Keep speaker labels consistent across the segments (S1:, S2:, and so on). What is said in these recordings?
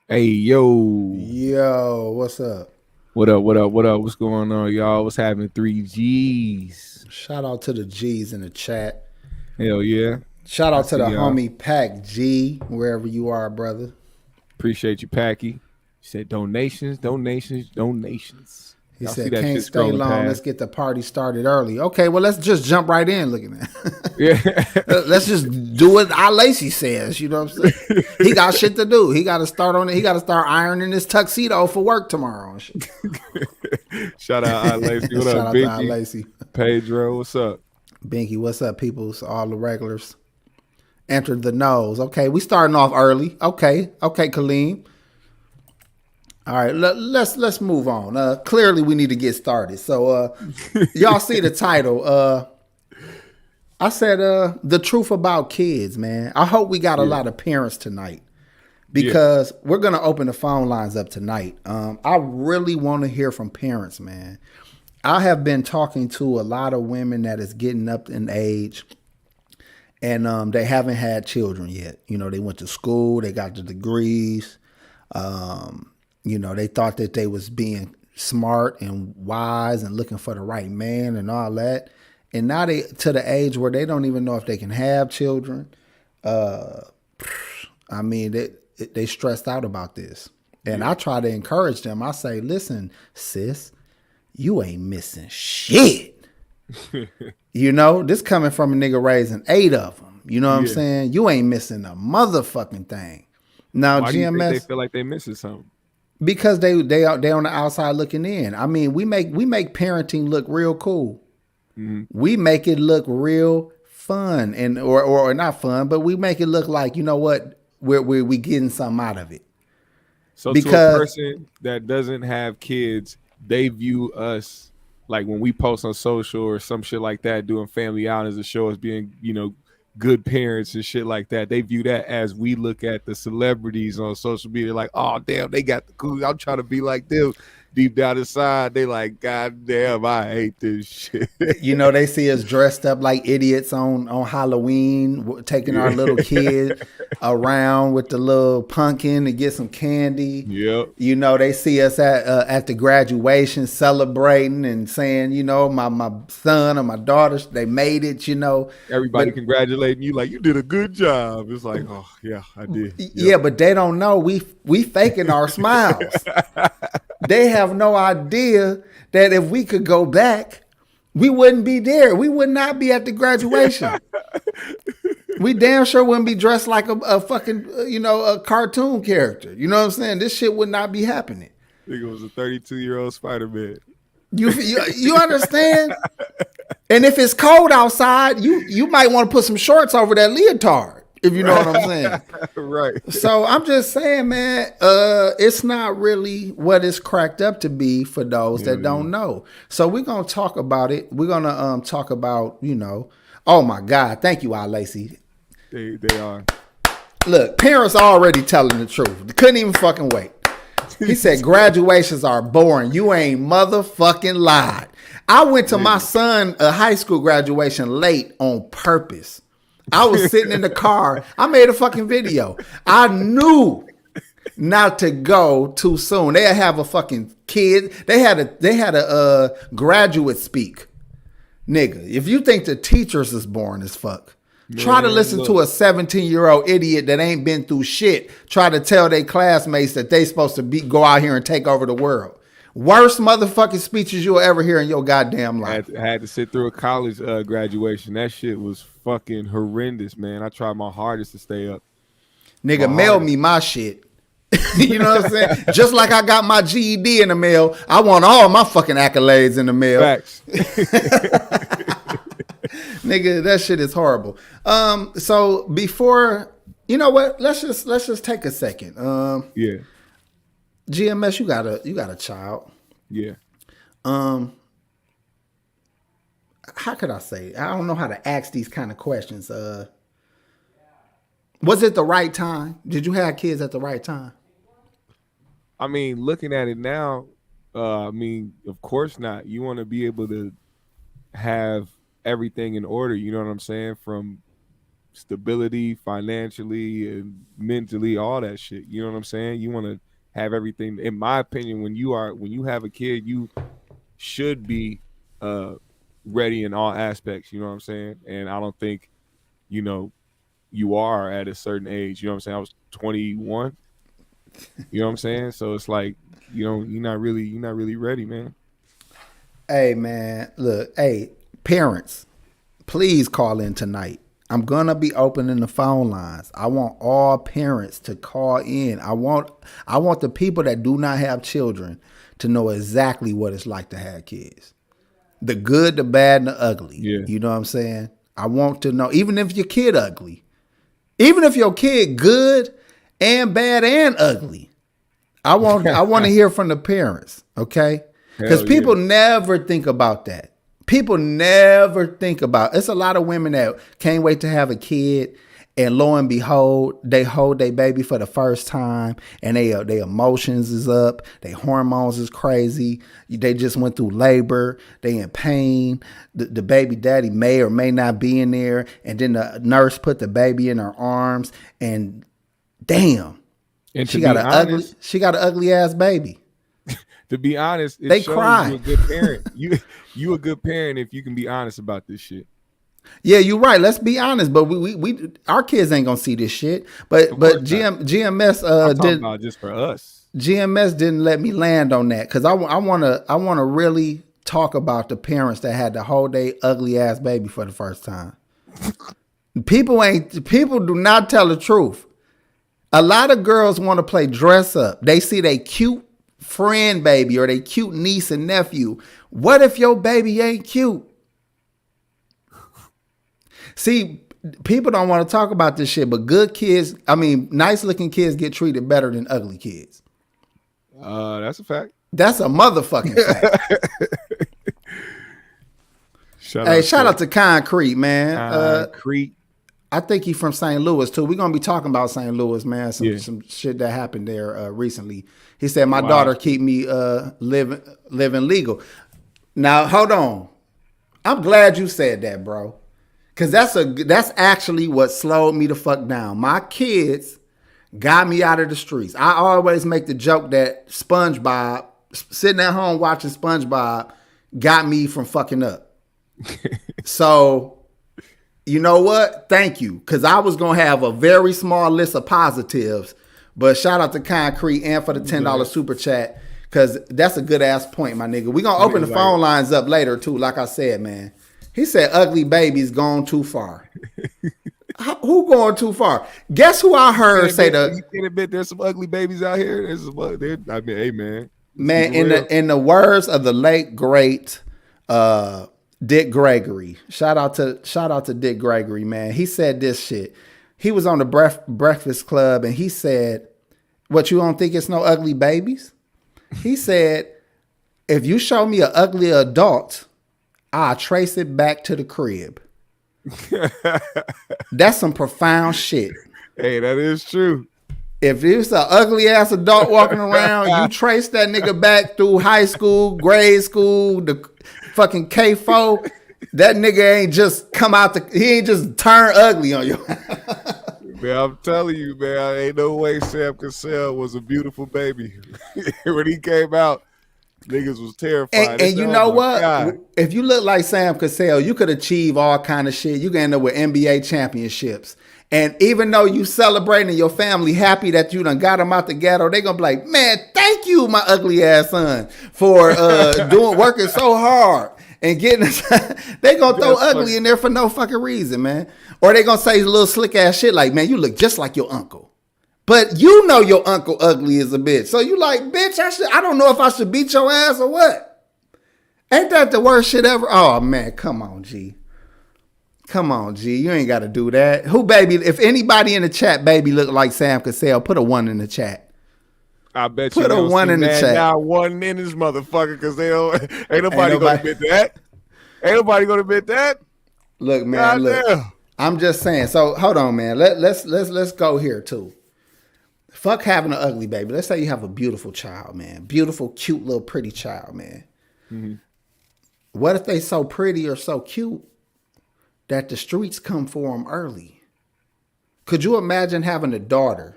S1: Hey, yo.
S2: Yo, what's up?
S1: What up? What's going on, y'all? What's happening? 3G's.
S2: Shout out to the G's in the chat.
S1: Hell yeah.
S2: Shout out to the homie Pack G, wherever you are, brother.
S1: Appreciate you, Packy. You said donations.
S2: He said, can't stay long. Past. Let's get the party started early. Okay, well, let's just jump right in. Look at that.
S1: Yeah.
S2: Let's just do what Lacey says. You know what I'm saying? He got shit to do. He got to start on it. He got to start ironing his tuxedo for work tomorrow.
S1: Shout out Lacey. What up, Binky? Shout out to Lacey. Pedro, what's up?
S2: Binky, what's up, people? So all the regulars entered the nose. Okay, we starting off early. Okay, Kaleem. All right, let's move on. Clearly, we need to get started. So, y'all see the title. I said, the truth about kids, man. I hope we got a lot of parents tonight because we're going to open the phone lines up tonight. I really want to hear from parents, man. I have been talking to a lot of women that is getting up in age and they haven't had children yet. You know, they went to school, they got the degrees, you know, they thought that they was being smart and wise and looking for the right man and all that. And now they to the age where they don't even know if they can have children. I mean, they stressed out about this. And I try to encourage them. I say, listen, sis, you ain't missing shit. You know, this coming from a nigga raising 8 of them. You know what I'm saying? You ain't missing a motherfucking thing. Now,
S1: why
S2: GMS,
S1: do you think they feel like they missing something?
S2: Because they on the outside looking in. I mean, we make parenting look real cool. Mm-hmm. We make it look real fun and or not fun, but we make it look like, you know what, we getting something out of it.
S1: So because to a person that doesn't have kids, they view us like when we post on social or some shit like that, doing family outings and show us being, you know, good parents and shit like that. They view that as we look at the celebrities on social media like, oh, damn, they got the cool. I'm trying to be like them. Deep down inside, they like, God damn, I hate this shit.
S2: You know, they see us dressed up like idiots on Halloween, taking our little kid around with the little pumpkin to get some candy.
S1: Yep.
S2: You know, they see us at the graduation celebrating and saying, you know, my son or my daughter, they made it, you know.
S1: Everybody congratulating you like, you did a good job. It's like, oh, yeah, I did. Yep.
S2: Yeah, but they don't know we faking our smiles. They have no idea that if we could go back, we wouldn't be there. We would not be at the graduation. We damn sure wouldn't be dressed like a fucking, you know, a cartoon character. You know what I'm saying? This shit would not be happening.
S1: I think it was a 32-year-old Spider-Man.
S2: You understand? And if it's cold outside, you might want to put some shorts over that leotard. If you know what I'm saying.
S1: Right.
S2: So I'm just saying, man, it's not really what it's cracked up to be for those that don't know. So we're gonna talk about it. We're gonna talk about, oh my God, thank you, Al Lacey.
S1: They are.
S2: Look, parents are already telling the truth. They couldn't even fucking wait. He said graduations are boring. You ain't motherfucking lied. I went to my son a high school graduation late on purpose. I was sitting in the car. I made a fucking video. I knew not to go too soon. They have a fucking kid. They had a graduate speak. Nigga, if you think the teachers is boring as fuck, try to listen to a 17-year-old idiot that ain't been through shit try to tell their classmates that they supposed to go out here and take over the world. Worst motherfucking speeches you'll ever hear in your goddamn life.
S1: I had to sit through a college graduation. That shit was fucking horrendous, man. I tried my hardest to stay up.
S2: Nigga, mail me my shit. You know what I'm saying? Just like I got my GED in the mail, I want all my fucking accolades in the mail.
S1: Facts.
S2: Nigga, that shit is horrible. So before, you know what? Let's just take a second.
S1: Yeah.
S2: GMS, you got a child.
S1: Yeah.
S2: How could I say? I don't know how to ask these kind of questions. Was it the right time? Did you have kids at the right time?
S1: I mean, looking at it now, of course not. You want to be able to have everything in order, you know what I'm saying? From stability, financially, and mentally, all that shit. You know what I'm saying? You want to have everything. In my opinion, when you have a kid, you should be ready in all aspects. You know what I'm saying? And I don't think, you are at a certain age. You know what I'm saying? I was 21. You know what I'm saying? So it's like, you're not really ready, man.
S2: Hey, man, look, parents, please call in tonight. I'm going to be opening the phone lines. I want all parents to call in. I want the people that do not have children to know exactly what it's like to have kids. The good, the bad, and the ugly.
S1: Yeah.
S2: You know what I'm saying? I want to know, even if your kid ugly, even if your kid good and bad and ugly, I want to hear from the parents, okay? Because people never think about that. People never think about. It's a lot of women that can't wait to have a kid, and lo and behold, they hold their baby for the first time, and they emotions is up, their hormones is crazy. They just went through labor, they in pain. The baby daddy may or may not be in there, and then the nurse put the baby in her arms, and damn,
S1: and
S2: she got an ugly ass baby.
S1: To be honest,
S2: they cry.
S1: You a good parent. you a good parent if you can be honest about this shit.
S2: Yeah, you're right. Let's be honest. But we our kids ain't gonna see this shit. But GMS
S1: I'm talking about just for us.
S2: GMS didn't let me land on that because I wanna really talk about the parents that had to hold their ugly ass baby for the first time. People do not tell the truth. A lot of girls want to play dress up. They see they cute friend baby or they cute niece and nephew. What if your baby ain't cute? See, people don't want to talk about this shit, but nice looking kids get treated better than ugly kids.
S1: That's a fact.
S2: That's a motherfucking fact. Shout out to Concrete, man.
S1: Concrete.
S2: I think he's from St. Louis too. We're gonna be talking about St. Louis, man. Some shit that happened there recently. He said my daughter keep me living legal. Now hold on. I'm glad you said that, bro. Cause that's actually what slowed me the fuck down. My kids got me out of the streets. I always make the joke that SpongeBob, sitting at home watching SpongeBob, got me from fucking up. So, you know what? Thank you. Because I was going to have a very small list of positives. But shout out to Concrete and for the $10 super chat. Because that's a good ass point, my nigga. We're going to open the phone lines up later, too. Like I said, man. He said ugly baby's gone too far. Who going too far? Guess who I heard say the...
S1: You can't admit there's some ugly babies out here. Hey, man.
S2: Man, in the words of the late, great Dick Gregory. Shout out to Dick Gregory, man. He said this shit. he was on the Breakfast Club and he said, "What, you don't think it's no ugly babies?" He said, "If you show me an ugly adult, I'll trace it back to the crib." That's some profound shit.
S1: Hey, that is true.
S2: If it's an ugly ass adult walking around, you trace that nigga back through high school, grade school, the fucking K4. That nigga ain't just come out he ain't just turn ugly on you.
S1: Man, I'm telling you, man, ain't no way Sam Cassell was a beautiful baby. When he came out, niggas was terrified.
S2: And you know what? God. If you look like Sam Cassell, you could achieve all kind of shit. You can end up with NBA championships. And even though you celebrating your family happy that you done got them out the ghetto, they gonna be like, "Man, thank you, my ugly ass son, for working so hard and getting us." They gonna throw ugly in there for no fucking reason, man. Or they gonna say a little slick ass shit like, "Man, you look just like your uncle." But you know your uncle ugly as a bitch. So you like, "Bitch, I don't know if I should beat your ass or what." Ain't that the worst shit ever? Oh man, come on, G. Come on, G. You ain't got to do that. Who, baby? If anybody in the chat, baby, look like Sam Cassell, put a 1 in the chat.
S1: I bet you
S2: put a 1 in the chat.
S1: Now 1 in this motherfucker because ain't nobody gonna admit that. Ain't nobody gonna admit that.
S2: Look, man. Look, I'm just saying. So hold on, man. Let's go here too. Fuck having an ugly baby. Let's say you have a beautiful child, man. Beautiful, cute, little pretty child, man. Mm-hmm. What if they so pretty or so cute that the streets come for them early? Could you imagine having a daughter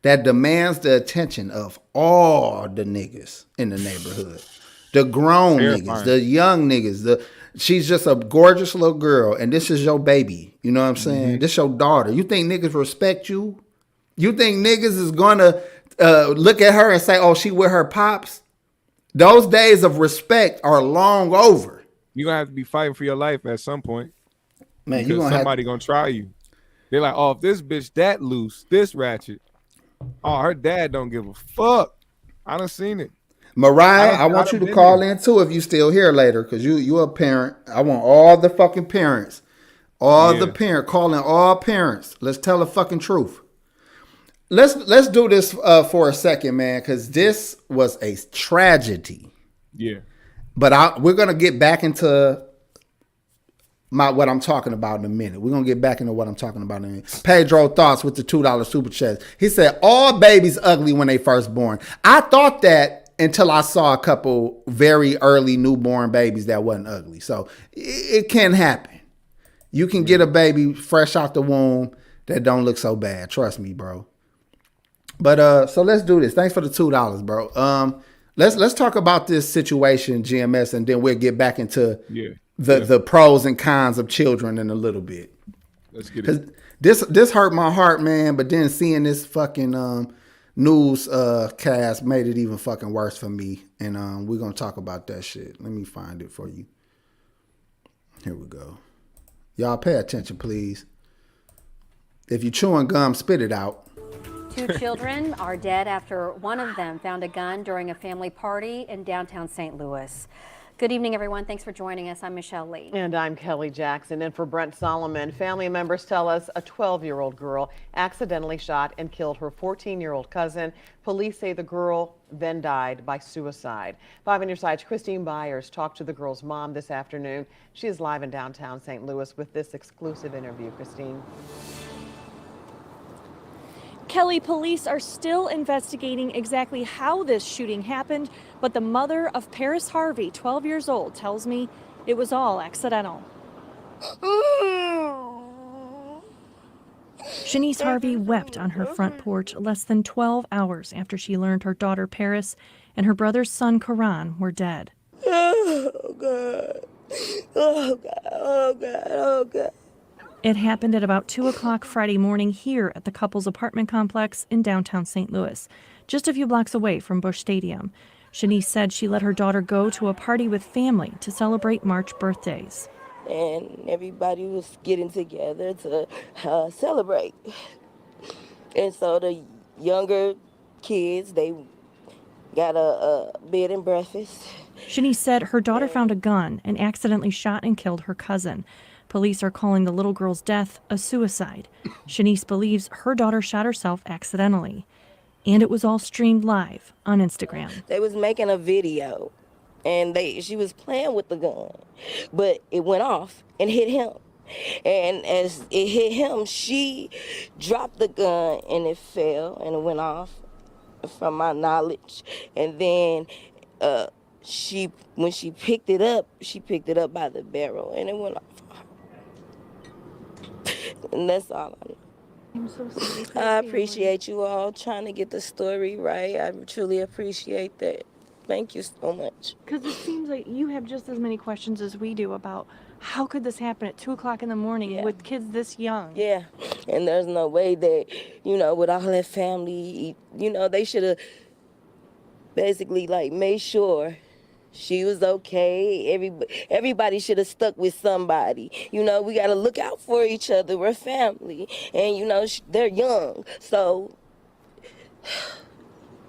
S2: that demands the attention of all the niggas in the neighborhood? The grown niggas, the young niggas. She's just a gorgeous little girl, and this is your baby. You know what I'm saying? Mm-hmm. This your daughter. You think niggas respect you? You think niggas is gonna look at her and say, "Oh, she with her pops"? Those days of respect are long over.
S1: You're gonna have to be fighting for your life at some point.
S2: Man,
S1: because somebody gonna try you. They're like, "Oh, if this bitch that loose, this ratchet, oh, her dad don't give a fuck." I done seen it.
S2: Mariah, I want you to call in too if you still here later, because you a parent. I want all the fucking parents, the parent, calling all parents. Let's tell the fucking truth. Let's do this for a second, man, because this was a tragedy.
S1: Yeah.
S2: But we're gonna get back into what I'm talking about in a minute. We're gonna get back into what I'm talking about in a minute. Pedro Thoughts with the $2 super chat. He said, "All babies ugly when they first born." I thought that until I saw a couple very early newborn babies that wasn't ugly. So it can happen. You can get a baby fresh out the womb that don't look so bad. Trust me, bro. But so let's do this. Thanks for the $2, bro. Let's talk about this situation, GMS, and then we'll get back into the pros and cons of children in a little bit.
S1: Let's get it.
S2: This hurt my heart, man. But then seeing this fucking news cast made it even fucking worse for me. And we're gonna talk about that shit. Let me find it for you. Here we go. Y'all pay attention, please. If you chewing gum, spit it out.
S3: 2 children are dead after one of them found a gun during a family party in downtown St. Louis. Good evening, everyone. Thanks for joining us. I'm Michelle Lee.
S4: And I'm Kelly Jackson. And for Brent Solomon, family members tell us a 12-year-old girl accidentally shot and killed her 14-year-old cousin. Police say the girl then died by suicide. 5 on your side's Christine Byers talked to the girl's mom this afternoon. She is live in downtown St. Louis with this exclusive interview. Christine.
S5: Kelly, police are still investigating exactly how this shooting happened, but the mother of Paris Harvey, 12 years old, tells me it was all accidental. Shanice Harvey wept on her front porch less than 12 hours after she learned her daughter Paris and her brother's son Karan were dead.
S6: Oh, God. Oh, God. Oh, God. Oh, God.
S5: It happened at about 2 o'clock Friday morning here at the couple's apartment complex in downtown St. Louis, just a few blocks away from Busch Stadium. Shanice said she let her daughter go to a party with family to celebrate March birthdays.
S6: And everybody was getting together to celebrate. And so the younger kids, they got a bed and breakfast.
S5: Shanice said her daughter found a gun and accidentally shot and killed her cousin. Police are calling the little girl's death a suicide. Shanice believes her daughter shot herself accidentally. And it was all streamed live on Instagram.
S6: They was making a video, and she was playing with the gun, but it went off and hit him. And as it hit him, she dropped the gun and it fell and it went off, from my knowledge. And then when she picked it up by the barrel and it went off. And that's all I know.
S5: I'm so sorry.
S6: I appreciate you all trying to get the story right. I truly appreciate that. Thank you so much.
S5: Because it seems like you have just as many questions as we do about how could this happen at 2 o'clock in the morning with kids this young?
S6: Yeah, and there's no way that, with all that family, they should have basically made sure she was okay. Everybody should have stuck with somebody. We got to look out for each other. We're family. And, they're young. So.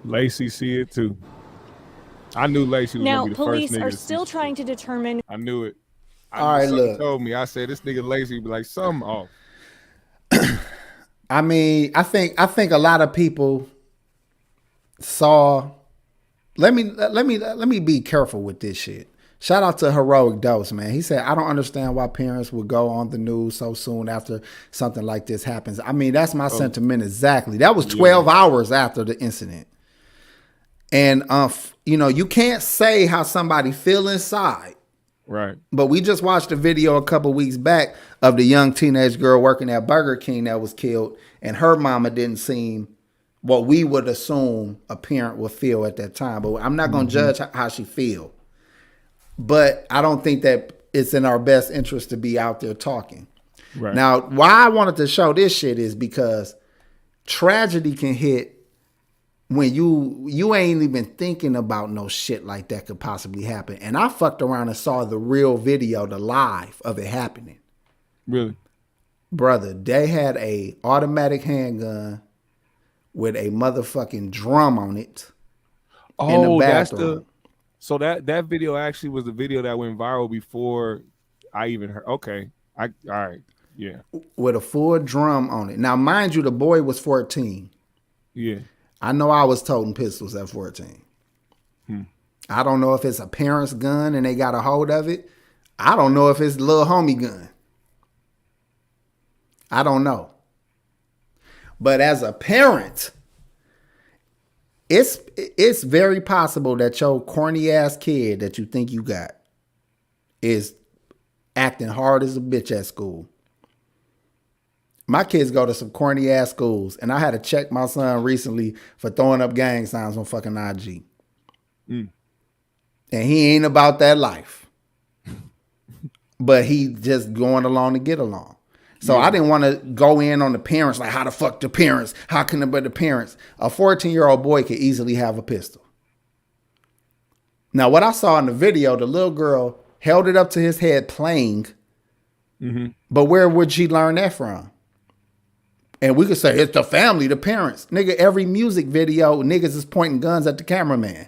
S1: Lacey see it too. I knew Lacey was
S5: now,
S1: going to be the first nigga.
S5: Now, police are still trying to determine.
S1: I knew it.
S2: All right, look.
S1: Told me. I said, this nigga Lacey be like, something off.
S2: I mean, I think a lot of people saw. Let me be careful with this shit. Shout out to Heroic Dose, man. He said, I don't understand why parents would go on the news so soon after something like this happens. I mean, that's my sentiment exactly. That was 12 hours after the incident. And, you can't say how somebody feel inside.
S1: Right.
S2: But we just watched a video a couple weeks back of the young teenage girl working at Burger King that was killed. And her mama didn't seem what we would assume a parent would feel at that time. But I'm not going to judge how she feel. But I don't think that it's in our best interest to be out there talking.
S1: Right.
S2: Now, why I wanted to show this shit is because tragedy can hit when you ain't even thinking about no shit like that could possibly happen. And I fucked around and saw the real video, the live of it happening.
S1: Really?
S2: Brother, they had a automatic handgun with a motherfucking drum on it in the bathroom.
S1: So that video actually was the video that went viral before I even heard. Okay. All right. Yeah.
S2: With a full drum on it. Now, mind you, the boy was 14.
S1: Yeah.
S2: I know I was toting pistols at 14. I don't know if it's a parent's gun and they got a hold of it. I don't know if it's a little homie gun. I don't know. But as a parent, it's very possible that your corny ass kid that you think you got is acting hard as a bitch at school. My kids go to some corny ass schools, and I had to check my son recently for throwing up gang signs on fucking IG. And he ain't about that life. But he just going along to get along. So I didn't want to go in on the parents, like how the fuck the parents? How can the parents? A 14-year-old boy could easily have a pistol. Now, what I saw in the video, the little girl held it up to his head playing. But where would she learn that from? And we could say, it's the family, the parents. Nigga, every music video, niggas is pointing guns at the cameraman.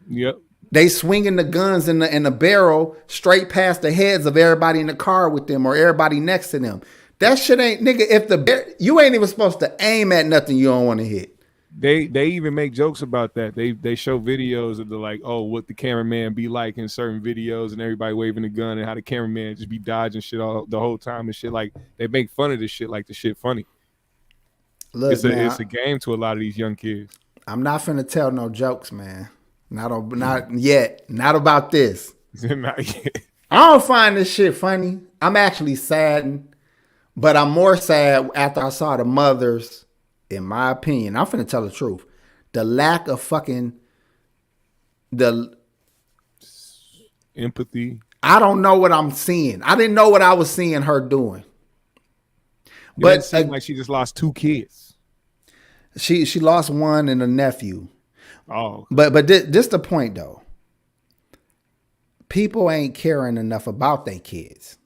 S1: Yep.
S2: They swinging the guns in the barrel straight past the heads of everybody in the car with them or everybody next to them. That shit ain't, nigga, you ain't even supposed to aim at nothing you don't want to hit.
S1: They even make jokes about that. They show videos of what the cameraman be like in certain videos and everybody waving the gun and how the cameraman just be dodging shit the whole time and shit. Like, they make fun of this shit like the shit funny.
S2: Look,
S1: it's a game to a lot of these young kids.
S2: I'm not finna tell no jokes, man. Not yet. Not about this.
S1: Not yet.
S2: I don't find this shit funny. I'm actually saddened, but I'm more sad after I saw the mothers, in my opinion. I'm finna tell the truth. The lack of
S1: empathy.
S2: I don't know what I'm seeing. I didn't know what I was seeing her doing.
S1: But it seemed like she just lost 2 kids.
S2: She lost one and a nephew.
S1: Oh.
S2: But this the point though. People ain't caring enough about their kids.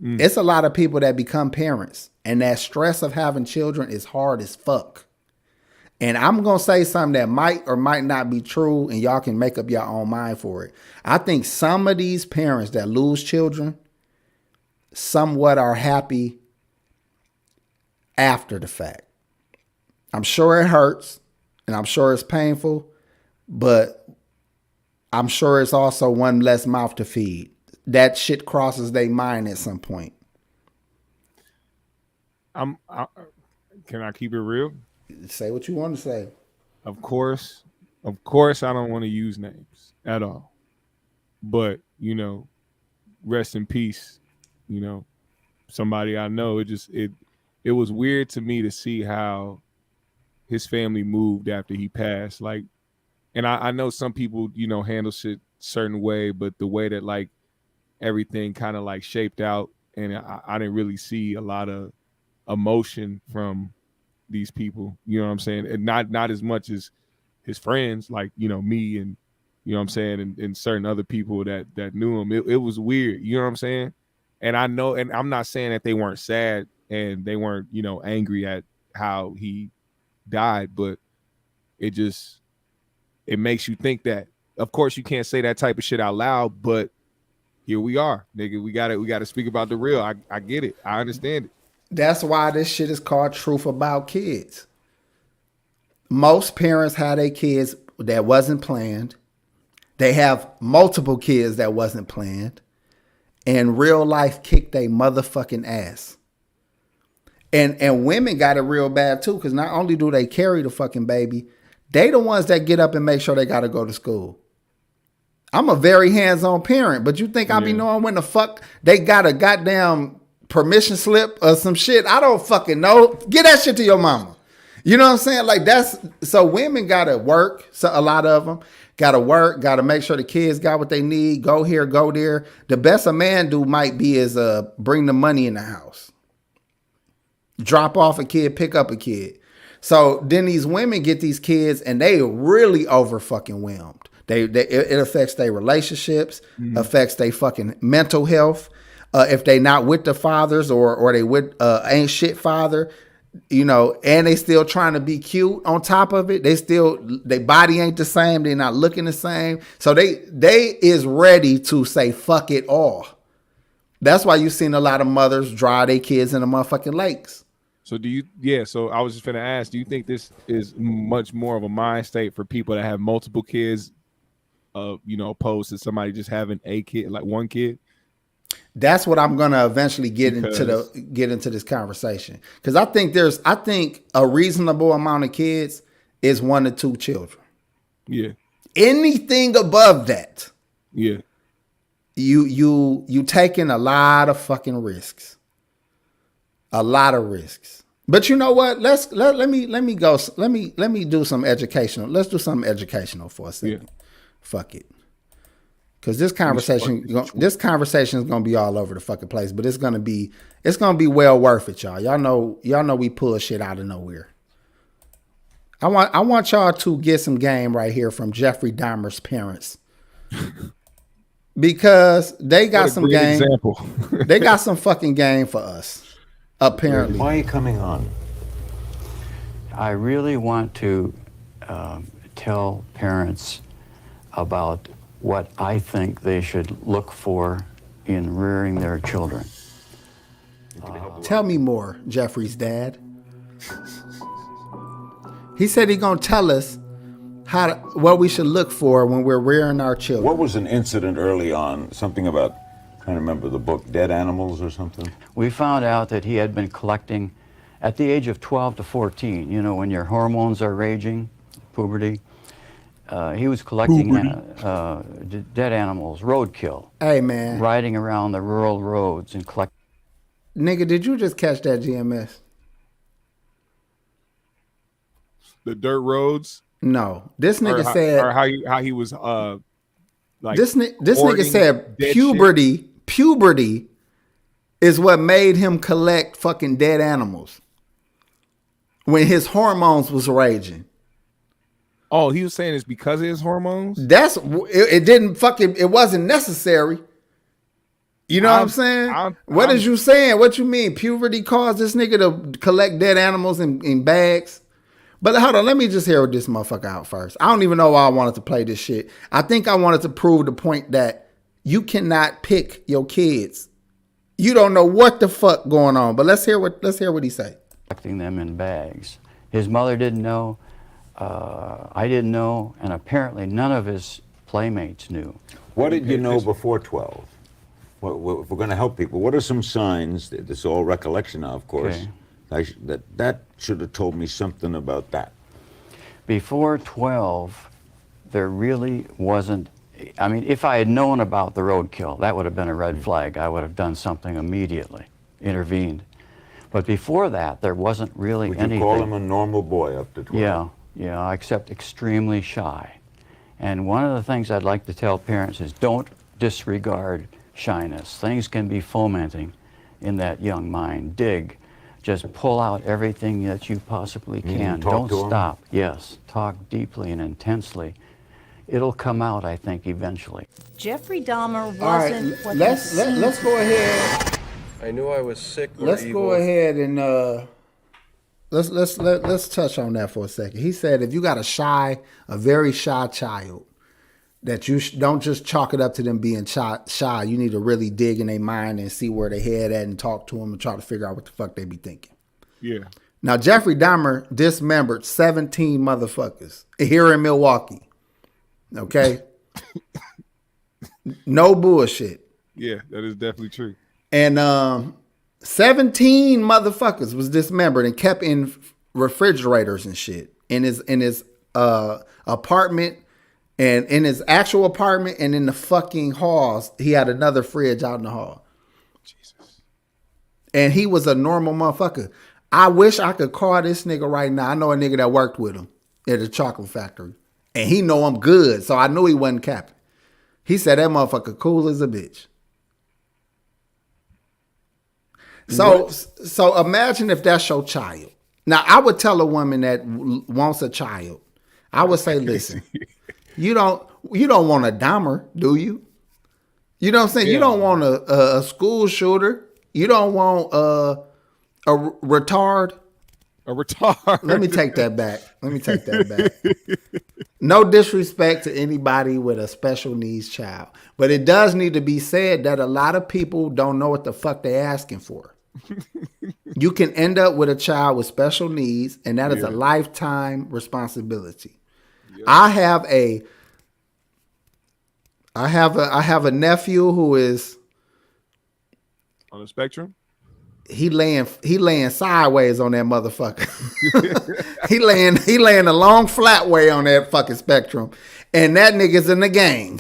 S2: It's a lot of people that become parents, and that stress of having children is hard as fuck. And I'm going to say something that might or might not be true, and y'all can make up your own mind for it. I think some of these parents that lose children, somewhat are happy after the fact. I'm sure it hurts and I'm sure it's painful, but I'm sure it's also one less mouth to feed. That shit crosses their mind at some point.
S1: Can I keep it real?
S2: Say what you want to say.
S1: Of course, I don't want to use names at all. But, rest in peace, somebody I know. It was weird to me to see how his family moved after he passed. Like, and I know some people, handle shit certain way, but the way that like everything kind of like shaped out, and I didn't really see a lot of emotion from these people, you know what I'm saying? And not as much as his friends, like, me and, you know what I'm saying, and certain other people that knew him. It was weird, you know what I'm saying? And I know, and I'm not saying that they weren't sad and they weren't, angry at how he died, but it makes you think that, of course, you can't say that type of shit out loud, but here we are, nigga. We gotta speak about the real. I get it. I understand it.
S2: That's why this shit is called Truth About Kids. Most parents have their kids that wasn't planned. They have multiple kids that wasn't planned. And real life kicked their motherfucking ass. And women got it real bad too, because not only do they carry the fucking baby, they the ones that get up and make sure they got to go to school. I'm a very hands-on parent, but you think I be knowing when the fuck they got a goddamn permission slip or some shit? I don't fucking know. Get that shit to your mama. You know what I'm saying? Like so women got to work. So a lot of them got to work, got to make sure the kids got what they need, go here, go there. The best a man do might be is bring the money in the house. Drop off a kid, pick up a kid. So then these women get these kids and they really over fucking whelmed. It affects their relationships, affects their fucking mental health. If they not with the fathers or they with ain't shit father, and they still trying to be cute on top of it. Their body ain't the same. They're not looking the same. So they is ready to say fuck it all. That's why you've seen a lot of mothers dry their kids in the motherfucking lakes.
S1: So so I was just gonna ask, do you think this is much more of a mind state for people that have multiple kids, opposed to somebody just having a kid, like one kid?
S2: That's what I'm gonna eventually get into this conversation. Because I think a reasonable amount of kids is 1 to 2 children.
S1: Yeah. Anything
S2: above that,
S1: yeah,
S2: you taking a lot of fucking risks. A lot of risks. But you know what? Let me do some educational. Let's do something educational for a second. Yeah. Fuck it. Because this conversation is gonna be all over the fucking place, but it's gonna be well worth it, y'all. Y'all know we pull shit out of nowhere. I want y'all to get some game right here from Jeffrey Dahmer's parents, because they got some game.
S1: Example.
S2: They got some fucking game for us. Apparently.
S7: Why are you coming on?
S8: I really want to tell parents about what I think they should look for in rearing their children.
S2: Tell me more, Jeffrey's dad. He said he's gonna tell us what we should look for when we're rearing our children.
S7: What was an incident early on? Something about, I'm trying to remember the book, Dead Animals or something?
S8: We found out that he had been collecting at the age of 12 to 14, when your hormones are raging, puberty. He was collecting dead animals, roadkill.
S2: Hey, man.
S8: Riding around the rural roads and collecting.
S2: Nigga, did you just catch that GMS?
S1: The dirt roads?
S2: No. This nigga said...
S1: Or how he was, like...
S2: This nigga said puberty is what made him collect fucking dead animals when his hormones was raging.
S1: Oh, he was saying it's because of his hormones?
S2: It wasn't necessary. You know what I'm saying? What is you saying? What you mean? Puberty caused this nigga to collect dead animals in bags? But hold on, let me just hear this motherfucker out first. I don't even know why I wanted to play this shit. I think I wanted to prove the point that you cannot pick your kids. You don't know what the fuck going on. But let's hear what he say.
S8: Collecting them in bags. His mother didn't know. I didn't know, and apparently none of his playmates knew.
S7: What did you know before 12? If we're going to help people, what are some signs, this is all recollection now, of course, that should have told me something about that?
S8: Before 12, there really wasn't, I mean, if I had known about the roadkill, that would have been a red flag. I would have done something immediately, intervened. But before that, there wasn't really anything.
S7: Would you call him a normal boy up to 12?
S8: Yeah, except extremely shy. And one of the things I'd like to tell parents is don't disregard shyness. Things can be fomenting in that young mind. Dig. Just pull out everything that you possibly can. Don't stop. Yes, talk deeply and intensely. It'll come out, I think, eventually.
S9: Jeffrey Dahmer wasn't
S2: All right,
S9: what
S2: let's go ahead.
S10: I knew I was sick or
S2: Let's
S10: evil.
S2: go ahead and let's touch on that for a second. He said if you got a very shy child, that you don't just chalk it up to them being shy. You need to really dig in their mind and see where they head at and talk to them and try to figure out what the fuck they be thinking.
S1: Yeah.
S2: Now, Jeffrey Dahmer dismembered 17 motherfuckers here in Milwaukee. Okay? No bullshit.
S1: Yeah, that is definitely true.
S2: And 17 motherfuckers was dismembered and kept in refrigerators and shit in his apartment. And in his actual apartment and in the fucking halls, he had another fridge out in the hall. Jesus. And he was a normal motherfucker. I wish I could call this nigga right now. I know a nigga that worked with him at the chocolate factory. And he know I'm good, so I knew he wasn't capping. He said that motherfucker cool as a bitch. So imagine if that's your child. Now, I would tell a woman that wants a child, I would say, listen, you don't want a Dahmer, do you? You know what I'm saying? Yeah. You don't want a school shooter. You don't want a retard.
S1: A retard.
S2: Let me take that back. No disrespect to anybody with a special needs child. But it does need to be said that a lot of people don't know what the fuck they're asking for. You can end up with a child with special needs, and that is a lifetime responsibility. Yep. I have a nephew who is
S1: on the spectrum.
S2: He laying sideways on that motherfucker. he laying a long flat way on that fucking spectrum, and that nigga's in the gang.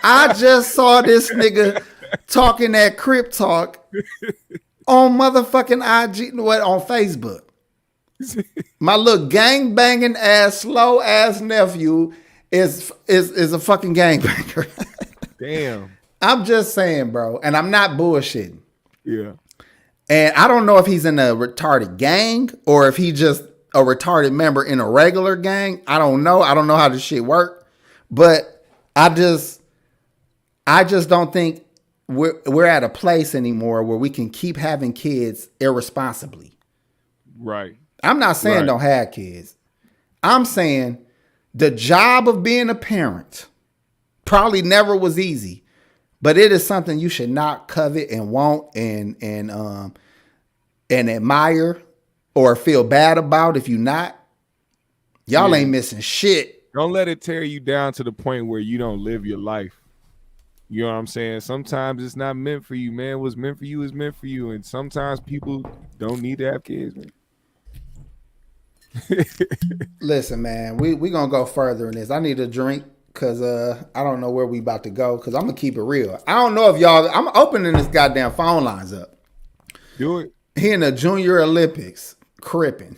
S2: I just saw this nigga talking that Crip talk on motherfucking IG, on Facebook. My little gang banging ass, slow ass nephew is a fucking gangbanger.
S1: Damn.
S2: I'm just saying, bro, and I'm not bullshitting.
S1: Yeah.
S2: And I don't know if he's in a retarded gang or if he just a retarded member in a regular gang. I don't know. I don't know how this shit work. But I just don't think we're at a place anymore where we can keep having kids irresponsibly.
S1: Right.
S2: I'm not saying don't have kids. I'm saying the job of being a parent probably never was easy. But it is something you should not covet and want and admire or feel bad about if you're not. Y'all ain't missing shit.
S1: Don't let it tear you down to the point where you don't live your life. You know what I'm saying? Sometimes it's not meant for you, man. What's meant for you is meant for you. And sometimes people don't need to have kids, man.
S2: Listen, man, we going to go further in this. I need a drink. Cause I don't know where we about to go. Cause I'm gonna keep it real. I don't know if y'all. I'm opening this goddamn phone lines up.
S1: Do it.
S2: He in the Junior Olympics, cripping.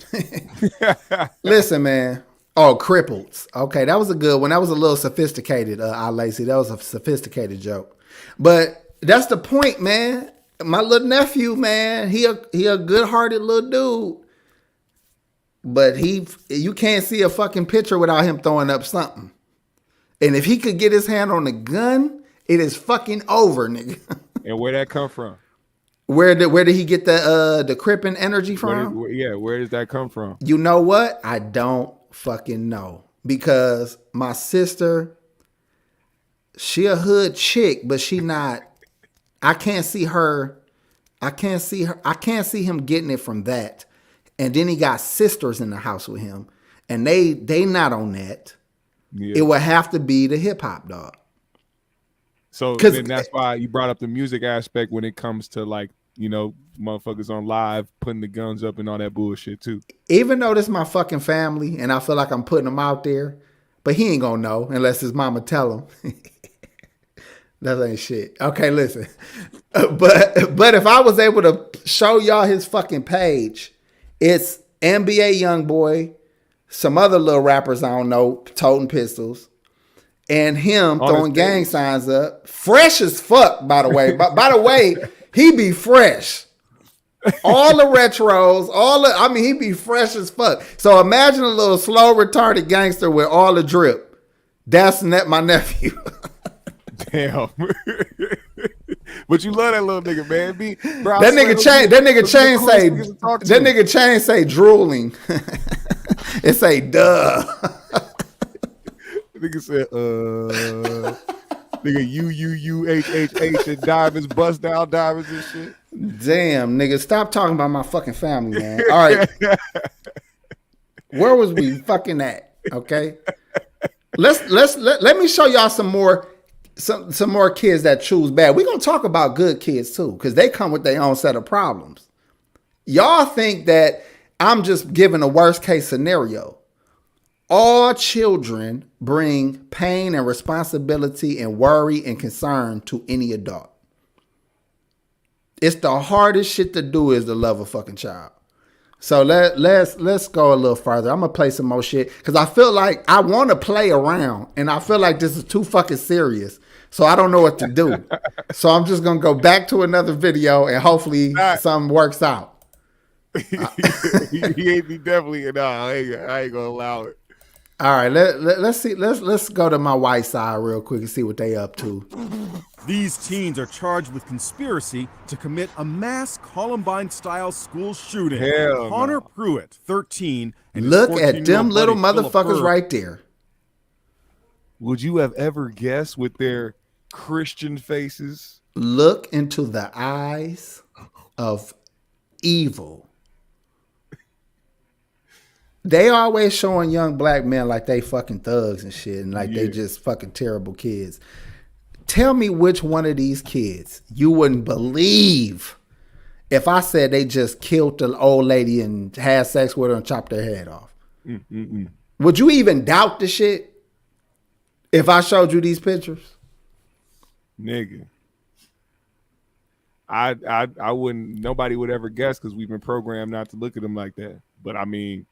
S2: Listen, man. Oh, cripples. Okay, that was a good one. That was a little sophisticated. Lacey. That was a sophisticated joke. But that's the point, man. My little nephew, man. He a good-hearted little dude. But you can't see a fucking picture without him throwing up something. And if he could get his hand on the gun, it is fucking over, nigga.
S1: And where that come from?
S2: Where did he get the crippin' energy from?
S1: Where does that come from?
S2: You know what? I don't fucking know. Because my sister, she a hood chick, but she not I can't see him getting it from that. And then he got sisters in the house with him, and they not on that. Yeah. It would have to be the hip hop, dog.
S1: So then that's why you brought up the music aspect when it comes to, like, you know, motherfuckers on live putting the guns up and all that bullshit too.
S2: Even though this is my fucking family and I feel like I'm putting him out there, but he ain't gonna know unless his mama tell him. That ain't shit. Okay, listen. But if I was able to show y'all his fucking page, it's NBA Youngboy, some other little rappers I don't know, toting pistols, and him throwing gang signs up. Fresh as fuck, by the way. By the way, he be fresh. All the retros, he be fresh as fuck. So imagine a little slow, retarded gangster with all the drip. That's my nephew.
S1: Damn. But you love that little nigga, man.
S2: That nigga chain say drooling. It say duh.
S1: Nigga said nigga UUUHHH and diamonds, bust down diamonds and shit.
S2: Damn, nigga, stop talking about my fucking family, man. All right. Where was we fucking at? Okay. Let me show y'all some more kids that choose bad. We're gonna talk about good kids too, because they come with their own set of problems. Y'all think that I'm just giving a worst case scenario. All children bring pain and responsibility and worry and concern to any adult. It's the hardest shit to do is to love a fucking child. So let's go a little further. I'm gonna play some more shit because I feel like I want to play around and I feel like this is too fucking serious. So I don't know what to do. So I'm just gonna go back to another video and hopefully something works out.
S1: He definitely I ain't gonna allow it.
S2: All right, let's see. Let's go to my white side real quick and see what they up to.
S9: These teens are charged with conspiracy to commit a mass Columbine-style school shooting.
S1: Hell
S9: Connor
S1: no.
S9: Pruitt, 13, and
S2: look
S9: his
S2: at them little
S9: buddy,
S2: motherfuckers right there.
S1: Would you have ever guessed with their Christian faces?
S2: Look into the eyes of evil. They always showing young black men like they fucking thugs and shit and like they just fucking terrible kids. Tell me which one of these kids you wouldn't believe if I said they just killed the old lady and had sex with her and chopped her head off. Would you even doubt the shit if I showed you these pictures?
S1: Nigga. I wouldn't, nobody would ever guess because we've been programmed not to look at them like that. But I mean,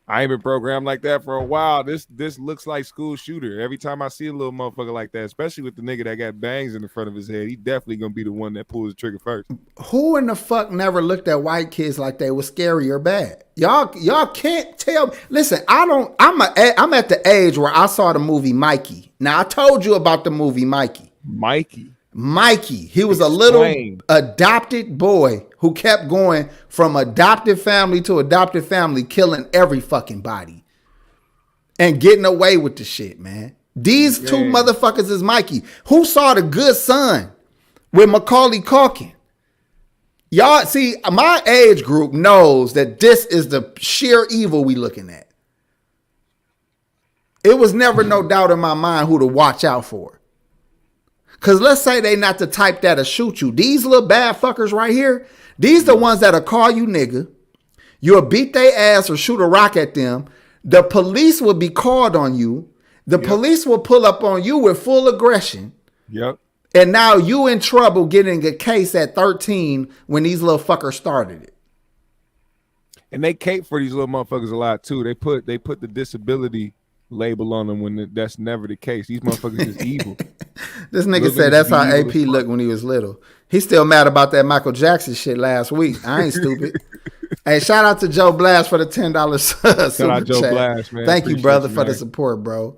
S1: I ain't been programmed like that for a while. This looks like school shooter. Every time I see a little motherfucker like that, especially with the nigga that got bangs in the front of his head, he definitely gonna be the one that pulls the trigger first.
S2: Who in the fuck never looked at white kids like they were scary or bad? Y'all can't tell. Listen, I'm at the age where I saw the movie Mikey. Now I told you about the movie Mikey. Mikey. He was a little adopted boy who kept going from adopted family to adopted family, killing every fucking body and getting away with the shit, man. These two motherfuckers is Mikey. Who saw The Good Son with Macaulay Culkin? Y'all see, my age group knows that this is the sheer evil we looking at. It was never no doubt in my mind who to watch out for. Because let's say they not the type that'll shoot you. These little bad fuckers right here, these the ones that'll call you nigga. You'll beat their ass or shoot a rock at them. The police will be called on you. The police will pull up on you with full aggression.
S1: Yep.
S2: And now you in trouble getting a case at 13 when these little fuckers started it.
S1: And they cape for these little motherfuckers a lot too. They put the disability label on them when that's never the case. These motherfuckers is evil.
S2: This nigga said that's how AP looked when he was little. He's still mad about that Michael Jackson shit last week. I ain't stupid. Hey, shout out to Joe Blast for the $10
S1: shout out Joe Blast, man.
S2: Thank you, brother, for the support, bro.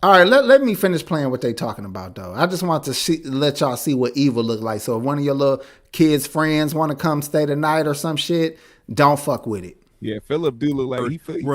S2: All right, let me finish playing what they talking about, though. I just want to let y'all see what evil look like. So if one of your little kids' friends want to come stay the night or some shit, don't fuck with it.
S1: Yeah, Philip do look like
S9: were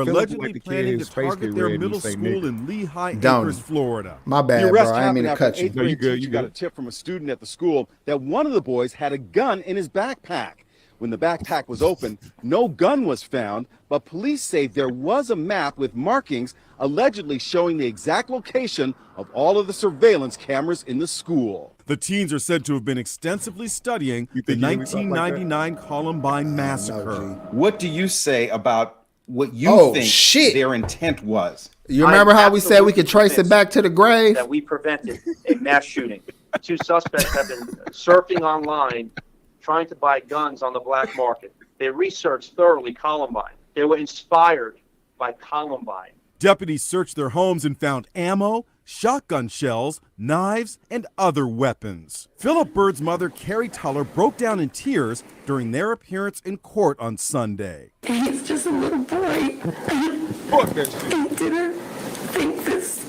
S1: Philip
S9: allegedly
S1: like the kid
S9: planning to
S1: his face
S9: target
S1: get
S9: their
S1: red when you
S9: middle
S1: say
S9: school
S1: nigga.
S9: in Lehigh
S2: Don't.
S9: Acres, Florida.
S2: My bad,
S11: The arrest
S2: bro. I ain't mean
S11: happened
S2: to
S11: after
S2: cut
S11: an
S2: you.
S11: eighth
S1: No, you
S11: grade
S1: good, you
S11: teacher got a
S1: good.
S11: tip from a student at the school that one of the boys had a gun in his backpack. When the backpack was opened, no gun was found, but police say there was a map with markings allegedly showing the exact location of all of the surveillance cameras in the school.
S9: The teens are said to have been extensively studying
S1: You
S9: the
S1: think he really thought like that?
S9: 1999 Columbine massacre.
S12: What do you say about what you
S2: Oh,
S12: think
S2: shit.
S12: their intent was?
S2: You remember how we said we could trace it back to the grave?
S13: That we prevented a mass shooting. Two suspects have been surfing online trying to buy guns on the black market. They researched thoroughly Columbine. They were inspired by Columbine.
S9: Deputies searched their homes and found ammo, shotgun shells, knives, and other weapons. Philip Bird's mother, Carrie Tuller, broke down in tears during their appearance in court on Sunday.
S14: He's just a little boy.
S1: Fuck that shit.
S14: I didn't think this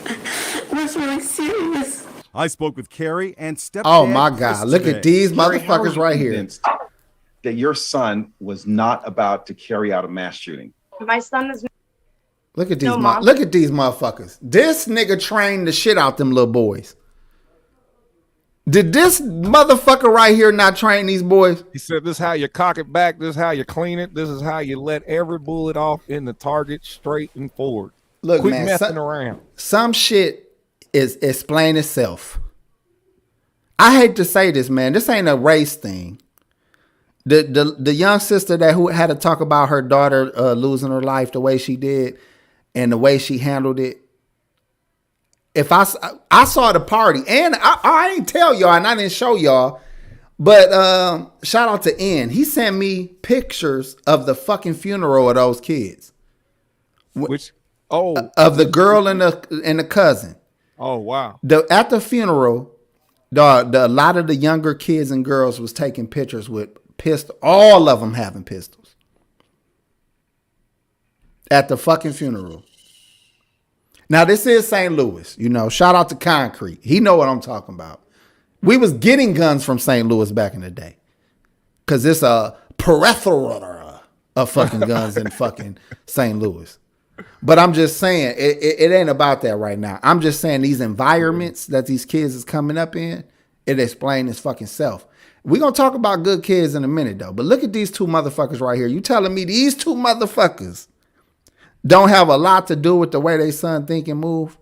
S14: was really serious.
S9: I spoke with Carrie and stepdad.
S2: Oh my God!
S9: Chris
S2: Look
S9: today.
S2: at these
S12: Carrie, how are
S2: motherfuckers
S12: you
S2: right here.
S12: convinced that your son was not about to carry out a mass shooting?
S14: My son is.
S2: Look at these.
S14: No, Mom.
S2: Look at these motherfuckers. This nigga trained the shit out them little boys. Did this motherfucker right here not train these boys?
S1: He said, "This is how you cock it back. This is how you clean it. This is how you let every bullet off in the target straight and forward.
S2: Look,
S1: Quit
S2: man,
S1: messing around."
S2: Some shit is explain itself. I hate to say this, man. This ain't a race thing. The young sister who had to talk about her daughter losing her life the way she did and the way she handled it. If I saw the party, and I ain't tell y'all and I didn't show y'all, but shout out to N. He sent me pictures of the fucking funeral of those kids.
S1: Which
S2: of the girl and the cousin.
S1: Oh wow!
S2: At the funeral, a lot of the younger kids and girls was taking pictures with pistol. All of them having pistols at the fucking funeral. Now this is St. Louis, you know. Shout out to Concrete. He know what I'm talking about. We was getting guns from St. Louis back in the day, cause it's a plethora of fucking guns in fucking St. Louis. But I'm just saying, it ain't about that right now. I'm just saying these environments that these kids is coming up in, it explains its fucking self. We're going to talk about good kids in a minute, though. But look at these two motherfuckers right here. You telling me these two motherfuckers don't have a lot to do with the way they son think and move?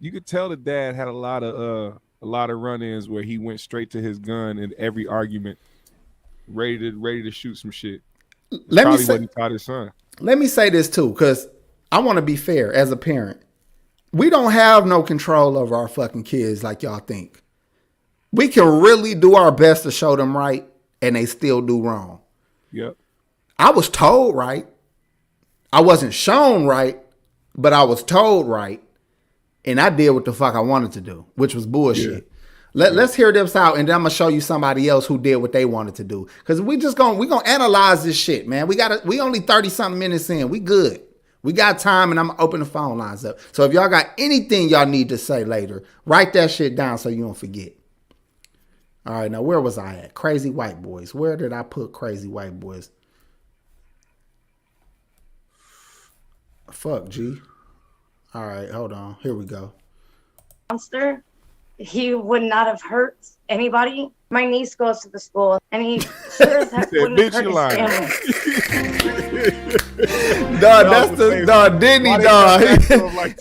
S1: You could tell the dad had a lot of run-ins where he went straight to his gun in every argument, ready to shoot some shit. Let me say what he taught his son.
S2: Let me say this too, because I want to be fair as a parent. We don't have no control over our fucking kids like y'all think. We can really do our best to show them right, and they still do wrong.
S1: Yep.
S2: I was told right. I wasn't shown right, but I was told right, and I did what the fuck I wanted to do, which was bullshit. Yeah. Let's hear this out, and then I'm gonna show you somebody else who did what they wanted to do. Cause we gonna analyze this shit, man. We only 30-something minutes in. We good. We got time, and I'm gonna open the phone lines up. So if y'all got anything y'all need to say later, write that shit down so you don't forget. All right, now where was I at? Crazy white boys. Where did I put crazy white boys? Fuck, G. All right, hold on. Here we go.
S14: Monster. He would not have hurt anybody. My niece goes to the school, and he sure as heck wouldn't hurt his family.
S2: Dog, that's the dog, didn't he, dog? Like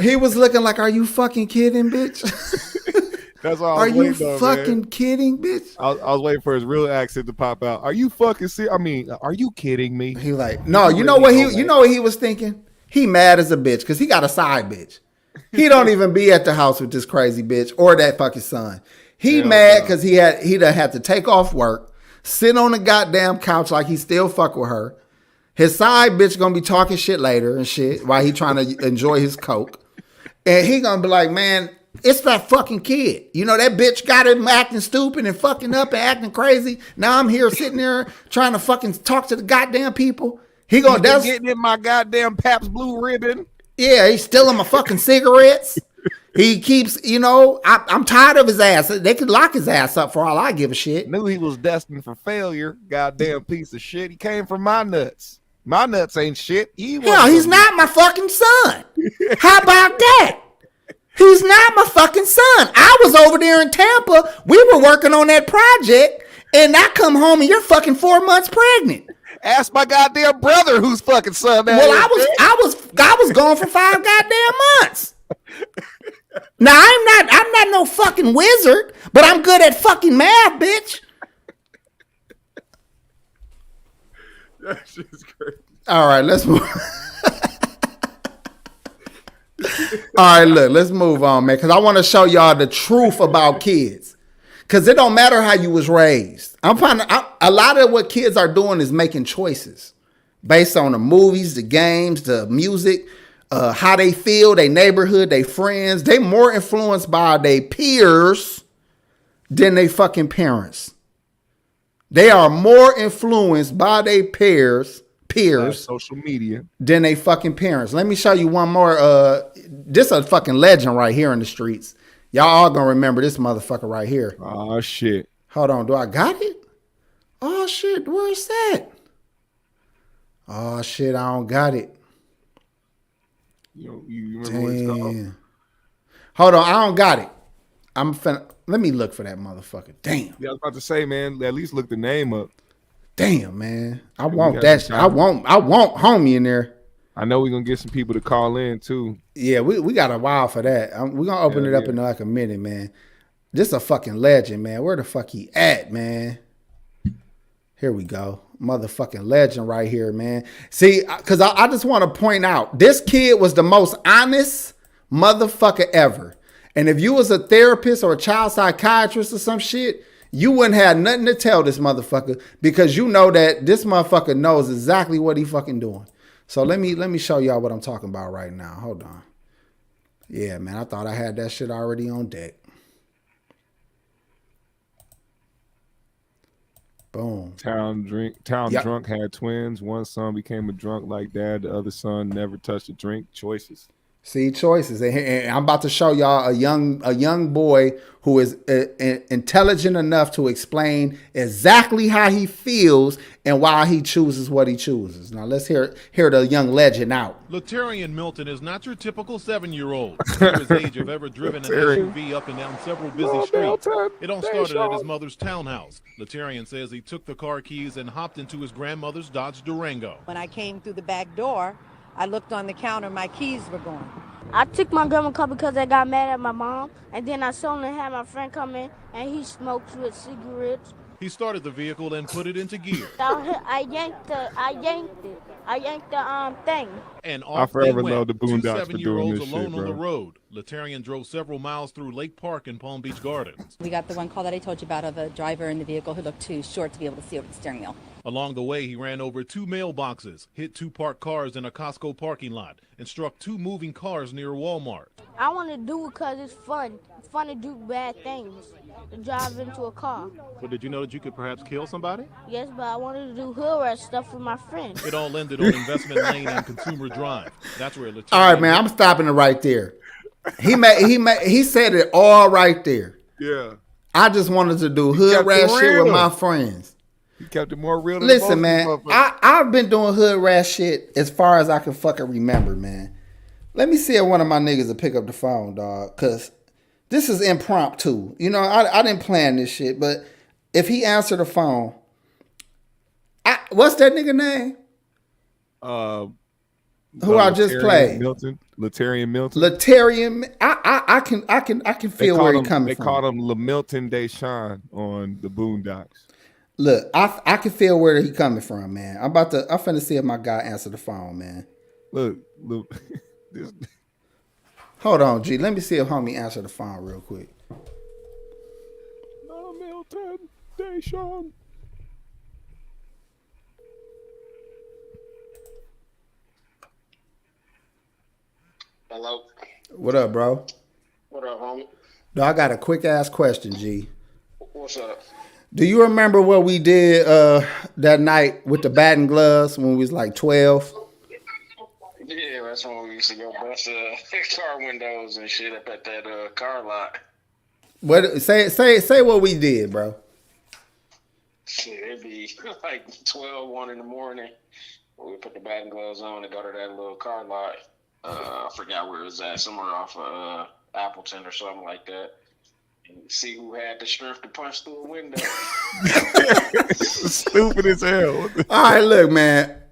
S2: he was looking like, "Are you fucking kidding, bitch?"
S1: That's all.
S2: Are you fucking kidding, bitch?
S1: I was waiting for his real accent to pop out. Are you fucking serious? I mean, are you kidding me?
S2: He like, no. You know what he was thinking? He mad as a bitch because he got a side bitch. He don't even be at the house with this crazy bitch or that fucking son. He mad because he done had to take off work, sit on the goddamn couch like he still fuck with her. His side bitch gonna be talking shit later and shit while he trying to enjoy his coke. And he gonna be like, man, it's that fucking kid. You know, that bitch got him acting stupid and fucking up and acting crazy. Now I'm here sitting there trying to fucking talk to the goddamn people. He gonna
S1: getting in my goddamn Pabst Blue Ribbon.
S2: Yeah, he's stealing my fucking cigarettes. He keeps, I'm tired of his ass. They could lock his ass up for all I give a shit.
S1: Knew he was destined for failure. Goddamn piece of shit. He came from my nuts. My nuts ain't shit.
S2: Hell, he's not my fucking son. How about that? He's not my fucking son. I was over there in Tampa. We were working on that project, and I come home and you're fucking 4 months pregnant.
S1: Ask my goddamn brother whose fucking son that
S2: Well, I was gone for 5 goddamn months. Now I'm not no fucking wizard, but I'm good at fucking math, bitch.
S1: That's just crazy.
S2: All right, let's move. All right, look, let's move on, man, because I want to show y'all the truth about kids. Because it don't matter how you was raised. I'm finding a lot of what kids are doing is making choices based on the movies, the games, the music, how they feel, their neighborhood, their friends. They more influenced by their peers than they fucking parents. They are more influenced by their peers
S1: social media
S2: than they fucking parents. Let me show you one more. This a fucking legend right here in the streets. Y'all all gonna remember this motherfucker right here.
S1: Oh shit.
S2: Hold on, do I got it? Oh shit, where's that? Oh shit, I don't got it.
S1: You remember what it's called?
S2: Hold on, I don't got it. Let me look for that motherfucker. Damn.
S1: Yeah, I was about to say, man, at least look the name up.
S2: Damn, man. I want that shit. I want homie in there.
S1: I know we're gonna get some people to call in too.
S2: Yeah, we got a while for that. We're gonna open it up in like a minute, man. This a fucking legend, man. Where the fuck he at, man? Here we go. Motherfucking legend right here, man. See, because I just want to point out, this kid was the most honest motherfucker ever. And if you was a therapist or a child psychiatrist or some shit, you wouldn't have nothing to tell this motherfucker because you know that this motherfucker knows exactly what he fucking doing. So let me show y'all what I'm talking about right now. Hold on. Yeah, man, I thought I had that shit already on deck. Boom.
S1: Town drunk had twins. One son became a drunk like dad. The other son never touched a drink. Choices.
S2: See, choices. And I'm about to show y'all a young boy who is intelligent enough to explain exactly how he feels and why he chooses what he chooses. Now let's hear the young legend out.
S15: Latarian Milton is not your typical 7-year-old. Near his age of ever driven an SUV up and down several busy streets. It all started at his mother's townhouse. Latarian says he took the car keys and hopped into his grandmother's Dodge Durango.
S16: When I came through the back door, I looked on the counter, my keys were gone.
S17: I took my grandma's car because I got mad at my mom, and then I suddenly had my friend come in, and he smoked with cigarettes.
S15: He started the vehicle and put it into gear.
S17: I yanked the thing.
S15: And off
S1: I forever
S15: they went.
S1: love the Boondocks for doing this
S15: alone
S1: shit, bro.
S15: on the road. Latarian drove several miles through Lake Park and Palm Beach Gardens.
S18: We got the one call that I told you about of a driver in the vehicle who looked too short to be able to see over the steering wheel.
S15: Along the way, he ran over 2 mailboxes, hit 2 parked cars in a Costco parking lot, and struck 2 moving cars near Walmart.
S17: I want to do it because it's fun. It's fun to do bad things, to drive into a car.
S15: But did you know that you could perhaps kill somebody?
S17: Yes, but I wanted to do hood rat stuff with my friends.
S15: It all ended on Investment Lane and Consumer Drive. That's where Latarian...
S2: All right, man, I'm stopping it right there. He said it all right there.
S1: Yeah.
S2: I just wanted to do hood rat shit with my friends.
S1: He kept it more real than
S2: Listen, man, I've been doing hood rat shit as far as I can fucking remember, man. Let me see if one of my niggas will pick up the phone, dog, because this is impromptu. You know, I didn't plan this shit, but if he answered the phone, what's that nigga name? Who I just played?
S1: Latarian Milton.
S2: Latarian. I can feel where he's coming from.
S1: They called him LaMilton Deshawn on the Boondocks.
S2: Look, I can feel where he coming from, man. I'm finna see if my guy answer the phone, man.
S1: Look.
S2: Hold on, G. Let me see if homie answer the phone real quick.
S1: LaMilton Deshawn.
S19: Hello.
S2: What up, bro?
S19: What up, homie?
S2: I got a quick ass question, G.
S19: What's up?
S2: Do you remember what we did that night with the batting gloves when we was like 12?
S19: Yeah, that's when we used to go bust car windows and shit up at that car lot.
S2: What say what we did, bro.
S19: Shit, it'd be like 12, 1 in the morning. We put the batting gloves on and go to that little car lot. I forgot where it was at, somewhere off of Appleton or something like that. And see who had the strength to punch through a window.
S1: Stupid as hell.
S2: All right, look, man.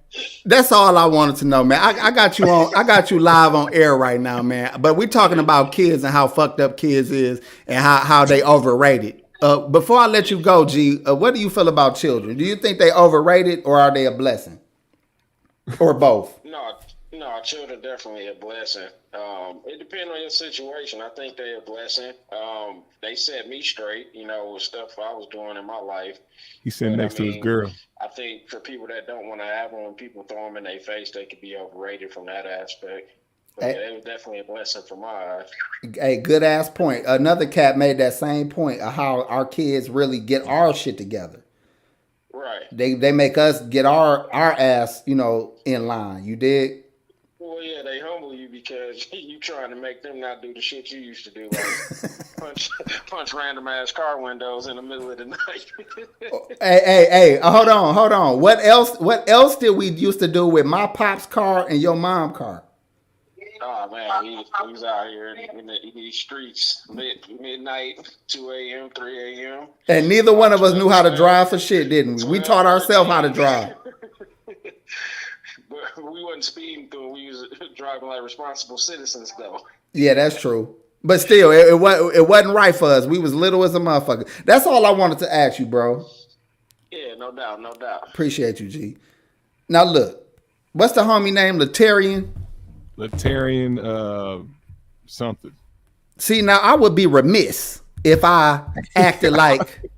S2: That's all I wanted to know, man. I got you on. I got you live on air right now, man. But we're talking about kids and how fucked up kids is and how they overrated. Before I let you go, G, what do you feel about children? Do you think they overrated or are they a blessing, or both?
S19: No, children definitely a blessing. It depends on your situation. I think they're a blessing. They set me straight, with stuff I was doing in my life.
S1: He's sitting next to his girl.
S19: I think for people that don't want to have them, when people throw them in their face, they could be overrated from that aspect. But yeah, it was definitely a blessing from my eyes.
S2: A good ass point. Another cat made that same point of how our kids really get our shit together.
S19: Right.
S2: They make us get our ass, in line. You dig?
S19: Well, yeah, they humble you because you trying to make them not do the shit you used to do, like punch random ass car windows in the middle of the night.
S2: Hey, hold on. What else did we used to do with my pop's car and your mom's car?
S19: Oh man, he was out here in these streets midnight, 2 a.m., 3 a.m.
S2: And neither one of us knew how to drive for shit, didn't we? We taught ourselves how to drive.
S19: But we wasn't speeding through. We was driving like responsible citizens, though.
S2: Yeah, that's true. But still, it wasn't right for us. We was little as a motherfucker. That's all I wanted to ask you, bro.
S19: Yeah, no doubt.
S2: Appreciate you, G. Now look, what's the homie name? Latarian
S1: something.
S2: See, now I would be remiss if I acted like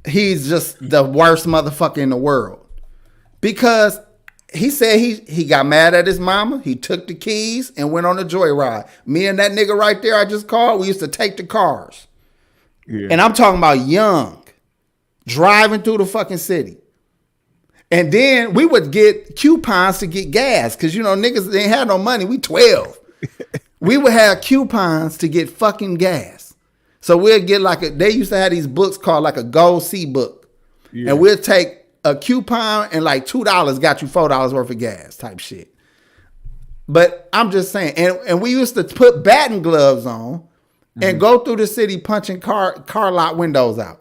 S2: he's just the worst motherfucker in the world. Because he said he got mad at his mama. He took the keys and went on a joyride. Me and that nigga right there I just called, we used to take the cars. Yeah. And I'm talking about young, driving through the fucking city. And then we would get coupons to get gas. Because, niggas didn't have no money. We 12. We would have coupons to get fucking gas. So we'd get they used to have these books called like a Gold C book. Yeah. And we'd take a coupon and like $2 got you $4 worth of gas type shit. But I'm just saying, and we used to put batting gloves on and go through the city punching car lot windows out.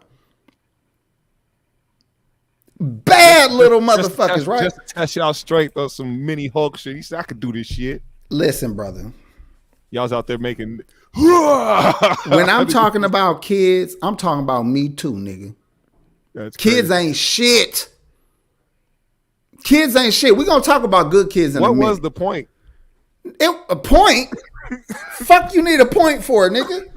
S2: Bad little motherfuckers, right?
S1: Just to test y'all straight, though, some mini Hulk shit. He said, I could do this shit.
S2: Listen, brother.
S1: Y'all's out there making...
S2: When I'm talking about kids, I'm talking about me too, nigga.
S1: That's
S2: kids
S1: crazy.
S2: Ain't shit. Kids ain't shit. We're going to talk about good kids in a minute.
S1: What was the point?
S2: A point? Fuck you need a point for, nigga.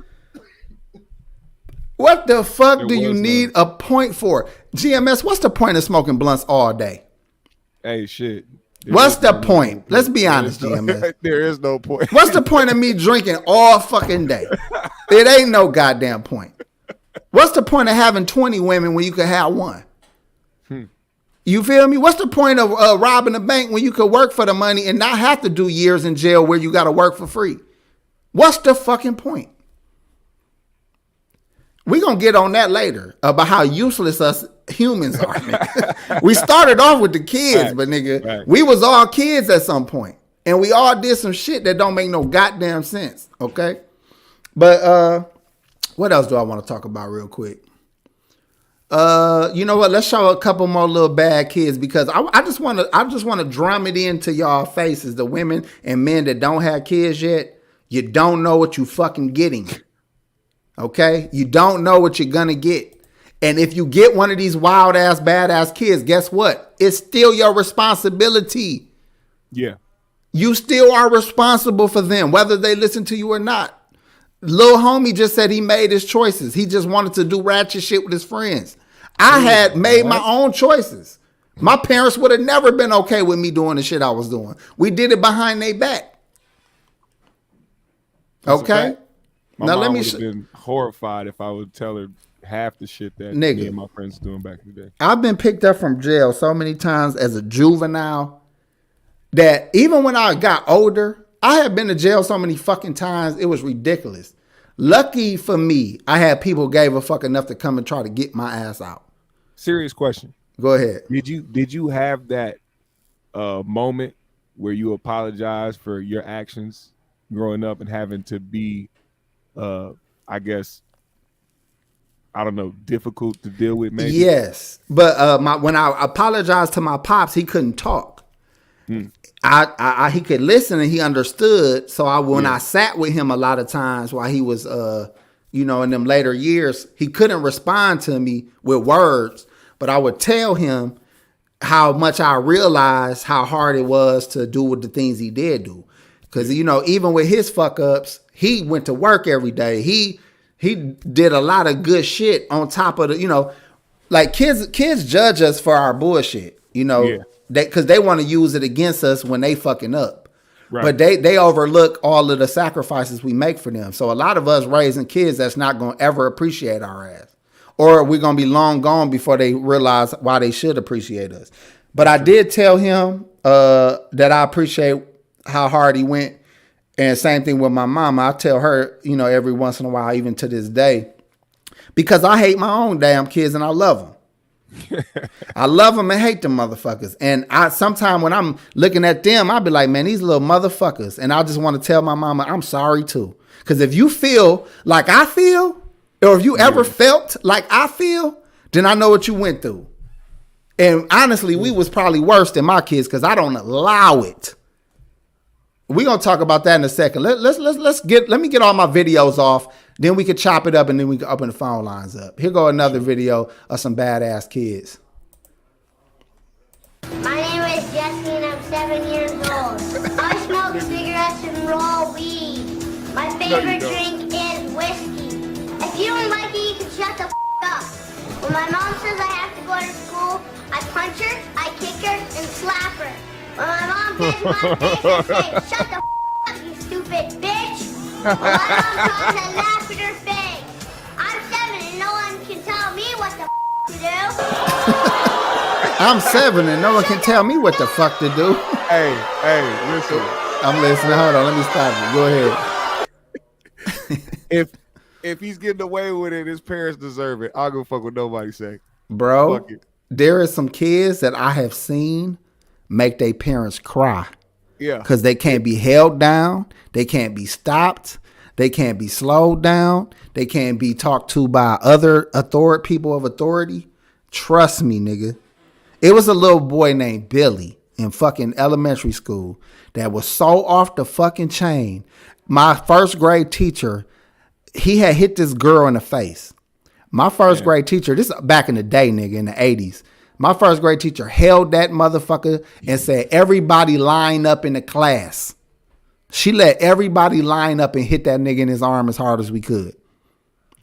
S2: What the fuck do you need a point for? GMS, what's the point of smoking blunts all day?
S1: Hey, shit.
S2: What's the point? Let's be honest, GMS.
S1: There is no point.
S2: What's the point of me drinking all fucking day? It ain't no goddamn point. What's the point of having 20 women when you could have one? You feel me? What's the point of robbing a bank when you could work for the money and not have to do years in jail where you got to work for free? What's the fucking point? We're going to get on that later about how useless us humans are. We started off with the kids, but nigga, we was all kids at some point. And we all did some shit that don't make no goddamn sense, okay? But what else do I want to talk about real quick? You know what? Let's show a couple more little bad kids because I just want to drum it into y'all faces, the women and men that don't have kids yet. You don't know what you fucking getting. Okay? You don't know what you're gonna get. And if you get one of these wild ass, badass kids, guess what? It's still your responsibility.
S1: Yeah.
S2: You still are responsible for them, whether they listen to you or not. Lil homie just said he made his choices. He just wanted to do ratchet shit with his friends. I had made my own choices. My parents would have never been okay with me doing the shit I was doing. We did it behind their back. Okay?
S1: Now let me would have been horrified if I would tell her half the shit that me and my friends doing back in the day.
S2: I've been picked up from jail so many times as a juvenile. that even when I got older, I had been to jail so many fucking times, it was ridiculous. Lucky for me, I had people who gave a fuck enough to come and try to get my ass out.
S1: Serious question.
S2: Go ahead.
S1: Did you have that moment where you apologize for your actions growing up and having to be, I guess, I don't know, difficult to deal with? Maybe.
S2: Yes, but when I apologized to my pops, he couldn't talk. I he could listen and he understood. So I sat with him a lot of times while he was in them later years, he couldn't respond to me with words, but I would tell him how much I realized how hard it was to do with the things he did do. Because even with his fuck ups, he went to work every day. He did a lot of good shit on top of the like kids judge us for our bullshit. Because they want to use it against us when they fucking up. Right. But they overlook all of the sacrifices we make for them. So a lot of us raising kids that's not going to ever appreciate our ass. Or we're going to be long gone before they realize why they should appreciate us. But I did tell him that I appreciate how hard he went. And same thing with my mama. I tell her, every once in a while, even to this day, because I hate my own damn kids and I love them. I love them and hate them motherfuckers. And sometimes when I'm looking at them, I'll be like, man, these little motherfuckers. And I just want to tell my mama, I'm sorry too. Because if you feel like I feel, or if you ever felt like I feel, then I know what you went through. And honestly, we was probably worse than my kids because I don't allow it. We're gonna talk about that in a second. Let me get all my videos off. Then we could chop it up and then we can open the phone lines up. Here go another video of some badass kids.
S20: My name is Jesse and I'm 7 years old. I smoke cigarettes and roll weed. My favorite drink is whiskey. If you don't like it, you can shut the up. When my mom says I have to go to school, I punch her, I kick her, and slap her. When my mom gets my face, I say, shut the up, you stupid bitch. When my mom talks, I laugh at her face. I'm 7 and no one can tell me what the to do.
S2: I'm 7 and no one can tell me what the fuck to do.
S1: Hey, listen.
S2: I'm listening. Hold on, let me stop you. Go
S1: ahead. If he's getting away with it, his parents deserve it. I'll go fuck what nobody say.
S2: Bro, there are some kids that I have seen make their parents cry.
S1: Yeah.
S2: Because they can't be held down. They can't be stopped. They can't be slowed down. They can't be talked to by other people of authority. Trust me, nigga. It was a little boy named Billy in fucking elementary school that was so off the fucking chain. My first grade teacher, he had hit this girl in the face. My first grade teacher, this is back in the day, nigga, in the 80s. My first grade teacher held that motherfucker and said, everybody line up in the class. She let everybody line up and hit that nigga in his arm as hard as we could.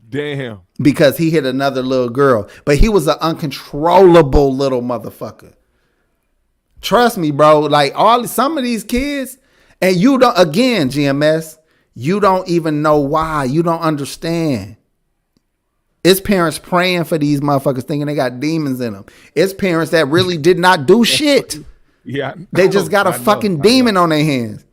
S1: Damn.
S2: Because he hit another little girl. But he was an uncontrollable little motherfucker. Trust me, bro. Like some of these kids, and you don't, again, GMS, you don't even know why. You don't understand. It's parents praying for these motherfuckers thinking they got demons in them. It's parents that really did not do shit.
S1: Yeah.
S2: They just got a fucking demon on their hands.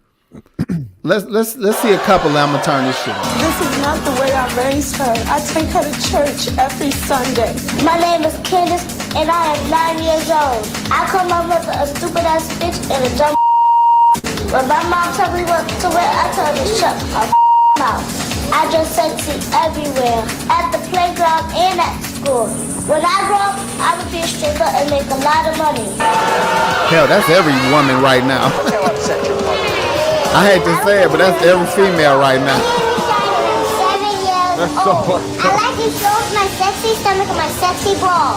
S2: Let's see a couple. I'm gonna turn this shit on.
S21: This is not the way I raised her. I take her to church every Sunday.
S20: My name is Candace and I am 9 years old. I call my mother a stupid ass bitch and a dumb. When my mom tells me what to wear, I tell her to shut her mouth. I dress sexy everywhere, at the playground and at school. When I grow up, I would be a stripper and make a lot of money.
S2: Hell, that's every woman right now. I hate to say it, but that's every female right now.
S20: I like to show my sexy stomach and my sexy bra.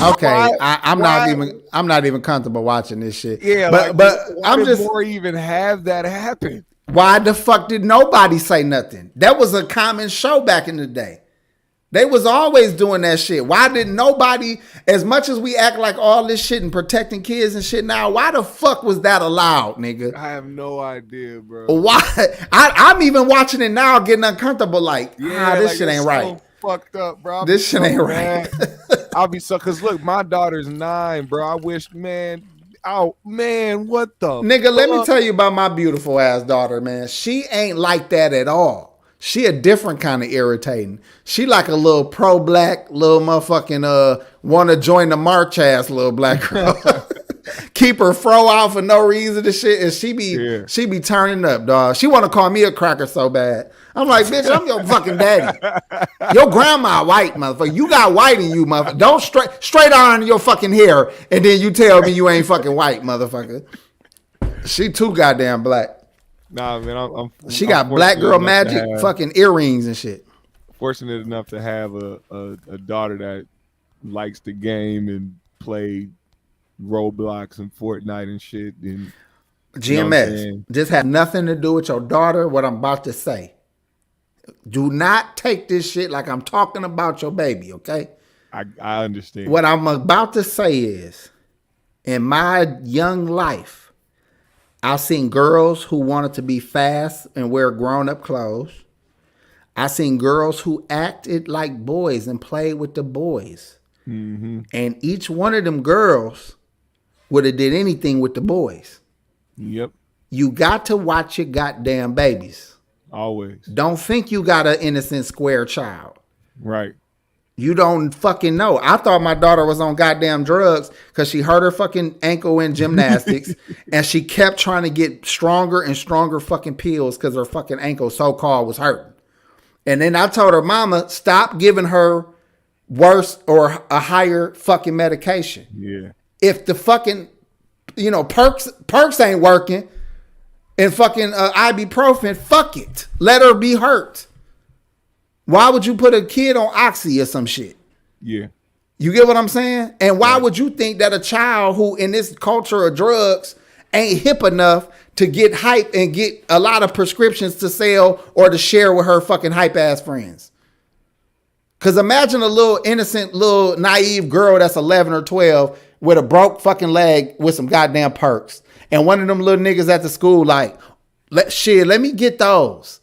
S2: Okay, I'm not even comfortable watching this shit.
S1: Yeah,
S2: but I'm just
S1: more even have that happen.
S2: Why the fuck did nobody say nothing? That was a common show back in the day. They was always doing that shit. Why didn't nobody, as much as we act like all this shit and protecting kids and shit now, why the fuck was that allowed, nigga?
S1: I have no idea, bro.
S2: Why? I'm even watching it now getting uncomfortable like, this shit ain't right.
S1: Fucked up, bro.
S2: This shit ain't right.
S1: I'll be so, cause look, my daughter's 9, bro. I wish, man, Oh man, what the
S2: nigga? Let me tell you about my beautiful ass daughter, man. She ain't like that at all. She a different kind of irritating. She like a little pro-black, little motherfucking want to join the march ass little black girl. Keep her fro out for no reason and shit, and she be turning up, dog. She want to call me a cracker so bad. I'm like, bitch, I'm your fucking daddy. Your grandma white, motherfucker. You got white in you, motherfucker. Don't straight iron your fucking hair, and then you tell me you ain't fucking white, motherfucker. She too goddamn black.
S1: Nah, man,
S2: she got black girl magic fucking earrings and shit.
S1: Fortunate enough to have a daughter that likes the game and play Roblox and Fortnite and shit. And
S2: GMS, this had nothing to do with your daughter. What I'm about to say. Do not take this shit like I'm talking about your baby, okay?
S1: I understand.
S2: What I'm about to say is, in my young life, I've seen girls who wanted to be fast and wear grown-up clothes. I've seen girls who acted like boys and played with the boys.
S1: Mm-hmm.
S2: And each one of them girls would have did anything with the boys.
S1: Yep.
S2: You got to watch your goddamn babies.
S1: Always.
S2: Don't think you got an innocent square child.
S1: Right.
S2: You don't fucking know. I thought my daughter was on goddamn drugs because she hurt her fucking ankle in gymnastics and she kept trying to get stronger and stronger fucking pills because her fucking ankle so-called was hurting. And then I told her mama, stop giving her worse or a higher fucking medication.
S1: Yeah.
S2: If the fucking, perks ain't working and fucking ibuprofen, fuck it. Let her be hurt. Why would you put a kid on oxy or some shit?
S1: Yeah.
S2: You get what I'm saying? And why would you think that a child who in this culture of drugs ain't hip enough to get hype and get a lot of prescriptions to sell or to share with her fucking hype ass friends? Because imagine a little innocent, little naive girl that's 11 or 12 with a broke fucking leg with some goddamn perks. And one of them little niggas at the school like, let me get those.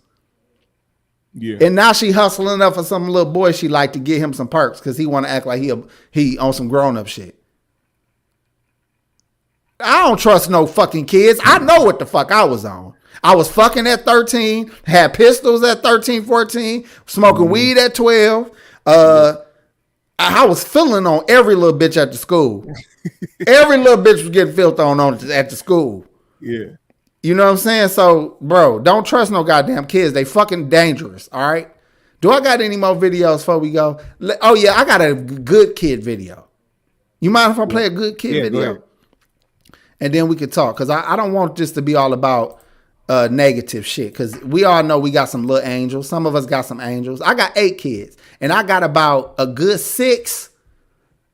S1: Yeah.
S2: And now she hustling up for some little boy she like to get him some perks because he want to act like he on some grown up shit. I don't trust no fucking kids. I know what the fuck I was on. I was fucking at 13, had pistols at 13, 14, smoking weed at 12. I was feeling on every little bitch at the school. Every little bitch was getting filth on at the school.
S1: Yeah.
S2: You know what I'm saying? So, bro, don't trust no goddamn kids. They fucking dangerous, all right? Do I got any more videos before we go? Oh, yeah, I got a good kid video. You mind if I play a good kid video? And then we could talk, because I don't want this to be all about negative shit, because we all know we got some little angels. Some of us got some angels. I got 8 kids, and I got about a good 6.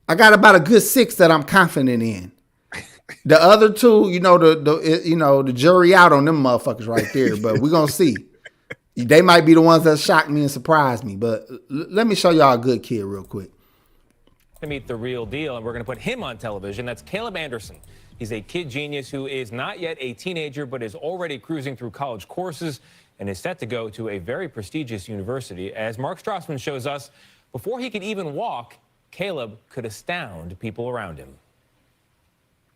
S2: I got about a good 6 that I'm confident in. The other 2, the jury out on them motherfuckers right there, but we're gonna see. They might be the ones that shocked me and surprised me, but let me show y'all a good kid real quick.
S3: To meet the real deal, and we're going to put him on television. That's Caleb Anderson. He's a kid genius who is not yet a teenager, but is already cruising through college courses and is set to go to a very prestigious university. As Mark Strassman shows us, before he could even walk, Caleb could astound people around him.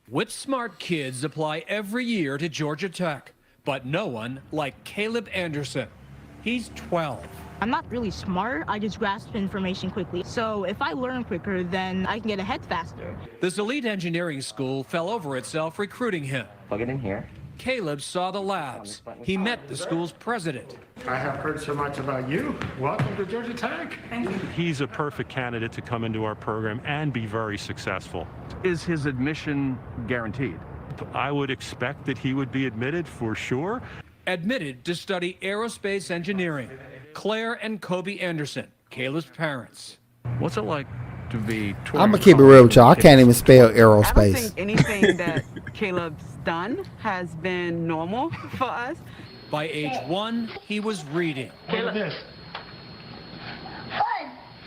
S22: Which smart kids apply every year to Georgia Tech, but no one like Caleb Anderson. He's 12.
S23: I'm not really smart, I just grasp information quickly. So if I learn quicker, then I can get ahead faster.
S22: This elite engineering school fell over itself recruiting him.
S24: Plug it in here.
S22: Caleb saw the labs. He met the school's president.
S25: I have heard so much about you. Welcome to Georgia Tech.
S23: Thank you.
S26: He's a perfect candidate to come into our program and be very successful.
S27: Is his admission guaranteed?
S26: I would expect that he would be admitted for sure.
S22: Admitted to study aerospace engineering. Claire and Kobe Anderson, Caleb's parents.
S27: What's it like to be
S2: I'm going to keep it real with y'all. I can't even spell
S28: I don't
S2: aerospace.
S28: think anything that Caleb's done has been normal for us.
S22: By age 1, he was reading.
S25: Caleb.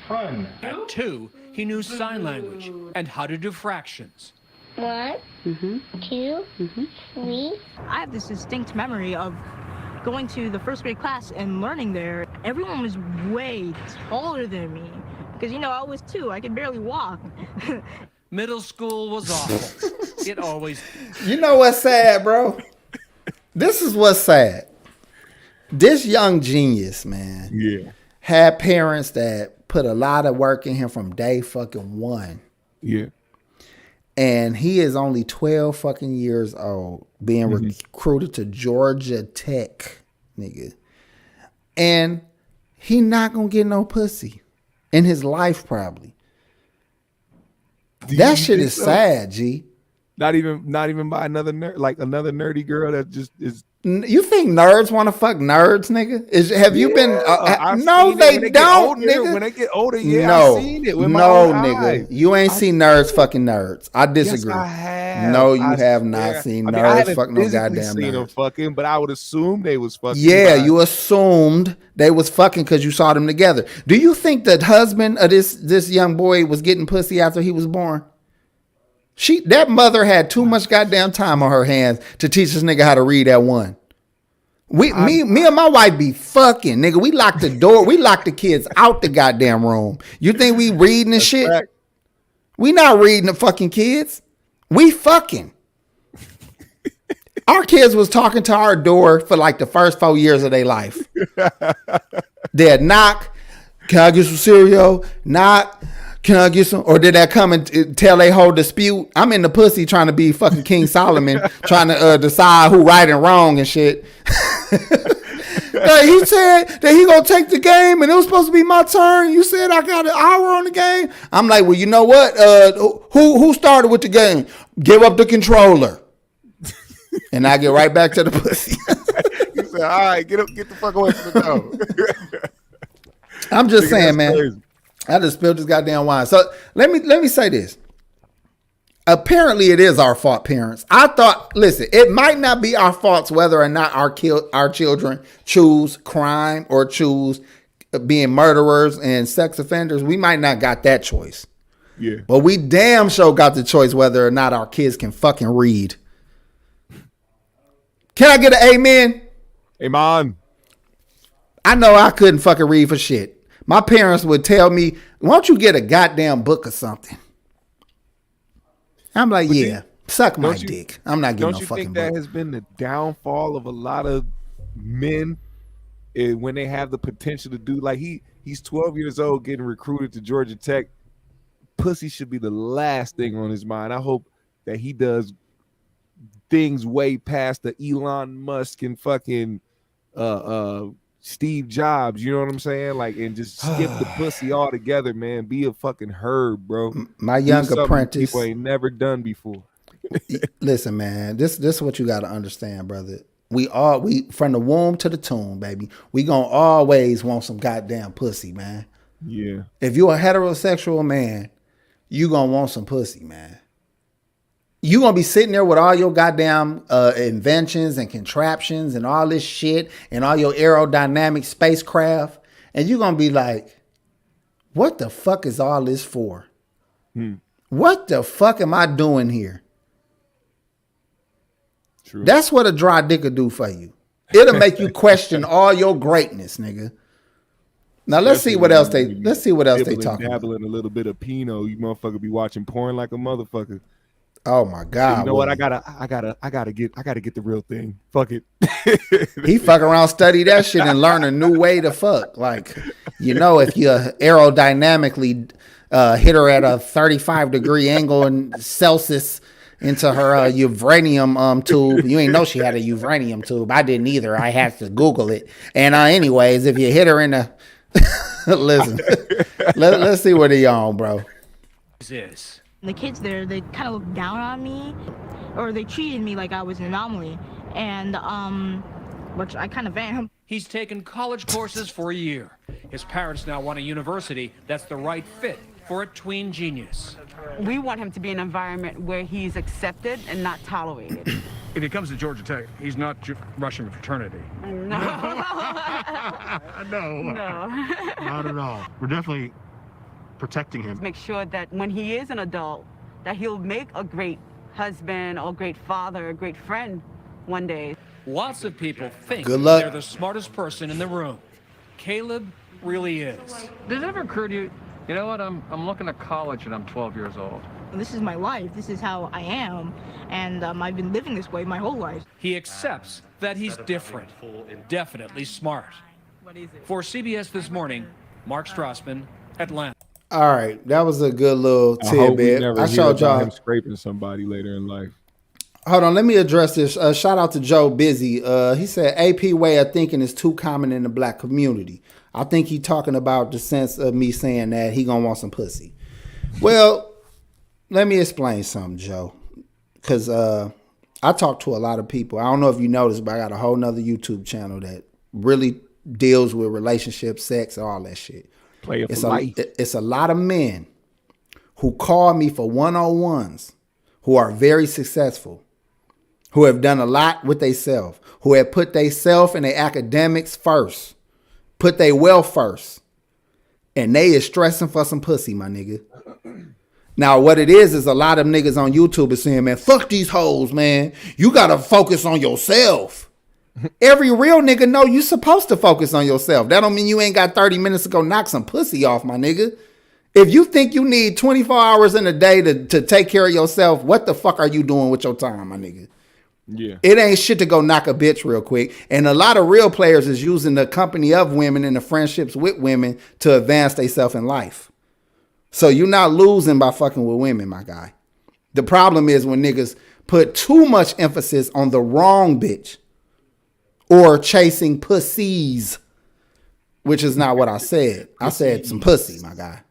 S25: Fun.
S22: At 2, he knew sign language and how to do fractions.
S23: 1, 2, 3. I have this distinct memory of going to the first grade class and learning there. Everyone was way taller than me because, I was 2. I could barely walk.
S22: Middle school was awful. It always.
S2: You know what's sad, bro? This is what's sad. This young genius, man, had parents that put a lot of work in him from day fucking one.
S1: Yeah.
S2: And he is only 12 fucking years old, being recruited to Georgia Tech, nigga. And he not gonna get no pussy in his life, probably. That shit is sad, G.
S1: Not even by another another nerdy girl that just is.
S2: You think nerds want to fuck nerds, nigga? Have you been? No, they don't, nigga.
S1: When they get older, I've seen it with my own
S2: nigga.
S1: eyes.
S2: You ain't seen nerds fucking nerds. I disagree.
S1: Yes, I have.
S2: No, you have not seen nerds fuck no goddamn
S1: seen them
S2: nerds.
S1: fucking, but I would assume they was fucking.
S2: Yeah, you assumed they was fucking because you saw them together. Do you think the husband of this young boy was getting pussy after he was born? That mother had too much goddamn time on her hands to teach this nigga how to read that one. Me and my wife be fucking, nigga. We lock the door. We lock the kids out the goddamn room. You think we reading this shit?
S1: Fact.
S2: We not reading the fucking kids. We fucking. Our kids was talking to our door for like the first 4 years of their life. They'd knock. Can I get some cereal? Knock. Can I get some? Or did that come and tell they whole dispute? I'm in the pussy trying to be fucking King Solomon, trying to decide who right and wrong and shit. He said that he gonna take the game and it was supposed to be my turn. You said I got an hour on the game. I'm like, well, you know what? Who started with the game? Give up the controller. And I get right back to the pussy.
S1: You said, all right, get the fuck away from the door.
S2: I'm just saying, man. Crazy. I just spilled this goddamn wine. So let me say this. Apparently, it is our fault, parents. I thought, listen, it might not be our faults whether or not our children choose crime or choose being murderers and sex offenders. We might not got that choice.
S1: Yeah.
S2: But we damn sure got the choice whether or not our kids can fucking read. Can I get an amen?
S1: Amen.
S2: I know I couldn't fucking read for shit. My parents would tell me, why don't you get a goddamn book or something? I'm like, suck my dick. I'm not getting no fucking book.
S1: Don't you think that has been the downfall of a lot of men when they have the potential to do, like he's 12 years old getting recruited to Georgia Tech. Pussy should be the last thing on his mind. I hope that he does things way past the Elon Musk and fucking Steve Jobs, you know what I'm saying? Like, and just skip the pussy altogether, man. Be a fucking herb, bro.
S2: My young apprentice,
S1: people ain't never done before.
S2: Listen, man, this is what you got to understand, brother. We from the womb to the tomb, baby. We gonna always want some goddamn pussy, man.
S1: Yeah.
S2: If you're a heterosexual man, you gonna want some pussy, man. You gonna be sitting there with all your goddamn inventions and contraptions and all this shit and all your aerodynamic spacecraft, and you gonna be like, what the fuck is all this for? What the fuck am I doing here? True. That's what a dry dick will do for you. It'll make you question all your greatness, nigga. Now let's see what else they talking about.
S1: Dabbling a little bit of Pinot, you motherfucker be watching porn like a motherfucker.
S2: Oh my God!
S1: You know what? I gotta get the real thing. Fuck it.
S2: He fuck around, study that shit, and learn a new way to fuck. Like, you know, if you aerodynamically hit her at a 35-degree angle in Celsius into her uranium tube, you ain't know she had a uranium tube. I didn't either. I had to Google it. And anyways, if you hit her in the listen, let's see what he on, bro.
S22: This.
S23: The kids there, they kind of looked down on me, or they treated me like I was an anomaly, and which I kind of am.
S22: He's taken college courses for a year. His parents now want a university that's the right fit for a tween genius.
S28: We want him to be in an environment where he's accepted and not tolerated.
S27: If he comes to Georgia Tech, he's not Russian fraternity.
S28: No.
S25: No. Not at all. We're definitely protecting him.
S28: Make sure that when he is an adult, that he'll make a great husband or great father, a great friend one day.
S22: Lots of people think
S2: Good luck.
S22: they're the smartest person in the room. Caleb really is.
S27: Does it ever occur to you
S22: You know what? I'm looking at college and I'm 12 years old.
S23: This is my life. This is how I am. And I've been living this way my whole life.
S22: He accepts that he's different, definitely smart.
S28: What is it?
S22: For CBS This Morning, Mark Strassman, Atlanta.
S2: All right, that was a good little
S1: I hope we
S2: tidbit.
S1: never
S2: I
S1: hear
S2: showed
S1: about
S2: y'all.
S1: him scraping somebody later in life.
S2: Hold on, let me address this. Shout out to Joe Busy. He said AP way of thinking is too common in the black community. I think he talking about the sense of me saying that he gonna want some pussy. Well, let me explain something, Joe. Because I talk to a lot of people. I don't know if you noticed, but I got a whole nother YouTube channel that really deals with relationships, sex, all that shit. It's a lot of men who call me for one-on-ones who are very successful, who have done a lot with themselves, who have put themselves and their academics first, put their wealth first, and they is stressing for some pussy, my nigga. Now, what it is a lot of niggas on YouTube is saying, man, fuck these hoes, man. You got to focus on yourself. Every real nigga know you supposed to focus on yourself. That don't mean you ain't got 30 minutes to go knock some pussy off, my nigga. If you think you need 24 hours in a day to take care of yourself, what the fuck are you doing with your time, my nigga?
S1: Yeah.
S2: It ain't shit to go knock a bitch real quick. And a lot of real players is using the company of women and the friendships with women to advance themselves in life. So you're not losing by fucking with women, my guy. The problem is when niggas put too much emphasis on the wrong bitch or chasing pussies, which is not what I said. I said some pussy, my guy.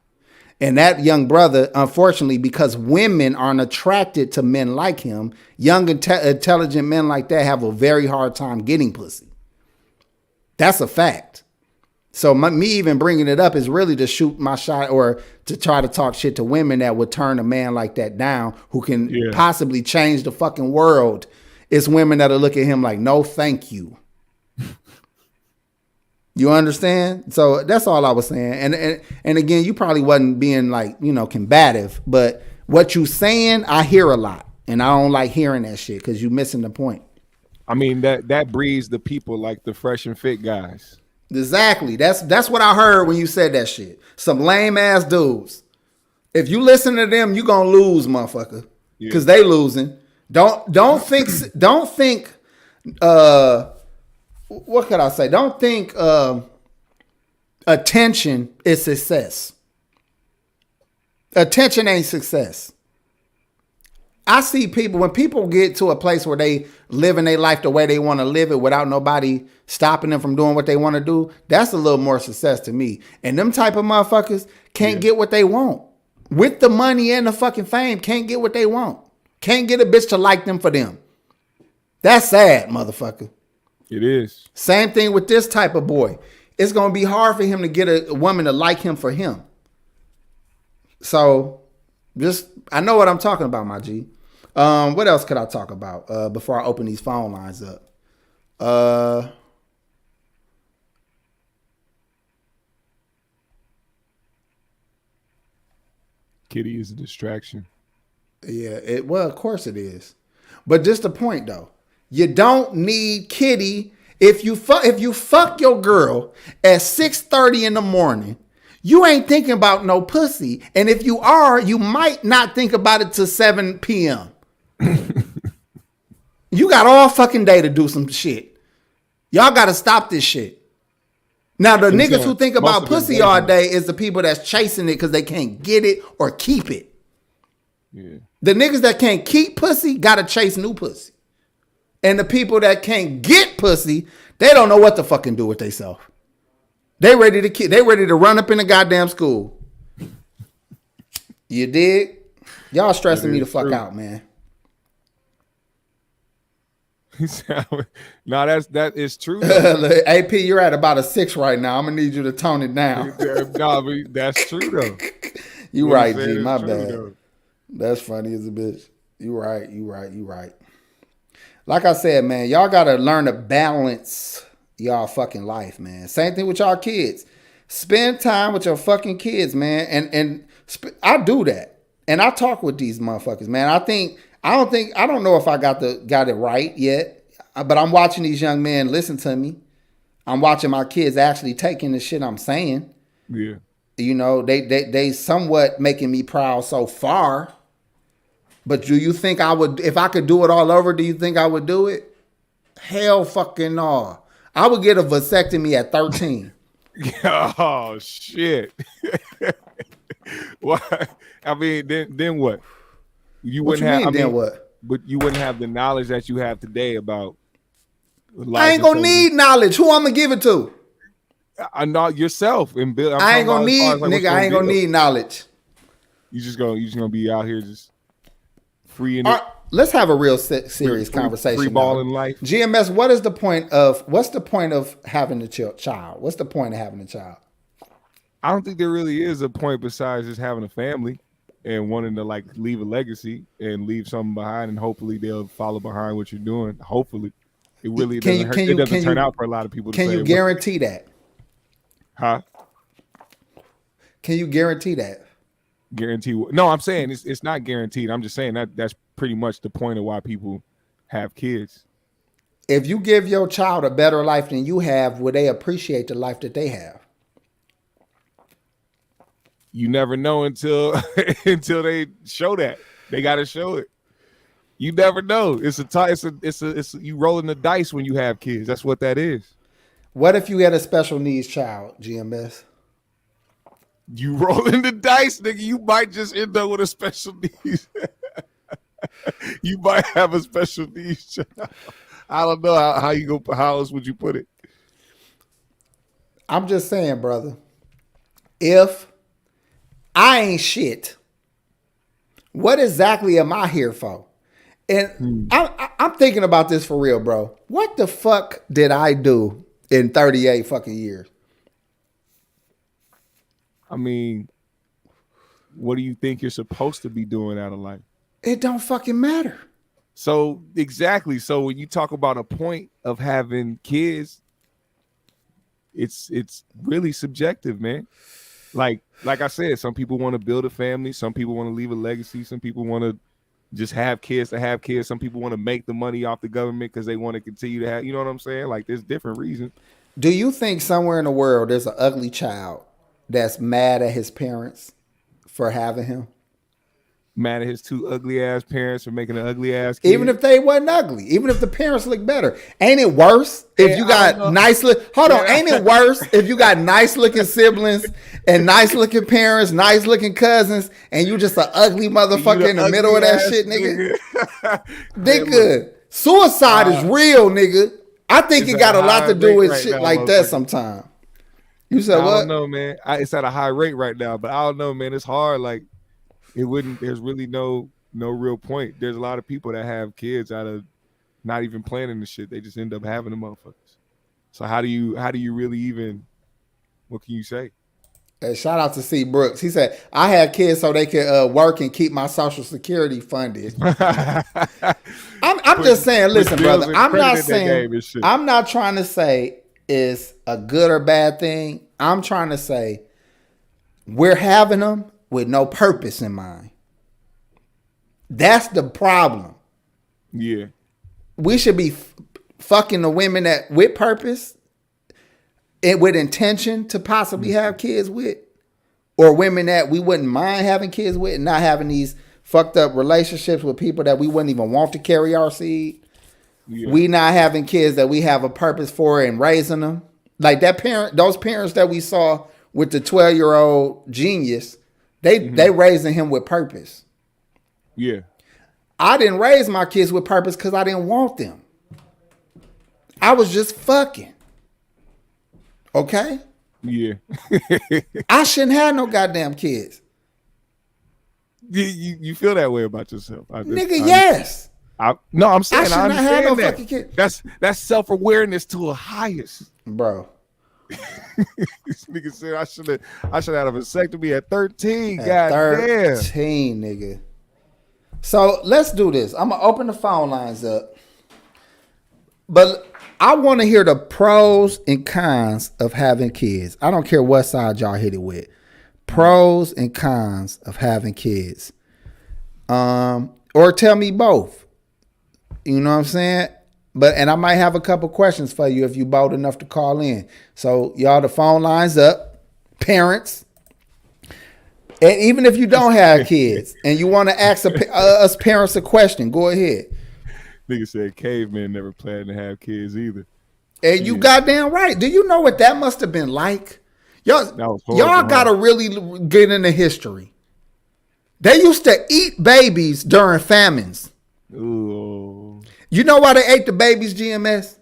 S2: And that young brother, unfortunately, because women aren't attracted to men like him, young, intelligent men like that have a very hard time getting pussy. That's a fact. So me even bringing it up is really to shoot my shot or to try to talk shit to women that would turn a man like that down who can possibly change the fucking world. It's women that'll look at him like, no, thank you. You understand? So that's all I was saying. And again, you probably wasn't being like, combative, but what you saying, I hear a lot. And I don't like hearing that shit because you missing the point.
S1: I mean, that breeds the people like the fresh and fit guys.
S2: Exactly. That's what I heard when you said that shit. Some lame ass dudes. If you listen to them, you gonna lose, motherfucker. Because they losing. Don't think what could I say? Don't think attention is success. Attention ain't success. I see people, when people get to a place where they living their life the way they want to live it without nobody stopping them from doing what they want to do, that's a little more success to me. And them type of motherfuckers can't get what they want. With the money and the fucking fame, can't get what they want. Can't get a bitch to like them for them. That's sad, motherfucker.
S1: It is.
S2: Same thing with this type of boy. It's going to be hard for him to get a woman to like him for him. So, I know what I'm talking about, my G. What else could I talk about before I open these phone lines up?
S1: Kitty is a distraction.
S2: Yeah, well, of course it is. But just the point, though. You don't need Kitty. If you fuck your girl at 6:30 in the morning, you ain't thinking about no pussy. And if you are, you might not think about it till 7 p.m. You got all fucking day to do some shit. Y'all got to stop this shit. Now, the niggas who think about pussy all day is the people that's chasing it because they can't get it or keep it.
S1: Yeah.
S2: The niggas that can't keep pussy got to chase new pussy. And the people that can't get pussy, they don't know what to fucking do with themselves. They ready to run up in the goddamn school. You dig? Y'all stressing me the fuck out, man.
S1: No, that is true.
S2: AP, you're at about a 6 right now. I'm gonna need you to tone it down.
S1: No, that's true though.
S2: You right, G. My bad. Though. That's funny as a bitch. You right. Like I said, man, y'all gotta learn to balance y'all fucking life, man. Same thing with y'all kids. Spend time with your fucking kids, man. And I do that, and I talk with these motherfuckers, man. I don't know if I got it right yet, but I'm watching these young men listen to me. I'm watching my kids actually taking the shit I'm saying.
S1: Yeah.
S2: You know, they somewhat making me proud so far. But do you think I would, if I could do it all over, do you think I would do it? Hell fucking no. I would get a vasectomy at 13.
S1: Oh shit. Why? I mean, then what?
S2: What you mean, then what?
S1: But you wouldn't have the knowledge that you have today about life.
S2: I ain't gonna need knowledge. Who I'm gonna give it to?
S1: I know yourself and Bill.
S2: I ain't gonna need, nigga. I ain't gonna need knowledge.
S1: You just gonna be out here just free in
S2: it.
S1: Right,
S2: let's have a real serious conversation.
S1: Free ball in life.
S2: GMS. What's the point of having a child? What's the point of having a child?
S1: I don't think there really is a point besides just having a family and wanting to like leave a legacy and leave something behind, and hopefully they'll follow behind what you're doing. Hopefully, it really doesn't turn out for a lot of people.
S2: Can you guarantee that?
S1: Huh?
S2: Can you guarantee that?
S1: Guarantee? No, I'm saying it's not guaranteed. I'm just saying that's pretty much the point of why people have kids.
S2: If you give your child a better life than you have, will they appreciate the life that they have?
S1: You never know until they show that. They got to show it. You never know. It's you rolling the dice when you have kids. That's what that is.
S2: What if you had a special needs child, GMS?
S1: You rolling the dice, nigga. You might just end up with a special needs. You might have a special needs child. I don't know how else would you put it?
S2: I'm just saying, brother. If I ain't shit, what exactly am I here for? And I'm thinking about this for real, bro. What the fuck did I do in 38 fucking years?
S1: I mean, what do you think you're supposed to be doing out of life?
S2: It don't fucking matter.
S1: So exactly. So when you talk about a point of having kids, it's really subjective, man. Like I said, some people want to build a family. Some people want to leave a legacy. Some people want to just have kids to have kids. Some people want to make the money off the government because they want to continue to have, you know what I'm saying? Like there's different reasons.
S2: Do you think somewhere in the world there's an ugly child that's mad at his parents for having him?
S1: Mad at his two ugly ass parents for making an ugly ass kid?
S2: Even if they wasn't ugly, even if the parents look better. Ain't it worse if you got nice ain't it worse if you got nice looking siblings and nice looking parents, nice looking cousins, and you just an ugly motherfucker in the middle of that shit, nigga? Nigga, suicide is real, nigga. I think it got a lot to do with shit like that sometimes. You said what?
S1: I don't know, man. It's at a high rate right now, but I don't know, man. It's hard. Like there's really no real point. There's a lot of people that have kids out of not even planning the shit. They just end up having the motherfuckers. So how do you really even, what can you say?
S2: Hey, shout out to C. Brooks. He said, I had kids so they could work and keep my Social Security funded. I'm just saying, listen, brother, I'm not trying to say it's a good or bad thing. I'm trying to say we're having them with no purpose in mind. That's the problem.
S1: Yeah.
S2: We should be fucking the women that with purpose and with intention to possibly have kids with, or women that we wouldn't mind having kids with and not having these fucked up relationships with people that we wouldn't even want to carry our seed. Yeah. We not having kids that we have a purpose for and raising them. Like those parents that we saw with the 12-year-old genius, they raising him with purpose.
S1: Yeah.
S2: I didn't raise my kids with purpose because I didn't want them. I was just fucking. Okay?
S1: Yeah.
S2: I shouldn't have no goddamn kids.
S1: You feel that way about yourself?
S2: Yes.
S1: I'm saying I
S2: shouldn't have no
S1: that.
S2: fucking kid.
S1: That's self-awareness to a highest.
S2: Bro.
S1: This nigga said I should have a vasectomy at 13.
S2: At 13, nigga. So let's do this. I'm gonna open the phone lines up. But I want to hear the pros and cons of having kids. I don't care what side y'all hit it with. Pros and cons of having kids. Or tell me both. You know what I'm saying? And I might have a couple questions for you if you bold enough to call in. So y'all, the phone lines up. Parents, And even if you don't have kids and you want to ask us parents a question, go ahead.
S1: Nigga said cavemen never planned to have kids either.
S2: And you goddamn right. Do you know what that must have been like? Y'all gotta really get into history. They used to eat babies during famines.
S1: Ooh.
S2: You know why they ate the babies, GMS?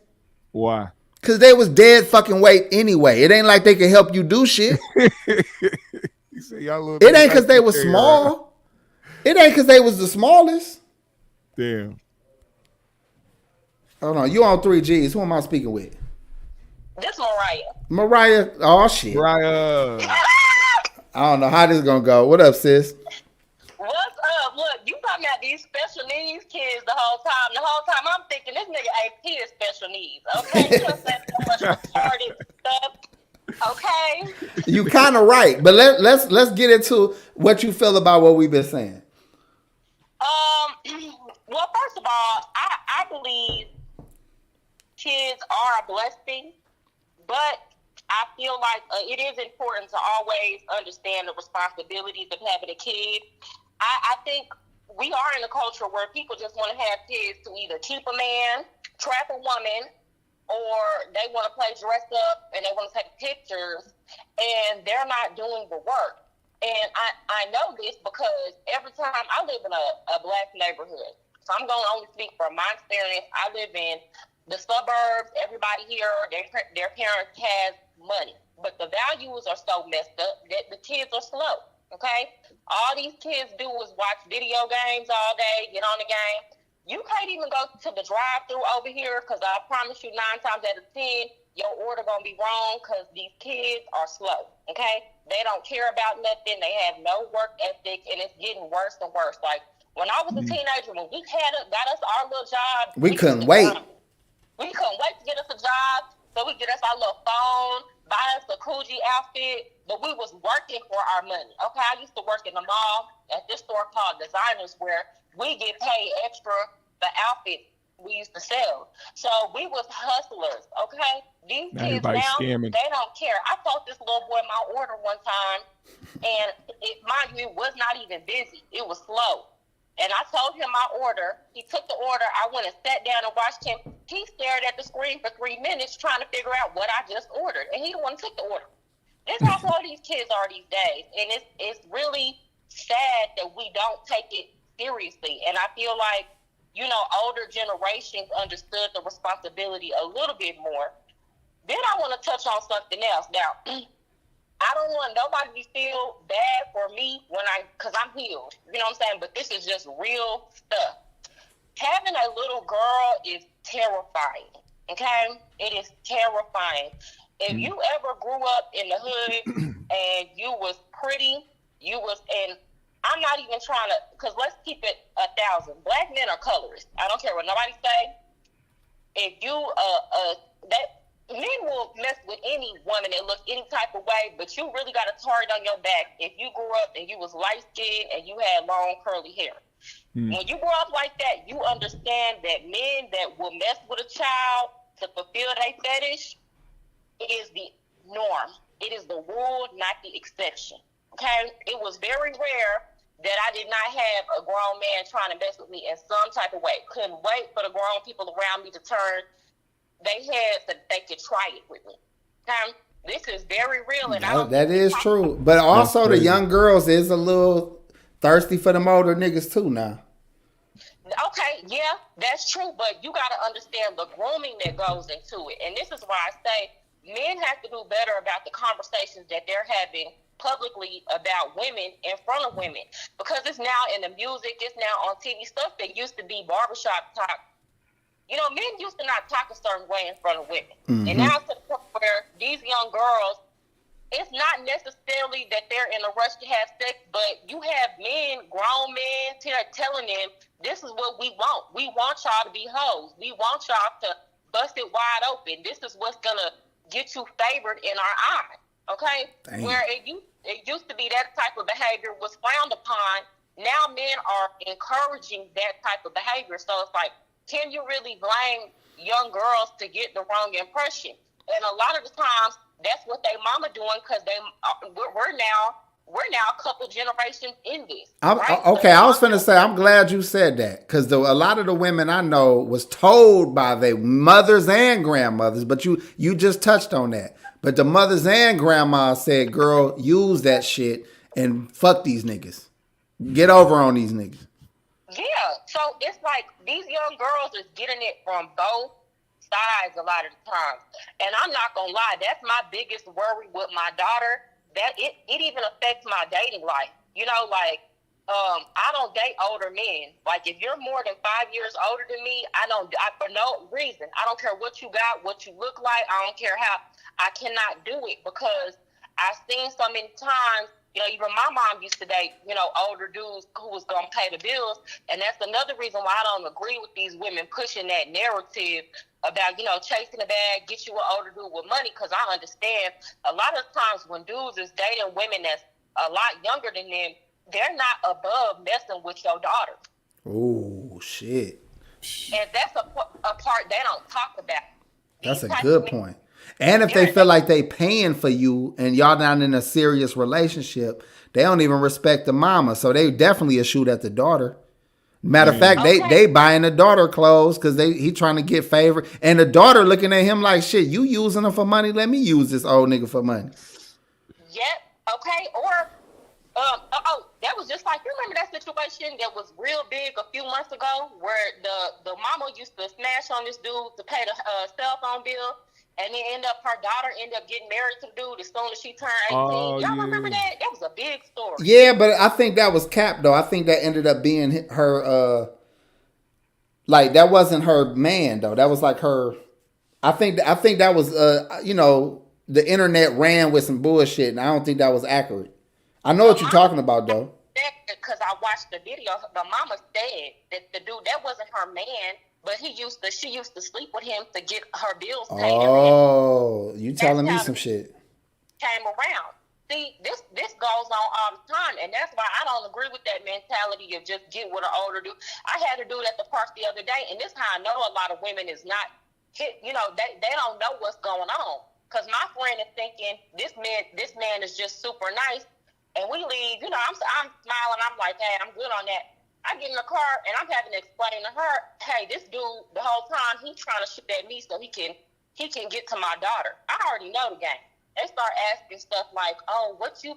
S1: Why?
S2: Because they was dead fucking weight anyway. It ain't like they could help you do shit. It ain't because they was small. It ain't because they was the smallest.
S1: Damn.
S2: Hold on. You on 3G's. Who am I speaking with?
S4: This Mariah.
S2: Mariah. Oh, shit.
S1: Mariah.
S2: I don't know how this is going to go. What up, sis?
S4: What's up? Look, you talking about these special needs kids the whole time. The whole time I'm thinking this nigga AP is special needs. Okay? You know so much retarded stuff. Okay?
S2: You kind of right. But let's get into what you feel about what we've been saying.
S4: Well, first of all, I believe kids are a blessing, but I feel like it is important to always understand the responsibilities of having a kid. I think we are in a culture where people just want to have kids to either keep a man, trap a woman, or they want to play dress up and they want to take pictures, and they're not doing the work. And I know this because every time I live in a black neighborhood, so I'm going to only speak from my experience. I live in the suburbs. Everybody here, their parents has money, but the values are so messed up that the kids are slow. Okay, all these kids do is watch video games all day, get on the game. You can't even go to the drive-thru over here because I promise you 9 times out of 10, your order gonna be wrong because these kids are slow. Okay, they don't care about nothing. They have no work ethic, and it's getting worse and worse. Like when I was a teenager, when we got us our little job,
S2: we couldn't wait.
S4: We couldn't wait to get us a job, so we get us our little phone, buy us a Coogee outfit, but we was working for our money. Okay, I used to work in the mall at this store called Designers where we get paid extra the outfits we used to sell. So we was hustlers, okay? These kids now, they don't care. I told this little boy my order one time, and mind you, it was not even busy. It was slow. And I told him my order. He took the order. I went and sat down and watched him. He stared at the screen for 3 minutes trying to figure out what I just ordered. And he the one who took the order. This is how slow these kids are these days. And it's really sad that we don't take it seriously. And I feel like, you know, older generations understood the responsibility a little bit more. Then I want to touch on something else. Now, I don't want nobody to feel bad for me because I'm healed. You know what I'm saying? But this is just real stuff. Having a little girl is terrifying. Okay? It is terrifying. If you ever grew up in the hood and you was pretty, and I'm not even trying to, because let's keep it 1,000. Black men are colorists. I don't care what nobody say. If you, men will mess with any woman that looks any type of way, but you really got a target on your back if you grew up and you was light-skinned and you had long curly hair. When you grow up like that, you understand that men that will mess with a child to fulfill their fetish is the norm. It is the rule, not the exception. Okay? It was very rare that I did not have a grown man trying to mess with me in some type of way. Couldn't wait for the grown people around me to turn their heads so that they could try it with me. Okay? This is very real. And
S2: that is true. But also the young girls is a little thirsty for them older niggas too now.
S4: Okay, yeah, that's true. But you got to understand the grooming that goes into it. And this is why I say men have to do better about the conversations that they're having publicly about women in front of women, because it's now in the music, it's now on TV, stuff that used to be barbershop talk. You know, men used to not talk a certain way in front of women. And now it's to the point where these young girls, it's not necessarily that they're in a rush to have sex, but you have men, grown men, telling them, this is what we want. We want y'all to be hoes. We want y'all to bust it wide open. This is what's going to get you favored in our eyes. Okay? Dang. Where it used to be that type of behavior was frowned upon. Now men are encouraging that type of behavior. So it's like, can you really blame young girls to get the wrong impression? And a lot of the times, that's what they mama doing, because we're now we're now a couple generations in this.
S2: Okay, I was finna say, I'm glad you said that, because a lot of the women I know was told by their mothers and grandmothers, but you just touched on that. But the mothers and grandmas said, girl, use that shit and fuck these niggas. Get over on these niggas.
S4: Yeah, so it's like these young girls is getting it from both sides a lot of the time. And I'm not gonna lie, that's my biggest worry with my daughter, that it even affects my dating life. You know, like, I don't date older men. Like, if you're more than 5 years older than me, for no reason. I don't care what you got, what you look like. I don't care how. I cannot do it because I've seen so many times. You know, even my mom used to date, you know, older dudes who was going to pay the bills. And that's another reason why I don't agree with these women pushing that narrative about, you know, chasing the bag, get you an older dude with money. Because I understand a lot of times when dudes is dating women that's a lot younger than them, they're not above messing with your daughter.
S2: Oh, shit.
S4: And that's a part they don't talk about.
S2: That's a good point. And if they feel like they paying for you and y'all not in a serious relationship, they don't even respect the mama. So they definitely a shoot at the daughter. Matter of fact, they buying the daughter clothes because he trying to get favor. And the daughter looking at him like, shit, you using him for money? Let me use this old nigga for money.
S4: Yep. Okay. Or, that was just like, you remember that situation that was real big a few months ago where the mama used to smash on this dude to pay the cell phone bill. And then her daughter ended up getting married to the dude as soon as she turned 18. Y'all remember that? That was a big story.
S2: Yeah, but I think that was capped, though. I think that ended up being her, like, that wasn't her man, though. That was like her, I think that was, you know, the internet ran with some bullshit, and I don't think that was accurate. I know what you're talking about, though.
S4: Because I watched the video, the mama said that the dude, that wasn't her man, but she used to sleep with him to get her bills paid.
S2: Oh, you telling me some shit.
S4: Came around. See, this goes on all the time, and that's why I don't agree with that mentality of just get with an older dude. I had a dude at the park the other day, and this is how I know a lot of women is not hit. You know, they don't know what's going on. Because my friend is thinking this man is just super nice, and we leave. You know, I'm smiling. I'm like, hey, I'm good on that. I get in the car and I'm having to explain to her, hey, this dude the whole time he's trying to shoot at me so he can get to my daughter. I already know the game. They start asking stuff like, oh, what you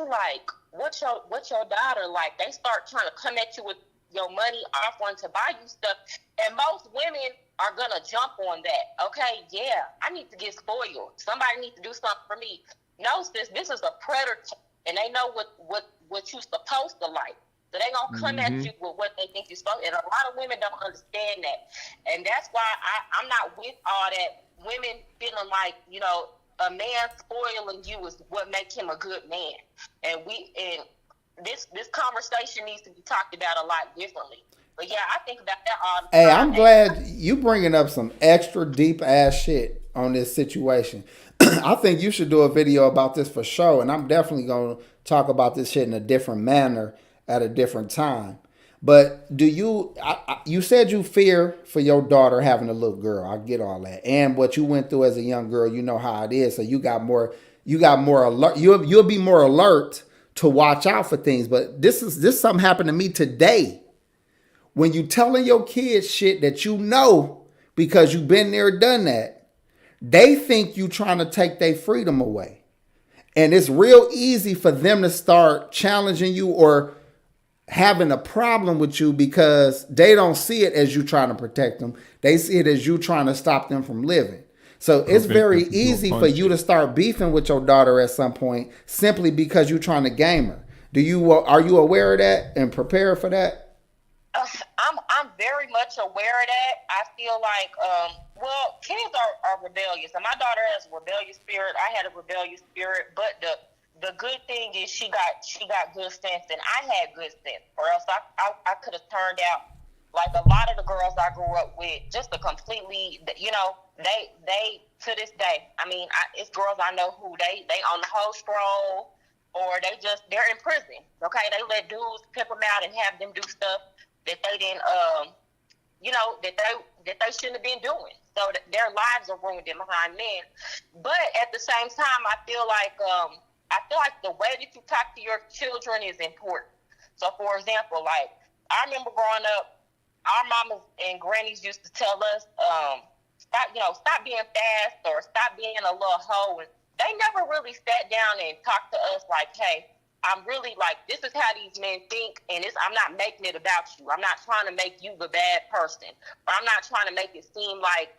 S4: like? What's your daughter like? They start trying to come at you with your money, offering to buy you stuff. And most women are gonna jump on that. Okay, yeah, I need to get spoiled. Somebody needs to do something for me. No, sis, this is a predator, and they know what you're supposed to like. So they gonna come at you with what they think you're supposed to. And a lot of women don't understand that. And that's why I'm not with all that women feeling like, you know, a man spoiling you is what makes him a good man. And this conversation needs to be talked about a lot differently. But yeah, I think about that all the time.
S2: Hey, I'm glad you bringing up some extra deep ass shit on this situation. I think you should do a video about this for sure. And I'm definitely gonna talk about this shit in a different manner at a different time. But do you said you fear for your daughter having a little girl. I get all that. And what you went through as a young girl, you know how it is. So you got more alert. You'll be more alert to watch out for things. But this something happened to me today. When you telling your kids shit that you know because you've been there, done that, they think you trying to take their freedom away. And it's real easy for them to start challenging you or having a problem with you because they don't see it as you trying to protect them. They see it as you trying to stop them from living. So it's very easy for you to start beefing with your daughter at some point simply because you're trying to game her. Are you aware of that and prepared for that?
S4: I'm very much aware of that. I feel like, kids are rebellious, and my daughter has a rebellious spirit. I had a rebellious spirit, but the good thing is she got good sense, and I had good sense, or else I could have turned out like a lot of the girls I grew up with, just a completely, you know, they to this day. I mean, it's girls I know who they on the whole stroll, or they're in prison. Okay, they let dudes pimp them out and have them do stuff that they didn't, you know, that they shouldn't have been doing. So their lives are ruined behind men. But at the same time, I feel like I feel like the way that you talk to your children is important. So, for example, like, I remember growing up, our mamas and grannies used to tell us, stop being fast or stop being a little hoe. And they never really sat down and talked to us like, hey, I'm really like, this is how these men think, and I'm not making it about you. I'm not trying to make you the bad person. Or I'm not trying to make it seem like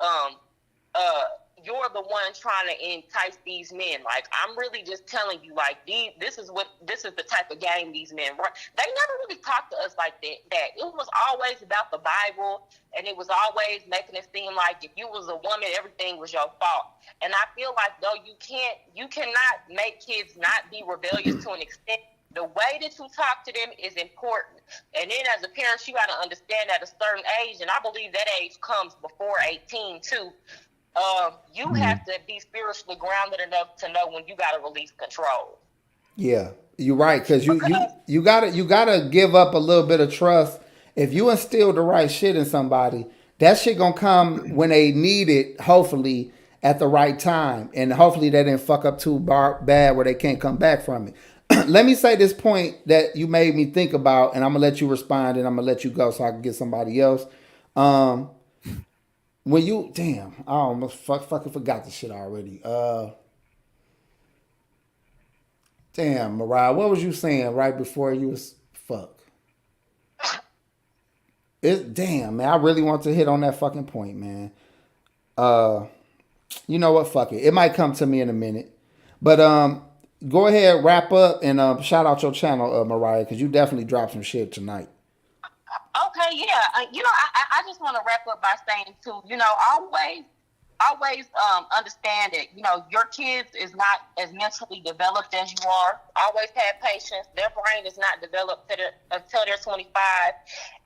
S4: you're the one trying to entice these men. Like, I'm really just telling you, like, this is the type of game these men run. They never really talked to us like that. It was always about the Bible, and it was always making it seem like if you was a woman, everything was your fault. And I feel like, though, you cannot make kids not be rebellious to an extent. The way that you talk to them is important. And then as a parent, you got to understand at a certain age, and I believe that age comes before 18 too, you have to be spiritually grounded enough to know when you got to release control.
S2: Yeah, you're right, because you gotta give up a little bit of trust. If you instill the right shit in somebody, that shit gonna come when they need it, hopefully at the right time, and hopefully they didn't fuck up too bad where they can't come back from it. Let me say this point that you made me think about, and I'm gonna let you respond, and I'm gonna let you go so I can get somebody else. When you, damn, I almost fucking forgot the shit already. Damn, Mariah, what was you saying right before you was fuck? Damn, man, I really want to hit on that fucking point, man. You know what? Fuck it. It might come to me in a minute. But go ahead, wrap up, and shout out your channel, Mariah, because you definitely dropped some shit tonight.
S4: Okay, yeah. I just want to wrap up by saying too, always understand that, your kids is not as mentally developed as you are. Always have patience. Their brain is not developed until they're 25.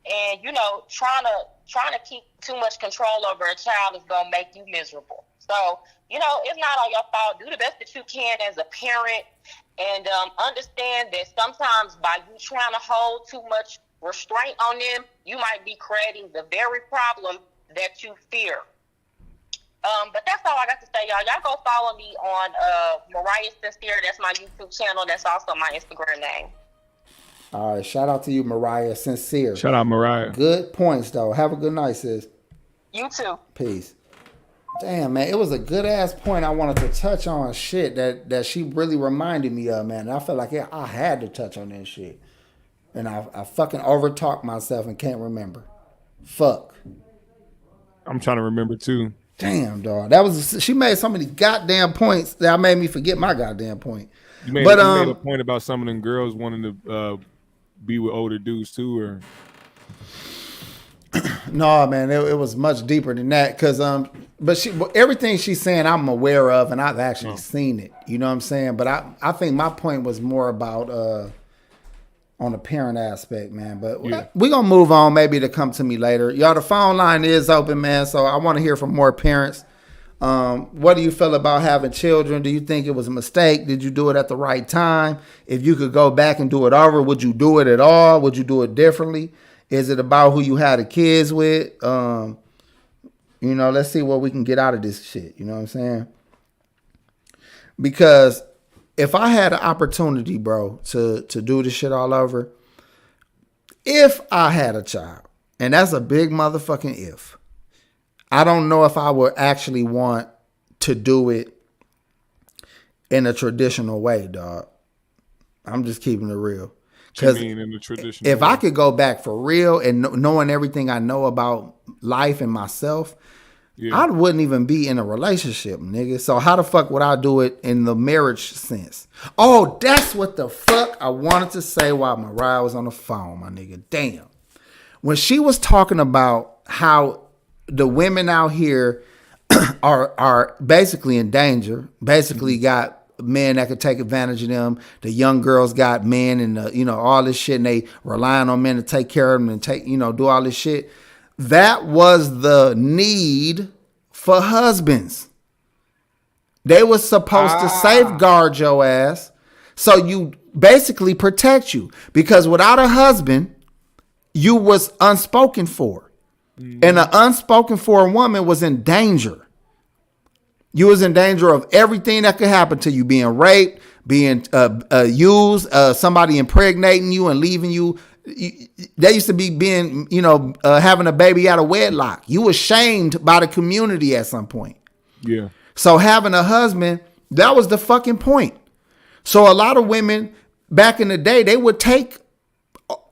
S4: And, trying to keep too much control over a child is going to make you miserable. So, it's not all your fault. Do the best that you can as a parent, and understand that sometimes by you trying to hold too much restraint on them, you might be creating the very problem that you fear. But that's all I got to say, y'all. Y'all go follow me on Mariah Sincere. That's my YouTube channel. That's also my Instagram name.
S2: All right, shout out to you, Mariah Sincere.
S1: Shout out, Mariah.
S2: Good points, though. Have a good night, sis.
S4: You too.
S2: Peace. Damn, man, it was a good ass point I wanted to touch on. Shit that she really reminded me of, man. And I felt like I had to touch on that shit. And I fucking overtalked myself and can't remember. Fuck.
S1: I'm trying to remember too.
S2: Damn, dog. She made so many goddamn points that made me forget my goddamn point.
S1: You made a point about some of them girls wanting to be with older dudes too, or
S2: no, man, it was much deeper than that. Cause but everything she's saying I'm aware of, and I've actually seen it. You know what I'm saying? But I think my point was more about on the parent aspect, man. But we're going to move on, maybe to come to me later. Y'all, the phone line is open, man, so I want to hear from more parents. What do you feel about having children? Do you think it was a mistake? Did you do it at the right time? If you could go back and do it over, would you do it at all? Would you do it differently? Is it about who you had the kids with? Let's see what we can get out of this shit. You know what I'm saying? Because if I had an opportunity, bro, to do this shit all over, if I had a child, and that's a big motherfucking if, I don't know if I would actually want to do it in a traditional way, dog. I'm just keeping it real. Because if I could go back for real and knowing everything I know about life and myself, I wouldn't even be in a relationship, nigga. So how the fuck would I do it in the marriage sense? Oh, that's what the fuck I wanted to say while Mariah was on the phone, my nigga. Damn. When she was talking about how the women out here are basically in danger, basically got men that could take advantage of them. The young girls got men and all this shit, and they relying on men to take care of them and do all this shit. That was the need for husbands. They were supposed to safeguard your ass, so you basically protect you, because without a husband, you was unspoken for. And an unspoken for woman was in danger. You was in danger of everything that could happen to you, being raped, being used, somebody impregnating you and leaving you. They used to be being, having a baby out of wedlock. You were shamed by the community at some point.
S1: Yeah.
S2: So having a husband, that was the fucking point. So a lot of women back in the day, they would take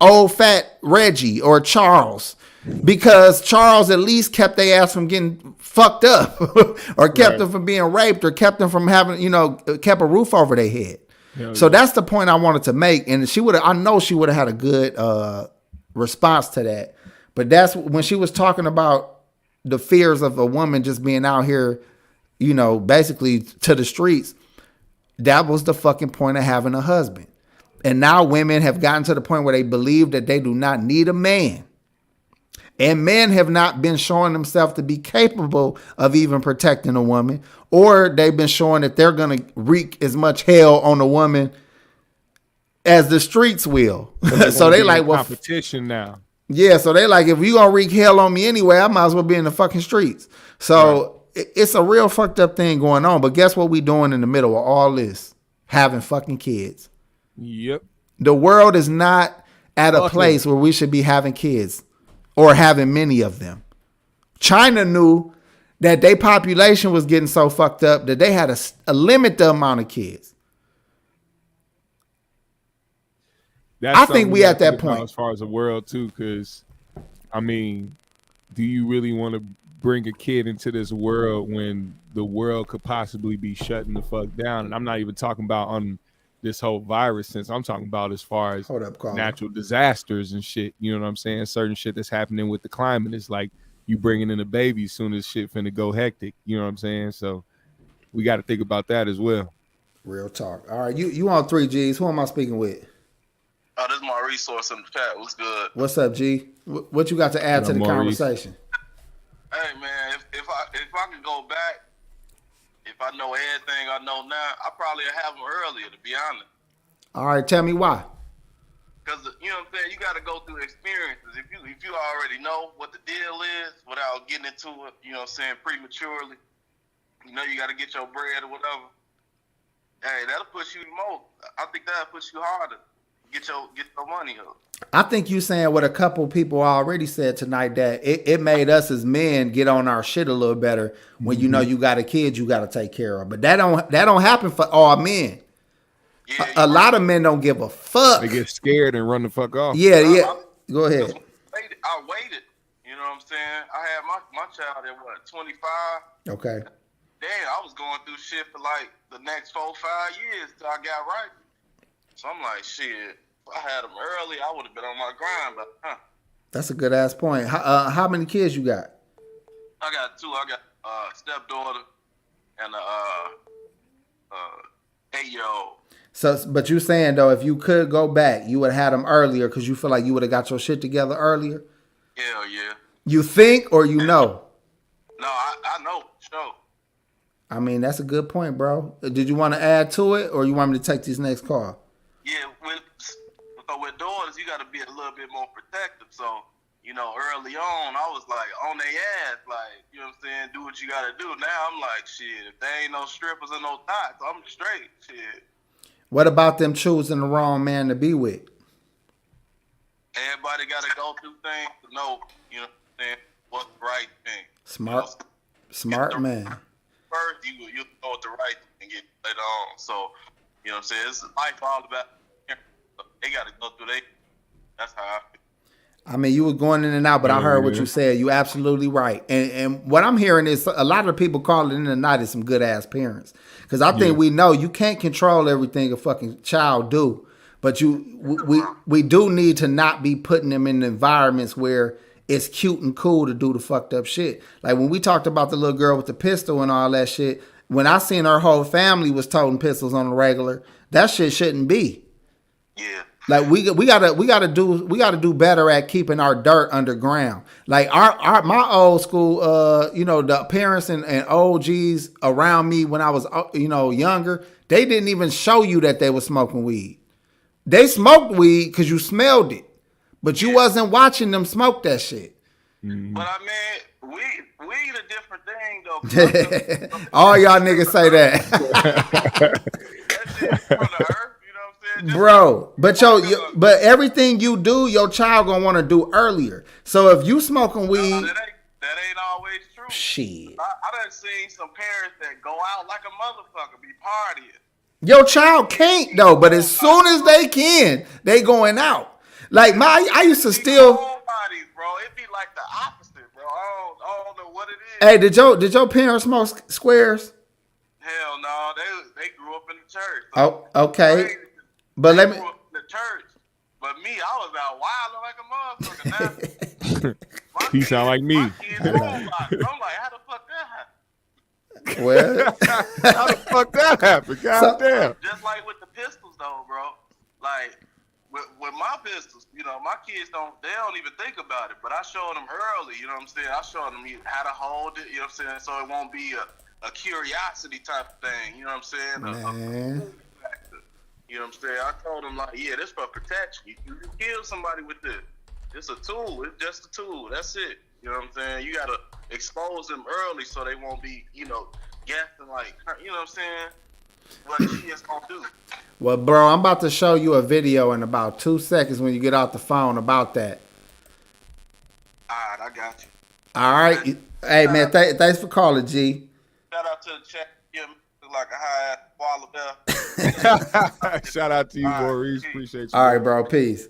S2: old fat Reggie or Charles because Charles at least kept their ass from getting fucked up or kept them from being raped or kept them from having, kept a roof over their head. So that's the point I wanted to make. And I know she would have had a good response to that. But that's when she was talking about the fears of a woman just being out here, basically to the streets. That was the fucking point of having a husband. And now women have gotten to the point where they believe that they do not need a man. And men have not been showing themselves to be capable of even protecting a woman, or they've been showing that they're going to wreak as much hell on a woman as the streets will. So they like, well,
S1: competition now.
S2: Yeah. So they like, if you going to wreak hell on me anyway, I might as well be in the fucking streets. So it's a real fucked up thing going on. But guess what we doing in the middle of all this? Having fucking kids.
S1: Yep.
S2: The world is not at a place where we should be having kids. Or having many of them. China knew that their population was getting so fucked up that they had to limit the amount of kids. I think we at that point.
S1: As far as the world too, because, do you really want to bring a kid into this world when the world could possibly be shutting the fuck down? And I'm not even talking about on this whole virus sense. I'm talking about as far as natural disasters and shit. You know what I'm saying? Certain shit that's happening with the climate. It's like you bringing in a baby as soon as shit finna go hectic. You know what I'm saying? So we got to think about that as well.
S2: Real talk. All right, you on 3G's. Who am I speaking with?
S5: Oh, this is my resource in the chat. What's good?
S2: What's up, G? What you got to add to the conversation?
S5: Hey, man, if I could go back, if I know everything I know now, I probably have them earlier, to be honest.
S2: All right, tell me why.
S5: Because, you know what I'm saying, you got to go through experiences. If you already know what the deal is without getting into it, you know what I'm saying, prematurely, you got to get your bread or whatever, hey, that'll push you more. I think that'll push you harder. Get your money up.
S2: I think you saying what a couple people already said tonight, that it made us as men get on our shit a little better when you know you got a kid you got to take care of. But that don't happen for all men. Yeah, a lot of men don't give a fuck.
S1: They get scared and run the fuck off.
S2: Yeah. Go ahead.
S5: I waited. You know what I'm saying? I had my child at 25.
S2: Okay.
S5: Damn, I was going through shit for like the next 4-5 years till I got right. So I'm like, shit. If I had them early, I would have been on my grind, but
S2: That's a good ass point. How many kids you got?
S5: I got 2. I got a stepdaughter and a 8-year-old.
S2: So, but you saying though, if you could go back, you would have had them earlier because you feel like you would have got your shit together earlier?
S5: Hell yeah.
S2: You think or you know?
S5: No, I know, sure.
S2: I mean, that's a good point, bro. Did you want to add to it or you want me to take this next call?
S5: Yeah, with daughters, you got to be a little bit more protective. So, early on, I was like on their ass, like, you know what I'm saying, do what you got to do. Now I'm like, shit, if there ain't no strippers or no thoughts, I'm straight, shit.
S2: What about them choosing the wrong man to be with?
S5: Everybody got to go through things to know, you know what I'm saying, what's the right thing.
S2: Smart man.
S5: First, you know what the right thing get later on. So, you know what I'm saying, it's life all about, they got to go through that's how I feel.
S2: I mean, you were going in and out, but I heard what you said. You absolutely right. And what I'm hearing is a lot of the people calling in tonight is some good ass parents. Because I think we know you can't control everything a fucking child do. But we do need to not be putting them in environments where it's cute and cool to do the fucked up shit. Like when we talked about the little girl with the pistol and all that shit, when I seen her whole family was toting pistols on the regular, that shit shouldn't be.
S5: Yeah.
S2: Like we gotta do better at keeping our dirt underground. Like my old school, the parents and OGs around me when I was younger, they didn't even show you that they were smoking weed. They smoked weed because you smelled it, but you wasn't watching them smoke that shit.
S5: Mm-hmm. But I mean, weed a different thing though.
S2: All y'all niggas say that.
S5: shit from the earth. You know what I'm saying?
S2: Bro, but everything you do, your child gonna want to do earlier. So if you smoking weed,
S5: that ain't always true.
S2: Shit.
S5: I done seen some parents that go out like a motherfucker, be partying.
S2: Your child can't though, but as soon as they can, they going out. Like I used to still.
S5: Bodies, bro. It be like the opposite, bro. I don't know what it is.
S2: Hey, did your parents smoke squares?
S5: Hell no, they grew up in the church.
S2: So okay, but let me.
S5: Grew up in the church, but me, I was out wilding like a motherfucker. Now,
S1: he sound like me.
S5: I'm like, how the fuck that happened?
S2: Well,
S1: how the fuck that happened? God damn.
S5: Just like with the pistols, though, bro. Like with my pistols, you know, my kids don't even think about it. But I showed them early, you know what I'm saying? I showed them how to hold it, you know what I'm saying? So it won't be a curiosity type of thing, you know what I'm saying?
S2: Man.
S5: You know what I'm saying? I told them, like, yeah, this for protection. You kill somebody with this. It's a tool. It's just a tool. That's it. You know what I'm saying? You got to expose them early so they won't be, you know, guessing, like, you know what I'm saying? What kids gonna do.
S2: Well, bro, I'm about to show you a video in about 2 seconds when you get off the phone about that.
S5: All right, I got you.
S2: All right. Hey, man, thanks for calling, G.
S5: Shout out to the chat. You look like a high-ass koala bear.
S1: Shout out to you, Maurice. Appreciate you.
S2: All right, bro. Peace.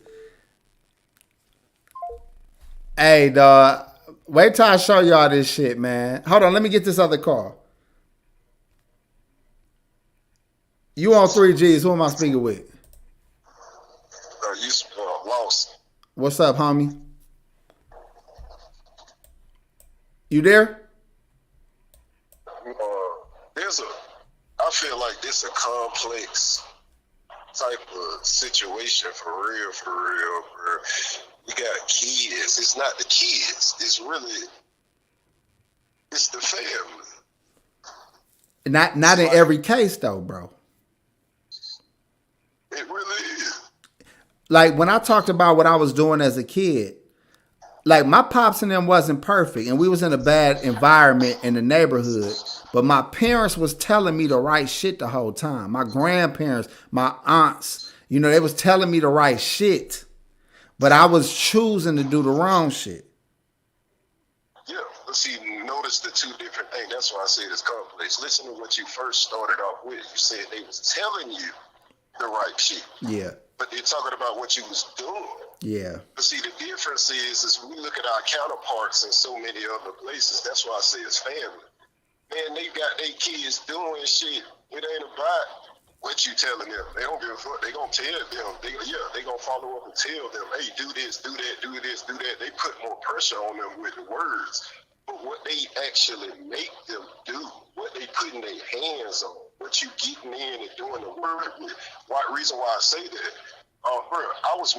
S2: Hey, dog. Wait till I show y'all this shit, man. Hold on. Let me get this other call. You on 3G's. Who am I speaking with?
S6: You lost.
S2: What's up, homie? You there?
S6: I feel like this a complex type of situation for real. We got kids. It's not the kids. It's the family.
S2: Not in every case though, bro.
S6: It really is.
S2: Like when I talked about what I was doing as a kid, like my pops and them wasn't perfect, and we was in a bad environment in the neighborhood. But my parents was telling me the right shit the whole time. My grandparents, my aunts, you know, they was telling me the right shit. But I was choosing to do the wrong shit.
S6: Yeah, but see, notice the two different things. That's why I say it's complex. Listen to what you first started off with. You said they was telling you the right shit.
S2: Yeah.
S6: But they're talking about what you was doing.
S2: Yeah.
S6: But see, the difference is we look at our counterparts in so many other places. That's why I say it's family. Man, they got their kids doing shit. It ain't about what you telling them. They don't give a fuck. They gonna tell them. They gonna follow up and tell them, hey, do this, do that, do this, do that. They put more pressure on them with the words. But what they actually make them do, what they putting their hands on, what you getting in and doing the work with. Reason why I say that, bro, I was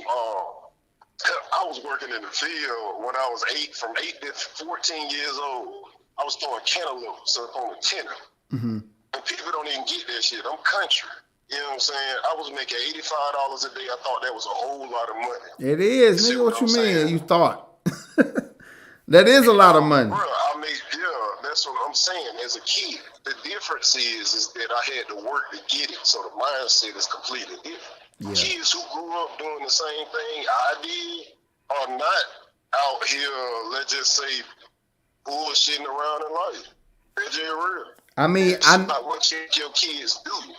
S6: working in the field when I was from 8 to 14 years old. I was throwing cantaloupes up on a tenner.
S2: Mm-hmm.
S6: And people don't even get that shit. I'm country. You know what I'm saying? I was making $85 a day. I thought that was a whole lot of money.
S2: It is, nigga. What you mean? You thought? That is a lot of money.
S6: Bro, that's what I'm saying. As a kid, the difference is that I had to work to get it. So the mindset is completely different.
S2: Yeah.
S6: Kids who grew up doing the same thing I did are not out here, let's just say, bullshitting around in life. They're just real.
S2: I mean,
S6: it's about what your kids do.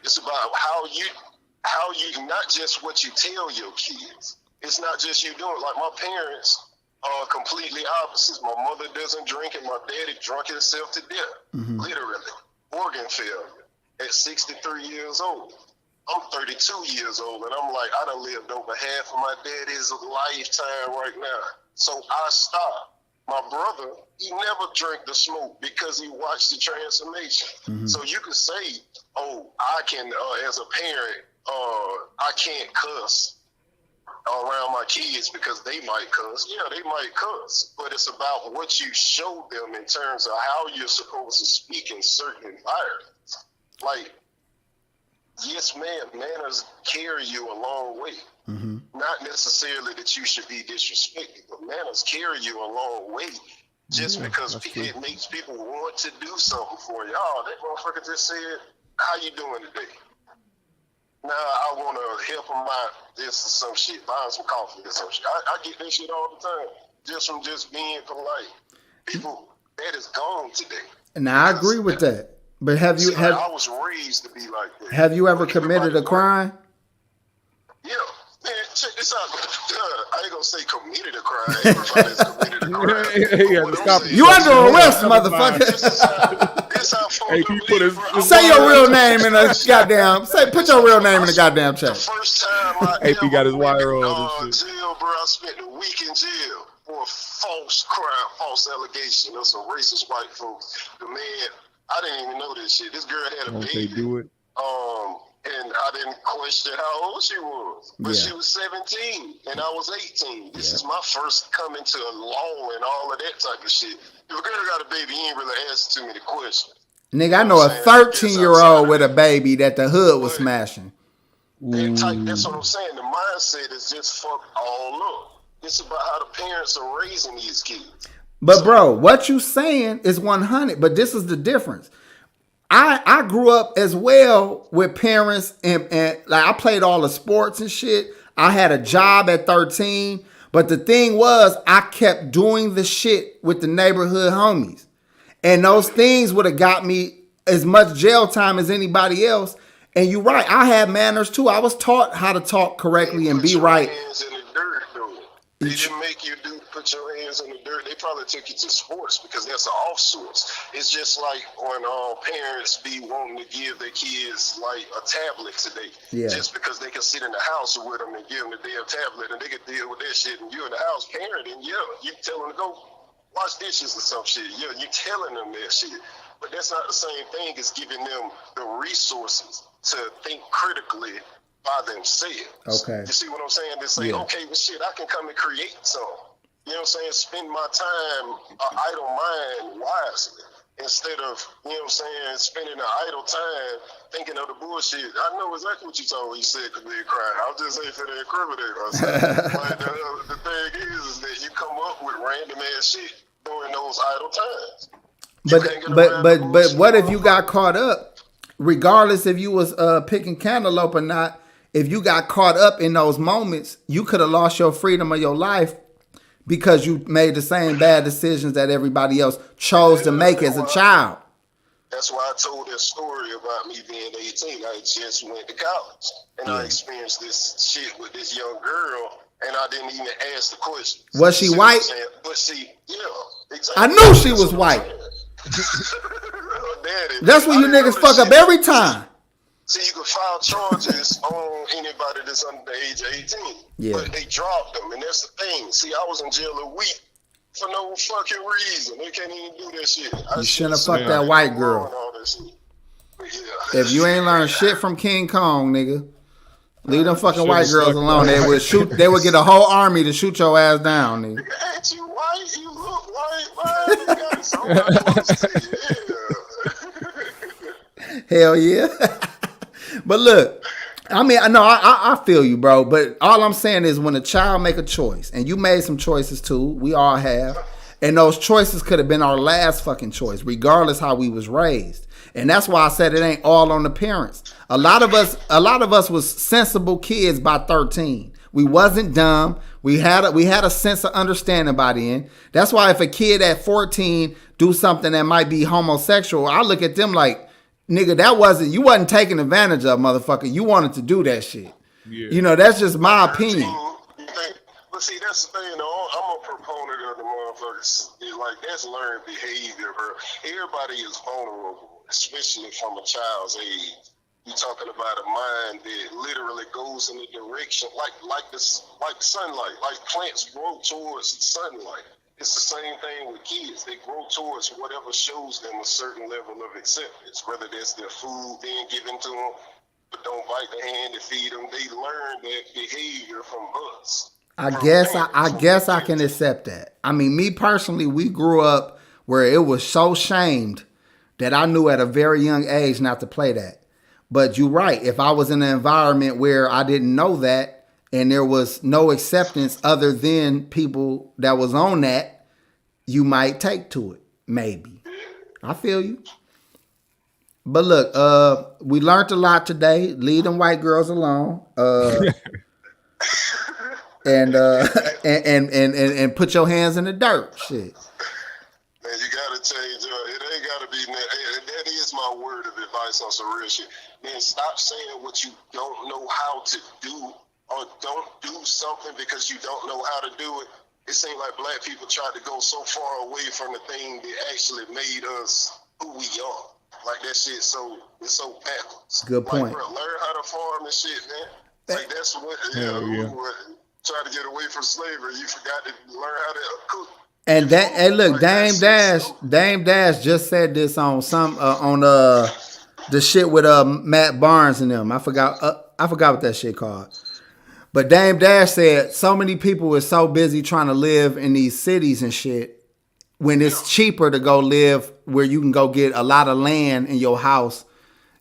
S6: It's about how you not just what you tell your kids. It's not just you doing. Like my parents are completely opposites. My mother doesn't drink, and my daddy drunk himself to death.
S2: Mm-hmm.
S6: Literally, organ failure at 63 years old. I'm 32 years old, and I'm like, I done lived over half of my daddy's lifetime right now. So I stopped. My brother, he never drank the smoke because he watched the transformation.
S2: Mm-hmm.
S6: So you can say, oh, I can, as a parent, I can't cuss around my kids because they might cuss. Yeah, they might cuss, but it's about what you show them in terms of how you're supposed to speak in certain environments. Like, yes, manners carry you a long way.
S2: Mm-hmm.
S6: Not necessarily that you should be disrespected, but manners carry you a long way. Just because it makes people want to do something for you. Oh, that motherfucker just said, how you doing today? Now I want to help them out. This is some shit, buying some coffee or some shit. I get that shit all the time, just from just being polite. People, that is gone today.
S2: Now I agree with that. But I
S6: was raised to be like that.
S2: Have you ever committed a crime?
S6: Yeah. Man, check this out. I ain't gonna say committed a crime. Everybody's committed a crime.
S2: You under arrest, motherfucker.
S1: Hey, can you put his
S2: say your real name in a goddamn. Put your real name in the goddamn chat.
S6: First time I
S1: AP got his wire on.
S6: Jail, bro. I spent a week in jail for a false crime, false allegation of some racist white folks. The man, I didn't even know this shit. This girl had a baby.
S1: They do it.
S6: And I didn't question how old she was. But she was 17 and I was 18. This is my first coming to a law and all of that type of shit. If a girl got a baby, you ain't really asking too many questions.
S2: Nigga, I know a 13-year-old with a baby that the hood was smashing.
S6: That's what I'm saying. The mindset is just fuck all up. It's about how the parents are raising these kids.
S2: But bro, what you saying is 100. But this is the difference. I grew up as well with parents and like I played all the sports and shit. I had a job at 13. But the thing was, I kept doing the shit with the neighborhood homies. And those things would have got me as much jail time as anybody else. And you're right, I had manners too. I was taught how to talk correctly and be right.
S6: They didn't make you put your hands in the dirt. They probably took you to sports because that's an off source. It's just like when parents be wanting to give their kids like a tablet today. Yeah. Just because they can sit in the house with them and give them the damn tablet and they can deal with that shit. And you in the house parenting, you tell them to go wash dishes or some shit. Yeah, you telling them that shit. But that's not the same thing as giving them the resources to think critically by themselves. Okay. You see what I'm saying? They say, okay, well, shit, I can come and create some. You know what I'm saying? Spend my time, idle mind wisely. Instead of, you know what I'm saying, spending an idle time thinking of the bullshit. I know exactly what you told me you said could be a crime. I'll just say for the incriminator. But the thing is that you come up with random ass shit during those idle times.
S2: But what if you got caught up? Regardless if you was picking cantaloupe or not, if you got caught up in those moments, you could have lost your freedom of your life because you made the same bad decisions that everybody else chose to make as a child.
S6: That's why I told that story about me being 18. I just went to college and I experienced this shit with this young girl and I didn't even ask the question.
S2: Was she white?
S6: But see, exactly.
S2: I knew she was white. That's when you niggas fuck up every time.
S6: See, you can file charges on anybody that's under the age of 18. Yeah. But they dropped them, and that's the thing. See, I was in jail a week for no fucking reason. They can't even do that shit.
S2: You shouldn't have fucked that white girl. If you ain't learned shit from King Kong, nigga, leave them fucking white girls alone. They would shoot. They would get a whole army to shoot your ass down, nigga.
S6: Ain't you white? You look white. Why you got somebody close to you?
S2: Hell yeah. But look, I mean, I feel you, bro. But all I'm saying is when a child make a choice, and you made some choices too, we all have, and those choices could have been our last fucking choice, regardless how we was raised. And that's why I said it ain't all on the parents. A lot of us was sensible kids by 13. We wasn't dumb. We had a sense of understanding by then. That's why if a kid at 14 do something that might be homosexual, I look at them like, nigga, you wasn't taking advantage of, motherfucker. You wanted to do that shit. Yeah. You know, that's just my opinion.
S6: But see, that's the thing, though. I'm a proponent of the motherfuckers. Like, that's learned behavior, bro. Everybody is vulnerable, especially from a child's age. You're talking about a mind that literally goes in the direction, like the sunlight. Like plants grow towards the sunlight. It's the same thing with kids. They grow towards whatever shows them a certain level of acceptance, whether that's their food being given to them, but don't bite the hand to feed them. They learn that behavior from us.
S2: I guess I can accept that. I mean, me personally, we grew up where it was so shamed that I knew at a very young age not to play that. But you're right. If I was in an environment where I didn't know that, and there was no acceptance other than people that was on that, you might take to it. Maybe. I feel you. But look, we learned a lot today. Leave them white girls alone. And and put your hands in the dirt. Shit.
S6: Man, you gotta change. It ain't gotta be. That is my word of advice on some real shit. Man, stop saying what you don't know how to do, or don't do something because you don't know how to do it. It seems like black people tried to go so far away from the thing that actually made us who we are. Like that shit, it's so backwards.
S2: Good point.
S6: Like, bro, learn how to farm and shit, man. Like that's what. Yeah. Trying to get away from slavery, you forgot to learn how to cook.
S2: And that, hey, look, Dame Dash just said this on the shit with Matt Barnes and them. I forgot what that shit called. But Dame Dash said so many people are so busy trying to live in these cities and shit when it's cheaper to go live where you can go get a lot of land in your house,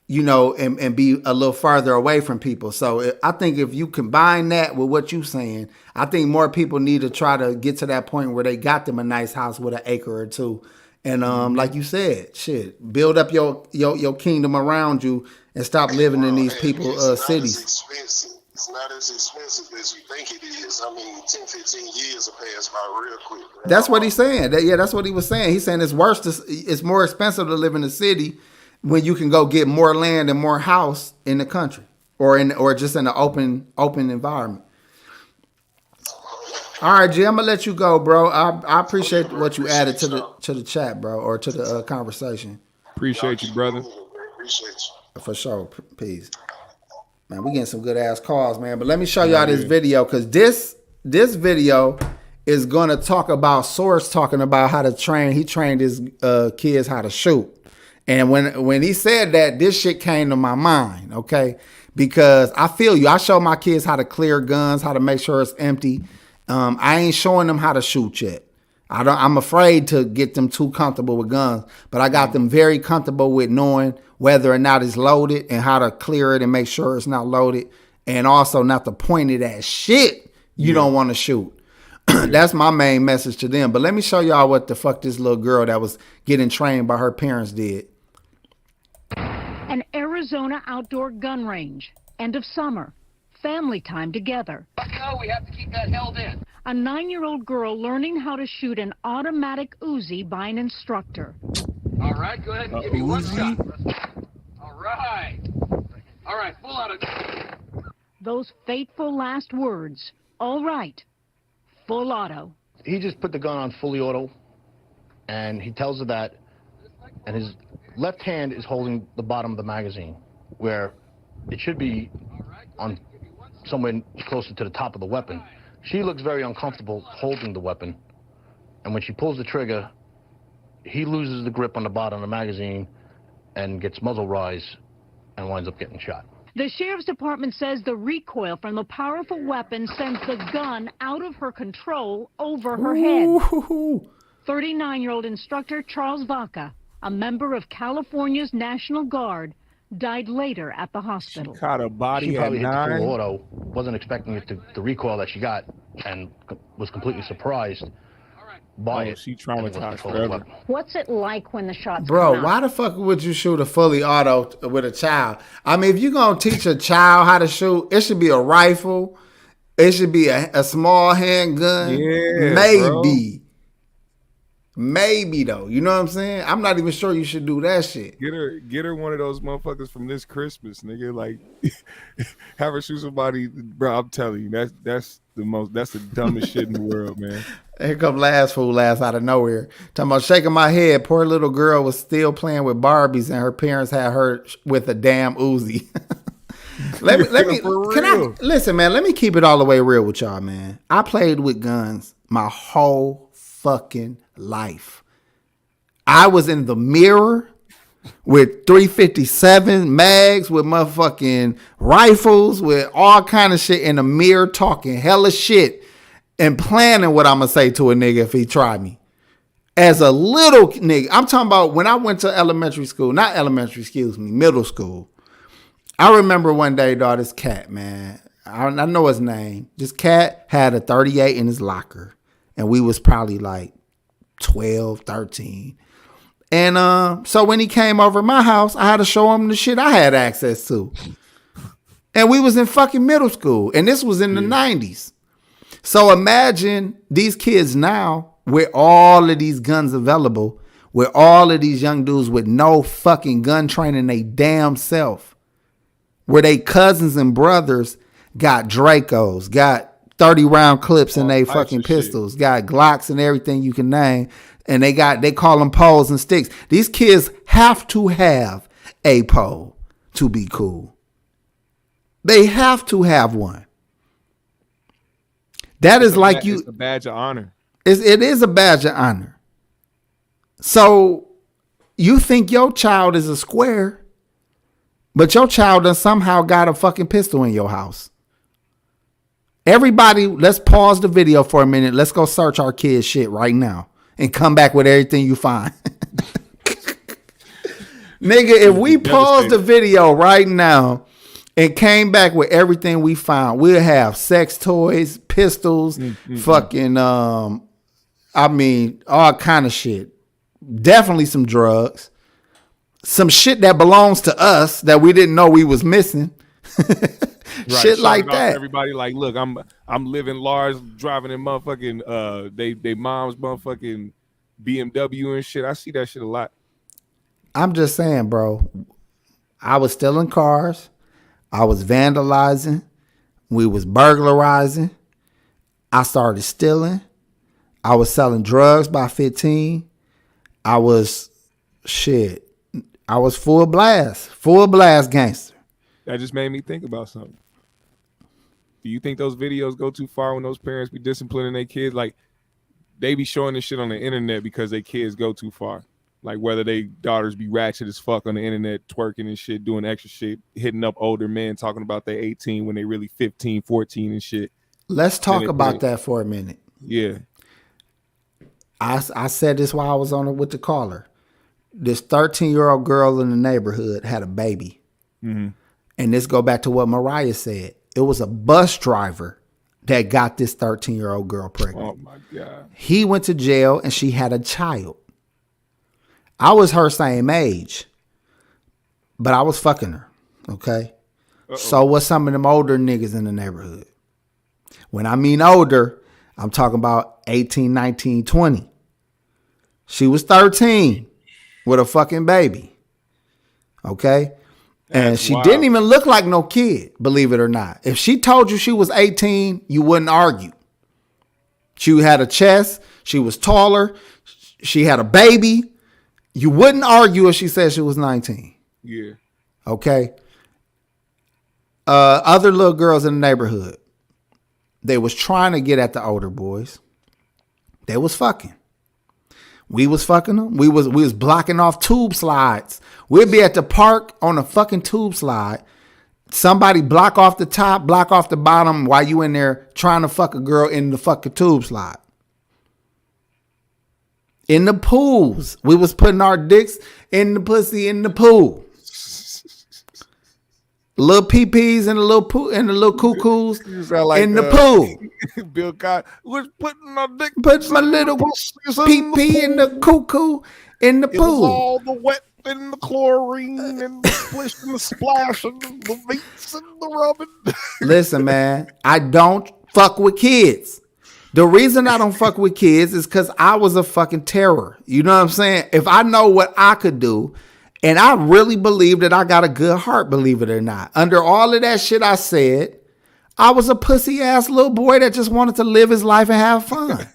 S2: you know, and be a little farther away from people. So I think if you combine that with what you're saying, I think more people need to try to get to that point where they got them a nice house with an acre or two. And like you said, shit, build up your kingdom around you and stop living in these people's cities.
S6: It's not as expensive as you think it is. I mean, 10, 15 years will pass by real quick. Man.
S2: That's what he's saying. That's what he was saying. He's saying it's more expensive to live in the city when you can go get more land and more house in the country or just in an open environment. All right, G, I'm gonna let you go, bro. I appreciate what you added to the chat, bro, or to the conversation.
S1: Appreciate you, brother.
S6: Appreciate you.
S2: For sure. Peace. Man, we getting some good ass calls, man. But let me show y'all this video, because this video is gonna talk about Source talking about how to train. He trained his kids how to shoot. And when he said that, this shit came to my mind, okay? Because I feel you. I show my kids how to clear guns, how to make sure it's empty. I ain't showing them how to shoot yet. I'm afraid to get them too comfortable with guns, but I got them very comfortable with knowing whether or not it's loaded and how to clear it and make sure it's not loaded, and also not to point it at shit you don't want to shoot. That's my main message to them. But let me show y'all what the fuck this little girl that was getting trained by her parents did.
S7: An Arizona outdoor gun range. End of summer. Family time together.
S22: No, we have to keep that held in.
S7: A 9-year-old girl learning how to shoot an automatic Uzi by an instructor.
S22: All right, go ahead and give me one shot. All right. All right, full auto.
S7: Those fateful last words. All right. Full auto.
S25: He just put the gun on fully auto, and he tells her that, and his left hand is holding the bottom of the magazine, where it should be on somewhere closer to the top of the weapon. She looks very uncomfortable holding the weapon, and when she pulls the trigger, he loses the grip on the bottom of the magazine and gets muzzle rise and winds up getting shot.
S7: The sheriff's department says the recoil from the powerful weapon sends the gun out of her control over her head. 39-year-old instructor Charles Vaca, a member of California's National Guard, died later at the hospital.
S1: She caught a body
S25: she probably
S1: at
S25: hit
S1: 9.
S25: the full auto, wasn't expecting it the recoil that she got, and was completely surprised by it.
S1: She traumatized forever.
S7: What's it like when the shots
S2: Bro,
S7: come out?
S2: why the fuck would you shoot a fully auto with a child? I mean, if you're going to teach a child how to shoot, it should be a rifle. It should be a small handgun.
S1: Yeah,
S2: maybe. Bro. Maybe, though. You know what I'm saying? I'm not even sure you should do that shit.
S1: Get her one of those motherfuckers from this Christmas, nigga. Like, have her shoot somebody. Bro, I'm telling you, that's the dumbest shit in the world, man.
S2: Here come last fool out of nowhere. Talking about shaking my head. Poor little girl was still playing with Barbies and her parents had her with a damn Uzi. Listen, man, let me keep it all the way real with y'all, man. I played with guns my whole fucking life. I was in the mirror with 357 mags, with motherfucking rifles, with all kind of shit in the mirror, talking hella shit and planning what I'm gonna say to a nigga if he try me. As a little nigga, I'm talking about when I went to middle school. I remember one day, dog, this cat, man, I know his name. This cat had a 38 in his locker, and we was probably like 12, 13. And so when he came over to my house, I had to show him the shit I had access to. And we was in fucking middle school. And this was in the 90s. So imagine these kids now with all of these guns available, with all of these young dudes with no fucking gun training they damn self, where they cousins and brothers got Dracos, got 30 round clips in they fucking pistols, got Glocks and everything you can name. And they call them poles and sticks. These kids have to have a pole to be cool. They have to have one. That is like
S1: It's a badge of honor.
S2: It is a badge of honor. So you think your child is a square, but your child done somehow got a fucking pistol in your house. Everybody, let's pause the video for a minute. Let's go search our kids' shit right now and come back with everything you find. Nigga, if we pause the video right now and came back with everything we found, we'll have sex toys, pistols, fucking, all kind of shit. Definitely some drugs. Some shit that belongs to us that we didn't know we was missing. Shit like that.
S1: Everybody like, look, I'm living large, driving in motherfucking they mom's motherfucking BMW and shit. I see that shit a lot.
S2: I'm just saying, bro. I was stealing cars. I was vandalizing. We was burglarizing. I started stealing. I was selling drugs by 15. I was full blast gangster.
S1: That just made me think about something. Do you think those videos go too far when those parents be disciplining their kids? Like, they be showing this shit on the internet because their kids go too far. Like, whether they daughters be ratchet as fuck on the internet, twerking and shit, doing extra shit, hitting up older men, talking about they 18 when they really 15, 14 and shit.
S2: Let's talk about that for a minute.
S1: Yeah.
S2: I said this while I was on it with the caller. This 13-year-old girl in the neighborhood had a baby.
S1: Mm-hmm.
S2: And this go back to what Mariah said. It was a bus driver that got this 13-year-old girl pregnant.
S1: Oh, my God.
S2: He went to jail and she had a child. I was her same age, but I was fucking her, okay? Uh-oh. So was some of them older niggas in the neighborhood. When I mean older, I'm talking about 18, 19, 20. She was 13 with a fucking baby, okay? And she didn't even look like no kid, believe it or not. If she told you she was 18, you wouldn't argue. She had a chest. She was taller. She had a baby. You wouldn't argue if she said she was 19.
S1: Yeah.
S2: Okay. Other little girls in the neighborhood, they was trying to get at the older boys. They was fucking. We was fucking them. We was blocking off tube slides. We'd be at the park on a fucking tube slide. Somebody block off the top, block off the bottom while you in there trying to fuck a girl in the fucking tube slide. In the pools. We was putting our dicks in the pussy in the pool. Little pee-pees and the little poo and the little cuckoos like, in the pool.
S1: Bill Cosby was putting my dick.
S2: Put my little pee-pee in the cuckoo in the pool.
S1: It was all the wet and the chlorine and the splish and the splash and the beats and the rubbing.
S2: Listen, man, I don't fuck with kids. The reason I don't fuck with kids is because I was a fucking terror. You know what I'm saying? If I know what I could do, and I really believe that I got a good heart, believe it or not. Under all of that shit I said, I was a pussy ass little boy that just wanted to live his life and have fun.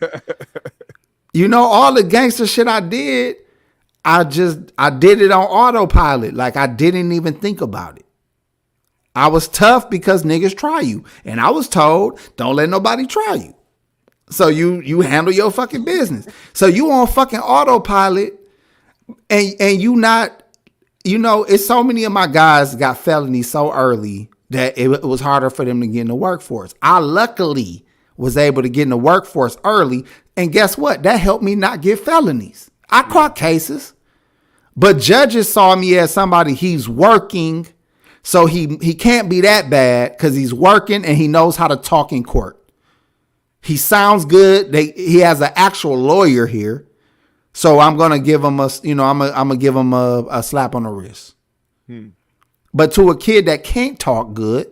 S2: You know, all the gangster shit I did, I did it on autopilot. Like I didn't even think about it. I was tough because niggas try you. And I was told, don't let nobody try you. So you handle your fucking business. So you on fucking autopilot and you not, you know, it's so many of my guys got felonies so early that it was harder for them to get in the workforce. I luckily was able to get in the workforce early. And guess what? That helped me not get felonies. I caught cases, but judges saw me as somebody he's working. So he can't be that bad because he's working and he knows how to talk in court. He sounds good. He has an actual lawyer here. So I'm gonna give him I'm gonna give him a slap on the wrist. But to a kid that can't talk good,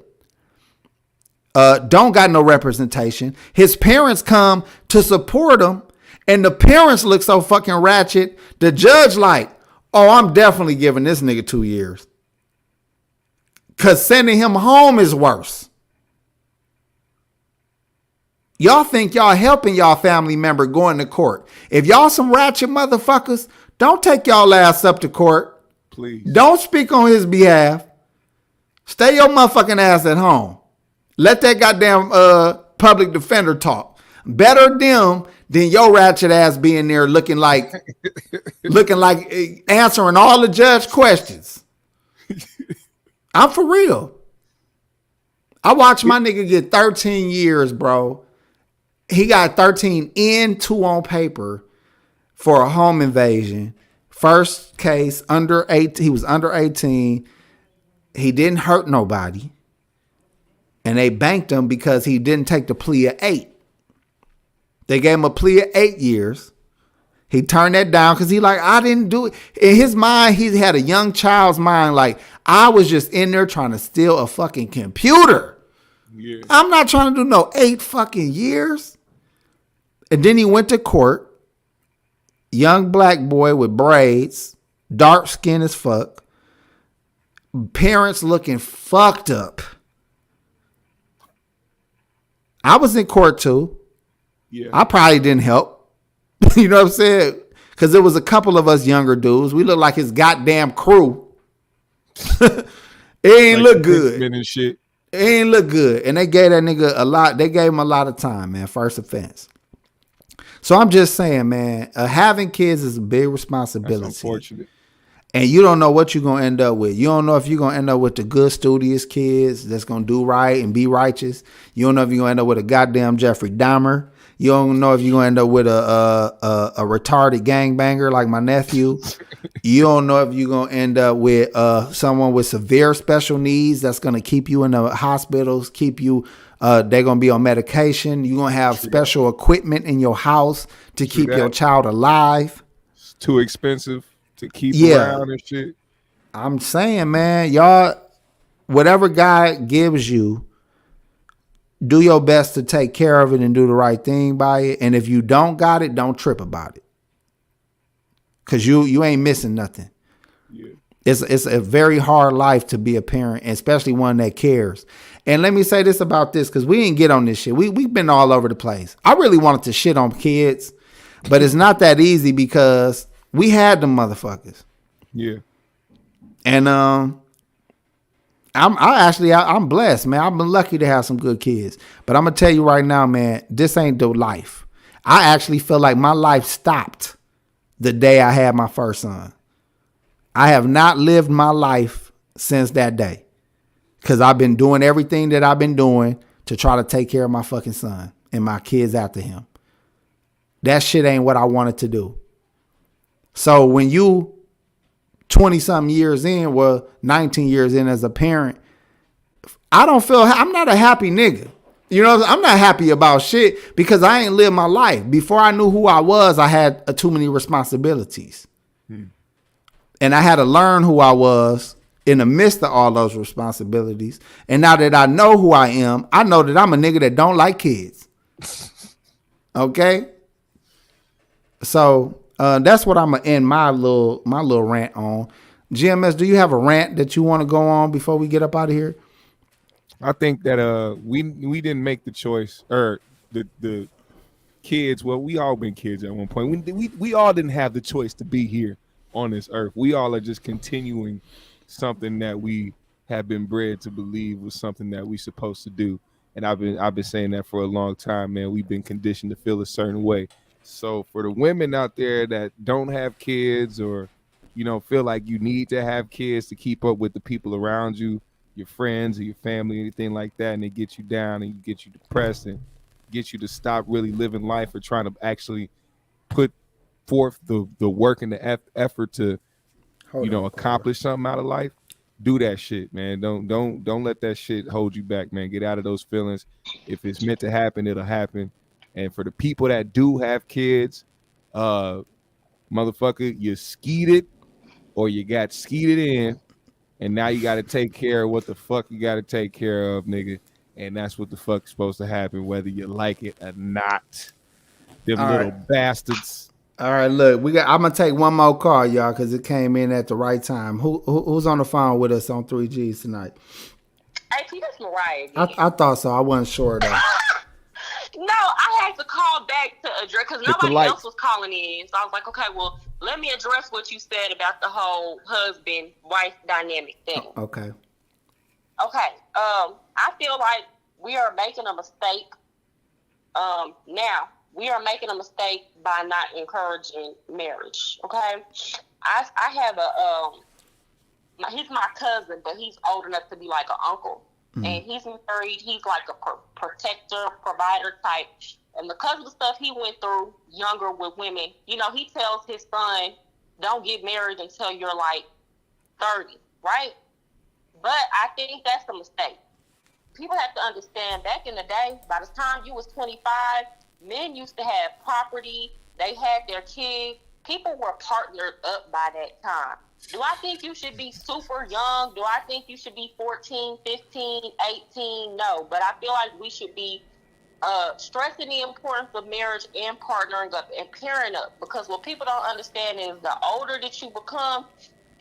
S2: don't got no representation, his parents come to support him, and the parents look so fucking ratchet. The judge like, oh, I'm definitely giving this nigga 2 years. Cause sending him home is worse. Y'all think y'all helping y'all family member going to court. If y'all some ratchet motherfuckers, don't take y'all ass up to court.
S1: Please.
S2: Don't speak on his behalf. Stay your motherfucking ass at home. Let that goddamn public defender talk. Better them than your ratchet ass being there looking like answering all the judge questions. I'm for real. I watched my nigga get 13 years, bro. He got 13 in, 2 on paper for a home invasion. First case, under 8. He was under 18. He didn't hurt nobody. And they banked him because he didn't take the plea of 8. They gave him a plea of 8 years. He turned that down because he like, I didn't do it. In his mind, he had a young child's mind. Like, I was just in there trying to steal a fucking computer. Yeah. I'm not trying to do no 8 fucking years. And then he went to court. Young black boy with braids, dark skin as fuck. Parents looking fucked up. I was in court too. Yeah. I probably didn't help. You know what I'm saying? Because there was a couple of us younger dudes. We looked like his goddamn crew. It ain't like look good.
S1: And shit.
S2: It ain't look good. And they gave that nigga a lot. They gave him a lot of time, man. First offense. So I'm just saying, man, having kids is a big responsibility.
S1: That's unfortunate.
S2: And you don't know what you're going to end up with. You don't know if you're going to end up with the good, studious kids that's going to do right and be righteous. You don't know if you're going to end up with a goddamn Jeffrey Dahmer. You don't know if you're going to end up with a retarded gangbanger like my nephew. You don't know if you're going to end up with someone with severe special needs that's going to keep you in the hospitals, keep you they're going to be on medication. You're going to have special equipment in your house to keep your child alive.
S1: It's too expensive to keep around and shit.
S2: I'm saying, man, y'all, whatever God gives you, do your best to take care of it and do the right thing by it. And if you don't got it, don't trip about it. Because you ain't missing nothing. Yeah. It's a very hard life to be a parent, especially one that cares. And let me say this about this, because we didn't get on this shit. We've been all over the place. I really wanted to shit on kids, but it's not that easy because we had them motherfuckers.
S1: Yeah.
S2: And I'm blessed, man. I've been lucky to have some good kids. But I'm gonna tell you right now, man, this ain't the life. I actually feel like my life stopped the day I had my first son. I have not lived my life since that day. Because I've been doing everything that I've been doing to try to take care of my fucking son and my kids after him. That shit ain't what I wanted to do. So when you 20-something years in, well, 19 years in as a parent, I'm not a happy nigga. You know, I'm not happy about shit because I ain't lived my life. Before I knew who I was, I had too many responsibilities. And I had to learn who I was in the midst of all those responsibilities. And now that I know who I am, I know that I'm a nigga that don't like kids. Okay? So that's what I'm going to end my little rant on. GMS, do you have a rant that you want to go on before we get up out of here?
S1: I think that we didn't make the choice, or the kids, well, we all been kids at one point. We all didn't have the choice to be here on this earth. We all are just continuing something that we have been bred to believe was something that we supposed to do. And I've been saying that for a long time, man. We've been conditioned to feel a certain way. So for the women out there that don't have kids, or feel like you need to have kids to keep up with the people around you, your friends or your family, anything like that, and they get you down and get you depressed and get you to stop really living life or trying to actually put forth the work and the effort to accomplish something out of life. Do that shit, man. Don't let that shit hold you back, man. Get out of those feelings. If it's meant to happen, it'll happen. And for the people that do have kids, Motherfucker, you skeeted or you got skeeted in, and now you got to take care of what the fuck you got to take care of, nigga. And that's what the fuck's supposed to happen, whether you like it or not. Them
S2: All
S1: little
S2: right.
S1: bastards.
S2: All right, look, I'm gonna take one more call, y'all, because it came in at the right time. Who's on the phone with us on 3G's tonight?
S4: Hey, that's Mariah.
S2: I thought so. I wasn't sure though.
S4: No, I had to call back to address because nobody else was calling in. So I was like, okay, well, let me address what you said about the whole husband-wife dynamic thing.
S2: Okay.
S4: Okay. I feel like we are making a mistake. Now we are making a mistake by not encouraging marriage. Okay. I have he's my cousin, but he's old enough to be like an uncle. Mm-hmm. And he's married. He's like a protector, provider type. And because of the stuff he went through younger with women, you know, he tells his son, don't get married until you're like 30, right? But I think that's a mistake. People have to understand, back in the day, by the time you was 25, men used to have property. They had their kids. People were partnered up by that time. Do I think you should be super young? Do I think you should be 14, 15, 18? No, but I feel like we should be stressing the importance of marriage and partnering up and pairing up. Because what people don't understand is the older that you become,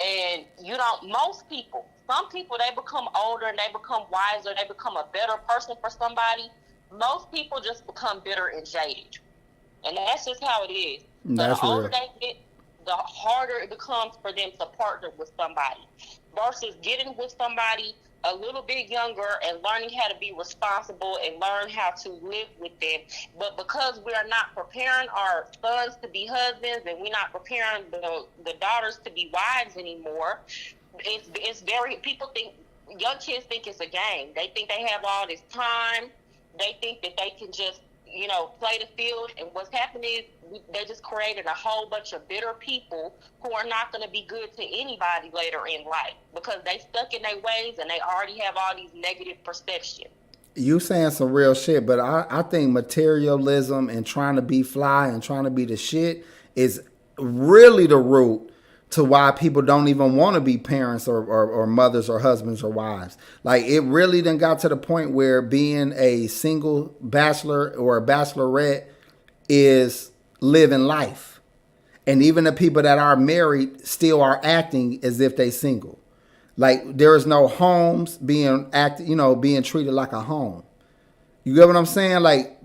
S4: and you don't, most people, some people, they become older and they become wiser, they become a better person for somebody. Most people just become bitter and jaded. And that's just how it is.
S2: That's
S4: so the older
S2: real.
S4: they get, the harder it becomes for them to partner with somebody versus getting with somebody a little bit younger and learning how to be responsible and learn how to live with them. But because we are not preparing our sons to be husbands and we're not preparing the daughters to be wives anymore, it's very, people think, young kids think it's a game. They think they have all this time. They think that they can just, you know, play the field. And what's happening is they just created a whole bunch of bitter people who are not going to be good to anybody later in life because they stuck in their ways and they already have all these negative perceptions.
S2: You saying some real shit, but I think materialism and trying to be fly and trying to be the shit is really the root to why people don't even want to be parents or mothers or husbands or wives. Like, it really done got to the point where being a single bachelor or a bachelorette is living life. And even the people that are married still are acting as if they single. Like, there is no homes being treated like a home. You get what I'm saying? Like,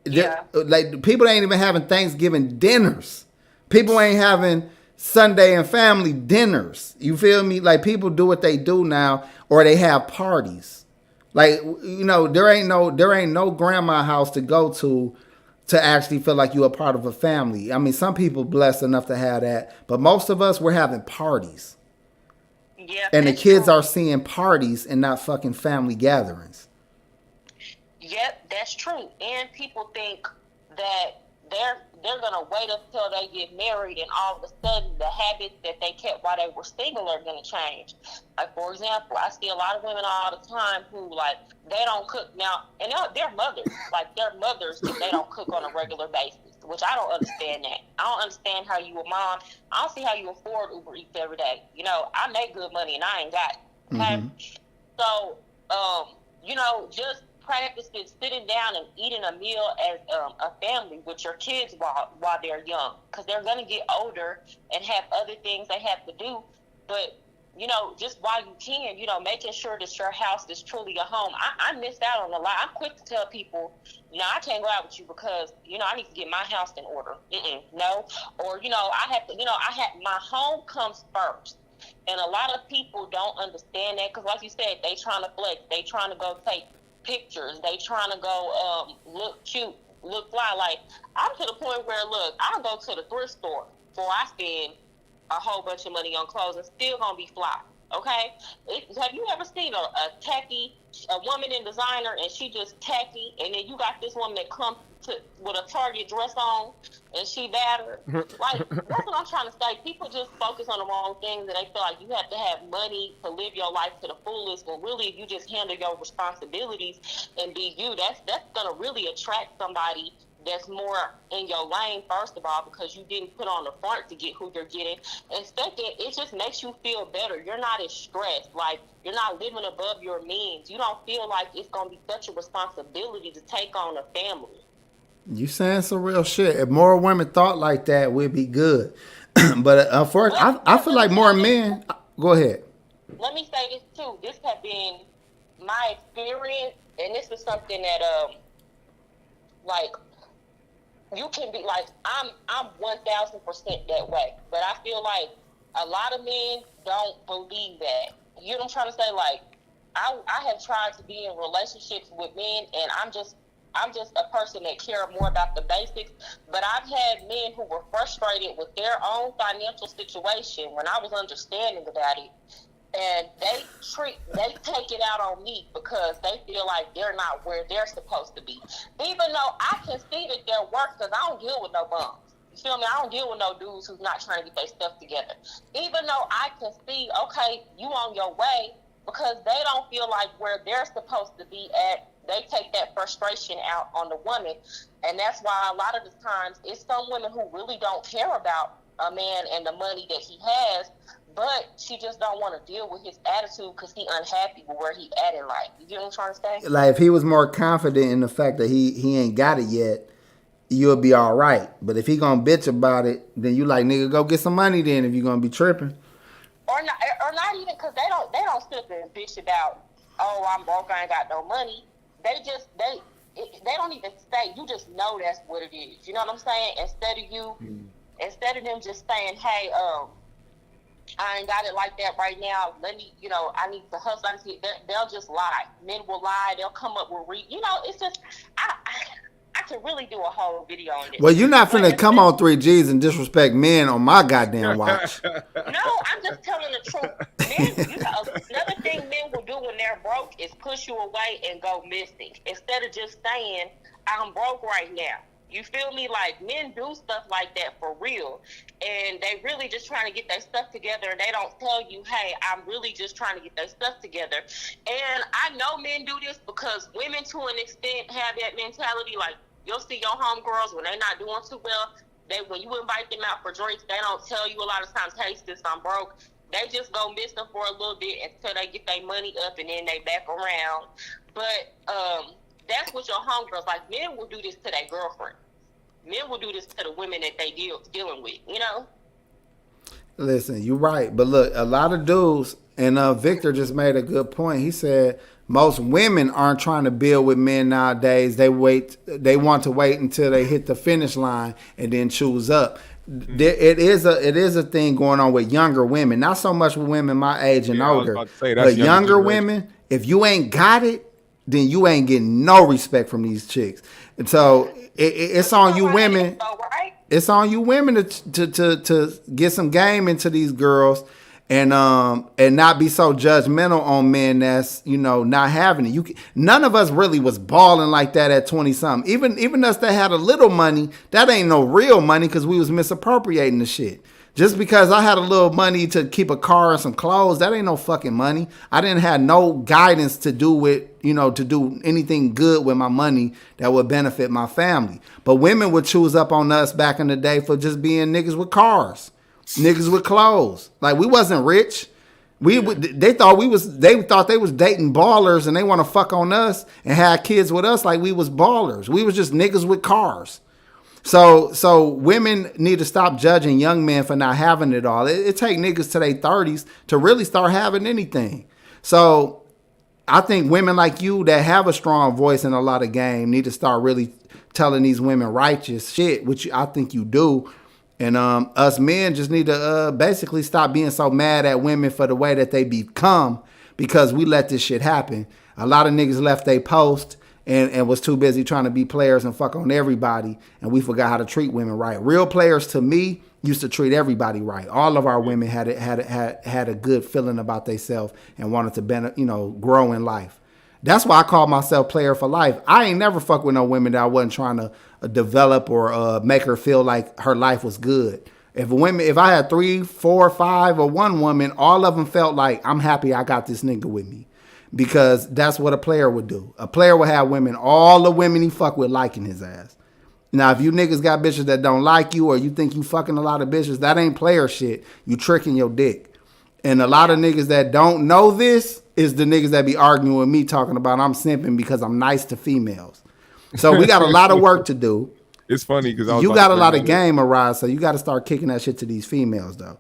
S2: yeah. Like, people ain't even having Thanksgiving dinners. People ain't having Sunday and family dinners. You feel me? Like, people do what they do now, or they have parties. Like, you know, there ain't no grandma house to go to actually feel like you're a part of a family. I mean, some people blessed enough to have that, but most of us, we're having parties. Yeah. And the kids are seeing parties and not fucking family gatherings.
S4: Yep, that's true. And people think that they're gonna wait until they get married, and all of a sudden the habits that they kept while they were single are gonna change. Like, for example, I see a lot of women all the time who, like, they don't cook now, and they're mothers. Like, they're mothers and they don't cook on a regular basis, which I don't understand that. I don't understand how you a mom. I don't see how you afford Uber Eats every day. You know, I make good money and I ain't got it. Okay, so you know, just practicing sitting down and eating a meal as a family with your kids while they're young, because they're going to get older and have other things they have to do. But, you know, just while you can, you know, making sure that your house is truly a home. I missed out on a lot. I'm quick to tell people, you know, I can't go out with you because, you know, I need to get my house in order. No. Or, you know, my home comes first. And a lot of people don't understand that because, like you said, they trying to flex. They trying to go take pictures. They trying to go look cute, look fly. Like, I'm to the point where, look, I'll go to the thrift store before I spend a whole bunch of money on clothes and still gonna be fly. Okay? Have you ever seen a woman in designer and she just tacky, and then you got this woman that comes with a Target dress on and she battered? Like, that's what I'm trying to say. People just focus on the wrong things, and they feel like you have to have money to live your life to the fullest, when really if you just handle your responsibilities and be you, that's gonna really attract somebody that's more in your lane, first of all, because you didn't put on the front to get who you're getting. And second, it just makes you feel better. You're not as stressed. Like, you're not living above your means. You don't feel like it's going to be such a responsibility to take on a family.
S2: You saying some real shit. If more women thought like that, we'd be good. But unfortunately, I feel like more men. Go ahead.
S4: Let me say this too. This has been my experience, and this is something that, like, you can be like, I'm 1,000% that way. But I feel like a lot of men don't believe that. You know what I'm trying to say? Like, I have tried to be in relationships with men, and I'm just a person that care more about the basics. But I've had men who were frustrated with their own financial situation when I was understanding about it, and they take it out on me because they feel like they're not where they're supposed to be. Even though I can see that they're worth, because I don't deal with no bums. You feel me? I don't deal with no dudes who's not trying to get their stuff together. Even though I can see, okay, you on your way, because they don't feel like where they're supposed to be at, they take that frustration out on the woman. And that's why a lot of the times it's some women who really don't care about a man and the money that he has, but she just don't want to deal with his attitude because he unhappy with where he at in life. You get what I'm trying to say?
S2: Like, if he was more confident in the fact that he ain't got it yet, you'll be all right. But if he gonna bitch about it, then you like, nigga, go get some money then if you're gonna be tripping.
S4: Or not even, because they don't sit there and bitch about, oh, I'm broke, I ain't got no money. They don't even say, you just know that's what it is. You know what I'm saying? Instead of them just saying, hey, I ain't got it like that right now. Let me, I need to hustle. They'll just lie. Men will lie. They'll come up with it's just, I could really do a whole video on this.
S2: Well, you're not finna come on 3G's and disrespect men on my goddamn watch.
S4: No, I'm just telling the truth. Men, another thing men will do when they're broke is push you away and go missing. Instead of just saying, I'm broke right now. You feel me? Like, men do stuff like that for real. And they really just trying to get their stuff together, and they don't tell you, hey, I'm really just trying to get their stuff together. And I know men do this because women, to an extent, have that mentality. Like, you'll see your homegirls when they're not doing too well. When you invite them out for drinks, they don't tell you a lot of times, hey, sis, I'm broke. They just go missing for a little bit until they get their money up, and then they back around. But that's what your homegirls, like, men will do this to their girlfriend. Men will do this to the women that they dealing with,
S2: Listen, you're right. But look, a lot of dudes, and Victor just made a good point. He said most women aren't trying to build with men nowadays. They want to wait until they hit the finish line and then choose up. It is a thing going on with younger women, not so much with women my age and older, but younger women. If you ain't got it, then you ain't getting no respect from these chicks. And so it's on you women. It's on you women to get some game into these girls and not be so judgmental on men that's not having it. None of us really was balling like that at 20 something. Even us that had a little money, that ain't no real money because we was misappropriating the shit. Just because I had a little money to keep a car and some clothes, that ain't no fucking money. I didn't have no guidance to do with, to do anything good with my money that would benefit my family. But women would choose up on us back in the day for just being niggas with cars, niggas with clothes. Like, we wasn't rich. They thought they was dating ballers, and they want to fuck on us and have kids with us like we was ballers. We was just niggas with cars. So women need to stop judging young men for not having it all. It take niggas to their 30s to really start having anything. So I think women like you that have a strong voice in a lot of game need to start really telling these women righteous shit, which I think you do. And us men just need to basically stop being so mad at women for the way that they become because we let this shit happen. A lot of niggas left they post and was too busy trying to be players and fuck on everybody, and we forgot how to treat women right. Real players, to me, used to treat everybody right. All of our women had a good feeling about themselves and wanted to grow in life. That's why I call myself player for life. I ain't never fuck with no women that I wasn't trying to develop or make her feel like her life was good. If I had 3, 4, 5, or 1 woman, all of them felt like I'm happy I got this nigga with me. Because that's what a player would do. A player would have women, all the women he fuck with liking his ass. Now, if you niggas got bitches that don't like you or you think you fucking a lot of bitches, that ain't player shit. You tricking your dick. And a lot of niggas that don't know this is the niggas that be arguing with me talking about I'm simping because I'm nice to females. So we got a lot of work to do.
S1: It's funny because
S2: you got a lot of game, Mariah, so you got to start kicking that shit to these females, though.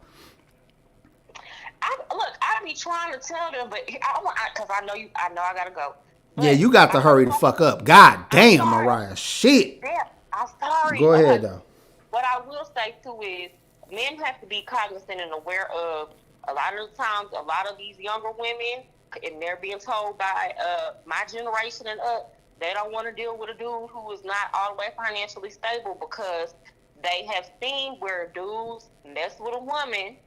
S4: I be trying to tell them, but because I know I gotta go. But
S2: yeah, you got to hurry the fuck up. God damn, Mariah, shit.
S4: Damn, I'm sorry.
S2: Go ahead, though.
S4: What I will say too is men have to be cognizant and aware of a lot of the times, a lot of these younger women, and they're being told by my generation and up, they don't want to deal with a dude who is not all the way financially stable because they have seen where dudes mess with a woman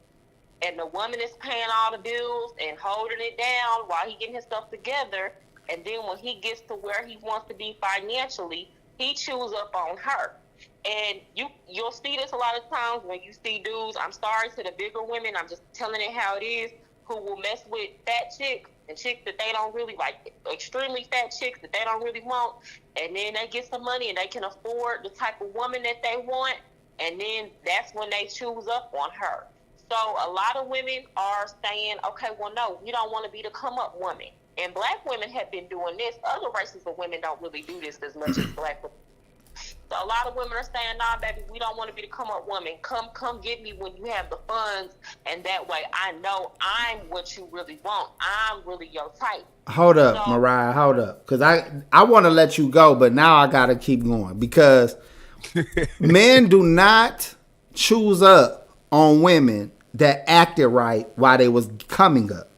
S4: and the woman is paying all the bills and holding it down while he getting his stuff together. And then when he gets to where he wants to be financially, he chews up on her. And you'll see this a lot of times when you see dudes, I'm sorry to the bigger women, I'm just telling it how it is, who will mess with fat chicks and chicks that they don't really like, extremely fat chicks that they don't really want. And then they get some money and they can afford the type of woman that they want. And then that's when they choose up on her. So a lot of women are saying, okay, well, no, we don't want to be the come up woman. And black women have been doing this. Other races of women don't really do this as much as black women. So a lot of women are saying, nah, baby, we don't want to be the come up woman. Come get me when you have the funds. And that way I know I'm what you really want. I'm really your type.
S2: Hold up, Mariah, hold up. Because I want to let you go, but now I got to keep going. Because men do not choose up on women that acted right while they was coming up.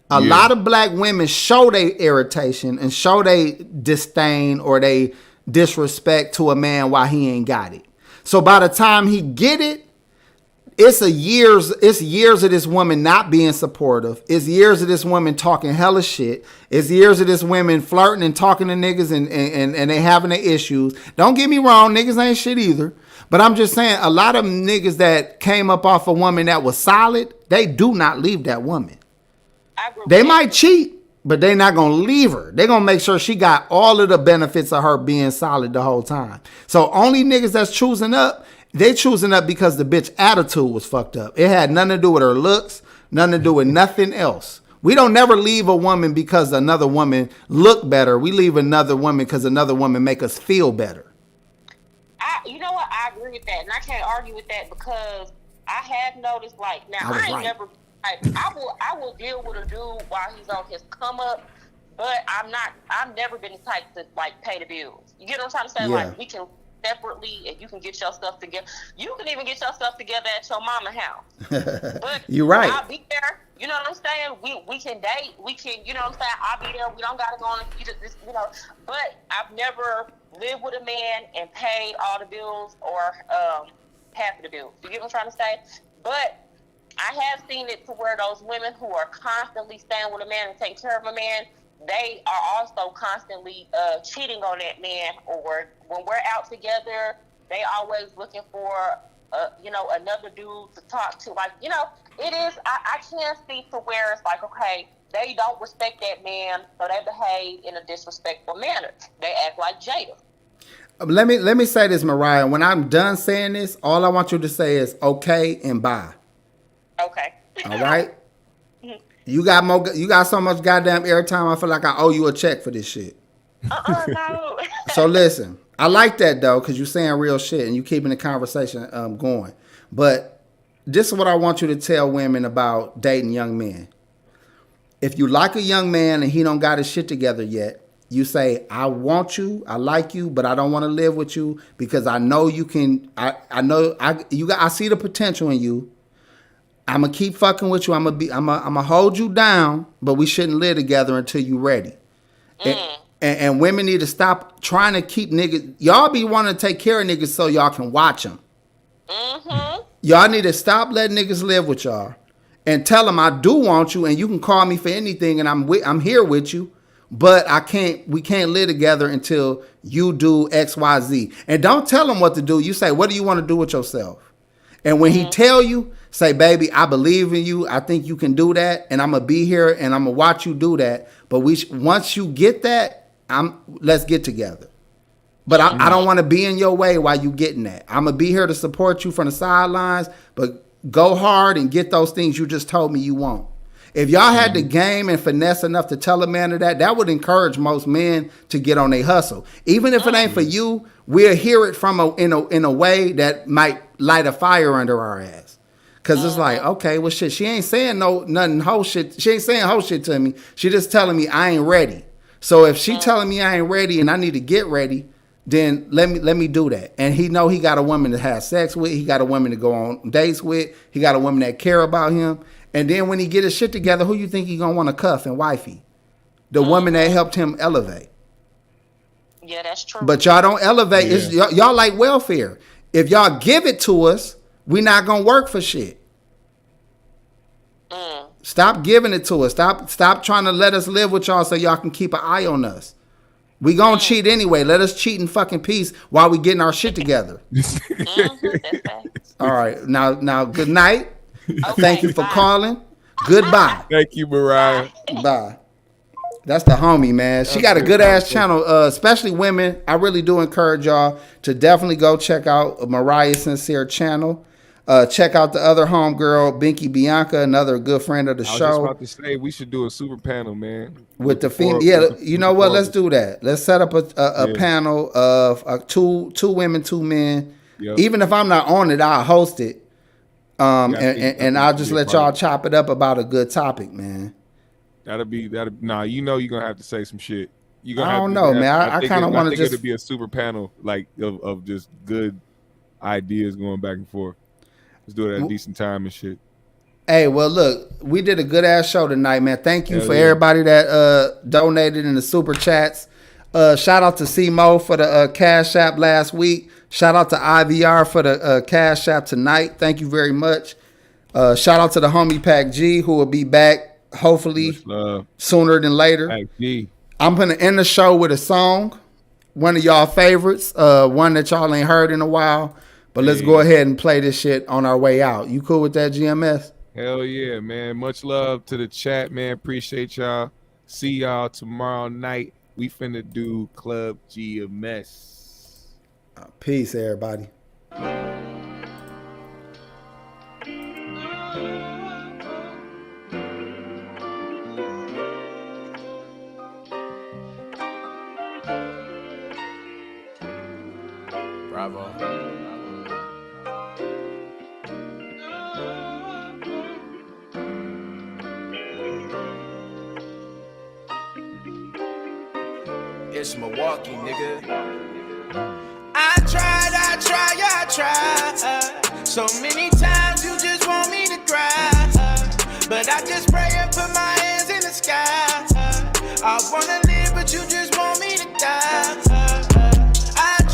S2: A lot of black women show their irritation and show their disdain or they disrespect to a man while he ain't got it. So by the time he get it, it's years of this woman not being supportive. It's years of this woman talking hella shit. It's years of this woman flirting and talking to niggas and they having their issues. Don't get me wrong, niggas ain't shit either. But I'm just saying, a lot of niggas that came up off a woman that was solid, they do not leave that woman. They might cheat, but they not going to leave her. They going to make sure she got all of the benefits of her being solid the whole time. So only niggas that's choosing up, they choosing up because the bitch attitude was fucked up. It had nothing to do with her looks, nothing to do with nothing else. We don't never leave a woman because another woman look better. We leave another woman because another woman make us feel better.
S4: You know what? I agree with that. And I can't argue with that because I have noticed, like, now I ain't never... I will deal with a dude while he's on his come up, but I've never been the type to like pay the bills. You get what I'm trying to say? Yeah. Like we can separately and you can get your stuff together. You can even get your stuff together at your mama house. But
S2: you're right.
S4: I'll be there. You know what I'm saying? We can date. We can, you know what I'm saying? I'll be there. We don't gotta go on you know, but I've never lived with a man and paid all the bills or half of the bills. You get what I'm trying to say? But I have seen it to where those women who are constantly staying with a man and taking care of a man, they are also constantly cheating on that man. Or when we're out together, they always looking for, another dude to talk to. Like, you know, it is, I can't see to where it's like, okay, they don't respect that man, so they behave in a disrespectful manner. They act like Jada.
S2: Let me say this, Mariah. When I'm done saying this, all I want you to say is okay and bye.
S4: Okay.
S2: All right. You got so much goddamn airtime. I feel like I owe you a check for this shit.
S4: No.
S2: So listen, I like that though, because you're saying real shit and you keeping the conversation going. But this is what I want you to tell women about dating young men. If you like a young man and he don't got his shit together yet, you say, I want you, I like you, but I don't want to live with you because I know you can. I see the potential in you. I'm gonna keep fucking with you. I'm gonna hold you down, but we shouldn't live together until you ready. And women need to stop trying to keep niggas. Y'all be wanting to take care of niggas so y'all can watch them.
S4: Mm-hmm.
S2: Y'all need to stop letting niggas live with y'all and tell them I do want you and you can call me for anything and I'm here with you, but we can't live together until you do X, Y, Z. And don't tell them what to do. You say, what do you want to do with yourself? And when he tell you, say, baby, I believe in you. I think you can do that. And I'm going to be here and I'm going to watch you do that. But once you get that, let's get together. But I don't want to be in your way while you getting that. I'm going to be here to support you from the sidelines, but go hard and get those things you just told me you want. If y'all had the game and finesse enough to tell a man that would encourage most men to get on their hustle. Even if it ain't for you, we'll hear it from in a way that might light a fire under our ass. Cause it's like, okay, well shit, she ain't saying nothing whole shit. She ain't saying whole shit to me. She just telling me I ain't ready. So if she telling me I ain't ready and I need to get ready, then let me do that. And he know he got a woman to have sex with. He got a woman to go on dates with. He got a woman that care about him. And then when he get his shit together, who you think he gonna want to cuff and wifey? The woman that helped him elevate.
S4: Yeah, that's true.
S2: But y'all don't elevate. It's, y'all like welfare. If y'all give it to us, we not gonna work for shit. Stop giving it to us. Stop trying to let us live with y'all so y'all can keep an eye on us. We gonna cheat anyway. Let us cheat in fucking peace while we getting our shit together. All right. Now good night. Okay, thank you for calling. Goodbye.
S1: Thank you, Mariah.
S2: Bye. That's the homie, man. She got a good ass channel, especially women. I really do encourage y'all to definitely go check out Mariah's Sincere channel. Check out the other homegirl, Binky Bianca, another good friend of the show.
S1: I was just about to say we should do a super panel, man.
S2: With the female, yeah. You know what? Let's do that. Let's set up a panel of two women, 2 men. Yep. Even if I'm not on it, I'll host it. And I'll just let y'all chop it up about a good topic, man.
S1: Nah, you know you're gonna have to say some shit.
S2: I don't know, man. I kind of want to just.
S1: It'd be a super panel like of just good ideas going back and forth. Let's do it at a decent time and shit.
S2: Hey, well, look, we did a good ass show tonight, man. Thank you for everybody that donated in the super chats. Shout out to CMO for the Cash App last week. Shout out to IVR for the Cash App tonight. Thank you very much. Shout out to the homie Pac G, who will be back hopefully sooner than later.
S1: Pac G.
S2: I'm going to end the show with a song, one of y'all favorites, one that y'all ain't heard in a while. But let's go ahead and play this shit on our way out. You cool with that, GMS?
S1: Hell yeah, man. Much love to the chat, man. Appreciate y'all. See y'all tomorrow night. We finna do Club GMS.
S2: Peace, everybody.
S8: Bravo. It's Milwaukee, nigga.
S9: I tried. So many times you just want me to cry. But I just pray and put my hands in the sky. I wanna live, but you just want me to die. I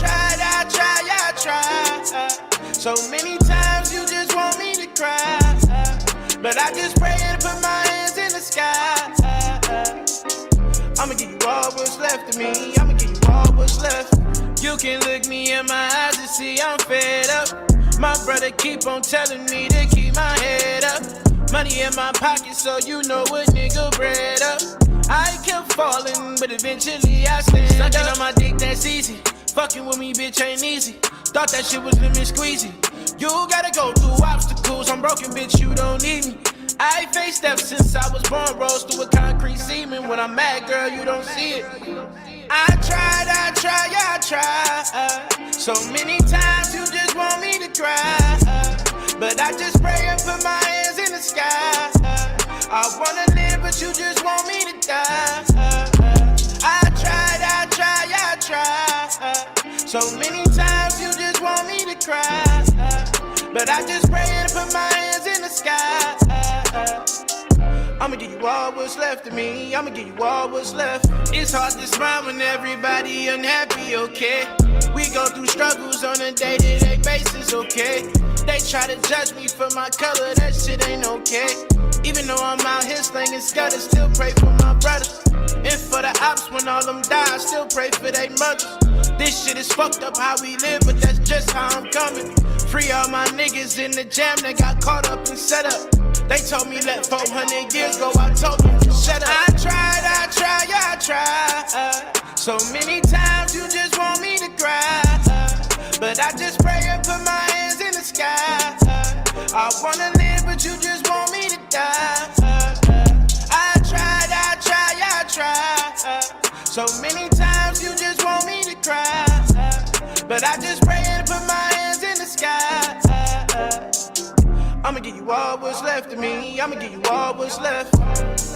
S9: tried. So many times you just want me to cry. But I just pray and put my hands in the sky. I'ma give you all what's left of me. I'ma give you all what's left. You can look me in my eyes and see I'm fed up. My brother keep on telling me to keep my head up. Money in my pocket, so you know what nigga bread up. I kept falling, but eventually I stand up. Sucking on my dick, that's easy. Fucking with me, bitch, ain't easy. Thought that shit was lemon squeezy. You gotta go through obstacles. I'm broken, bitch, you don't need me. I faced steps since I was born, rose through a concrete cement. When I'm mad, girl, you don't see it. I tried. So many times you just want me to cry. But I just pray and put my hands in the sky. I wanna live, but you just want me to die. I tried. So many times you just want me to cry. But I just pray and put my hands in the sky. I'ma give you all what's left of me. I'ma give you all what's left. It's hard to smile when everybody unhappy, okay? We go through struggles on a day-to-day basis, okay? They try to judge me for my color, that shit ain't okay. Even though I'm out here slinging scutters, still pray for my brothers. And for the ops when all them die, still pray for their mothers. This shit is fucked up how we live, but that's just how I'm coming. Free all my niggas in the jam that got caught up and set up. They told me let 400 years go, I told them to shut up. I tried. So many times you just want me to cry. just pray and put my hands in the sky. I wanna live, but you just want me to die. I tried. So many times you just want me to cry. But I just pray and put my hands in the sky. I'ma give you all what's left of me. I'ma give you all what's left.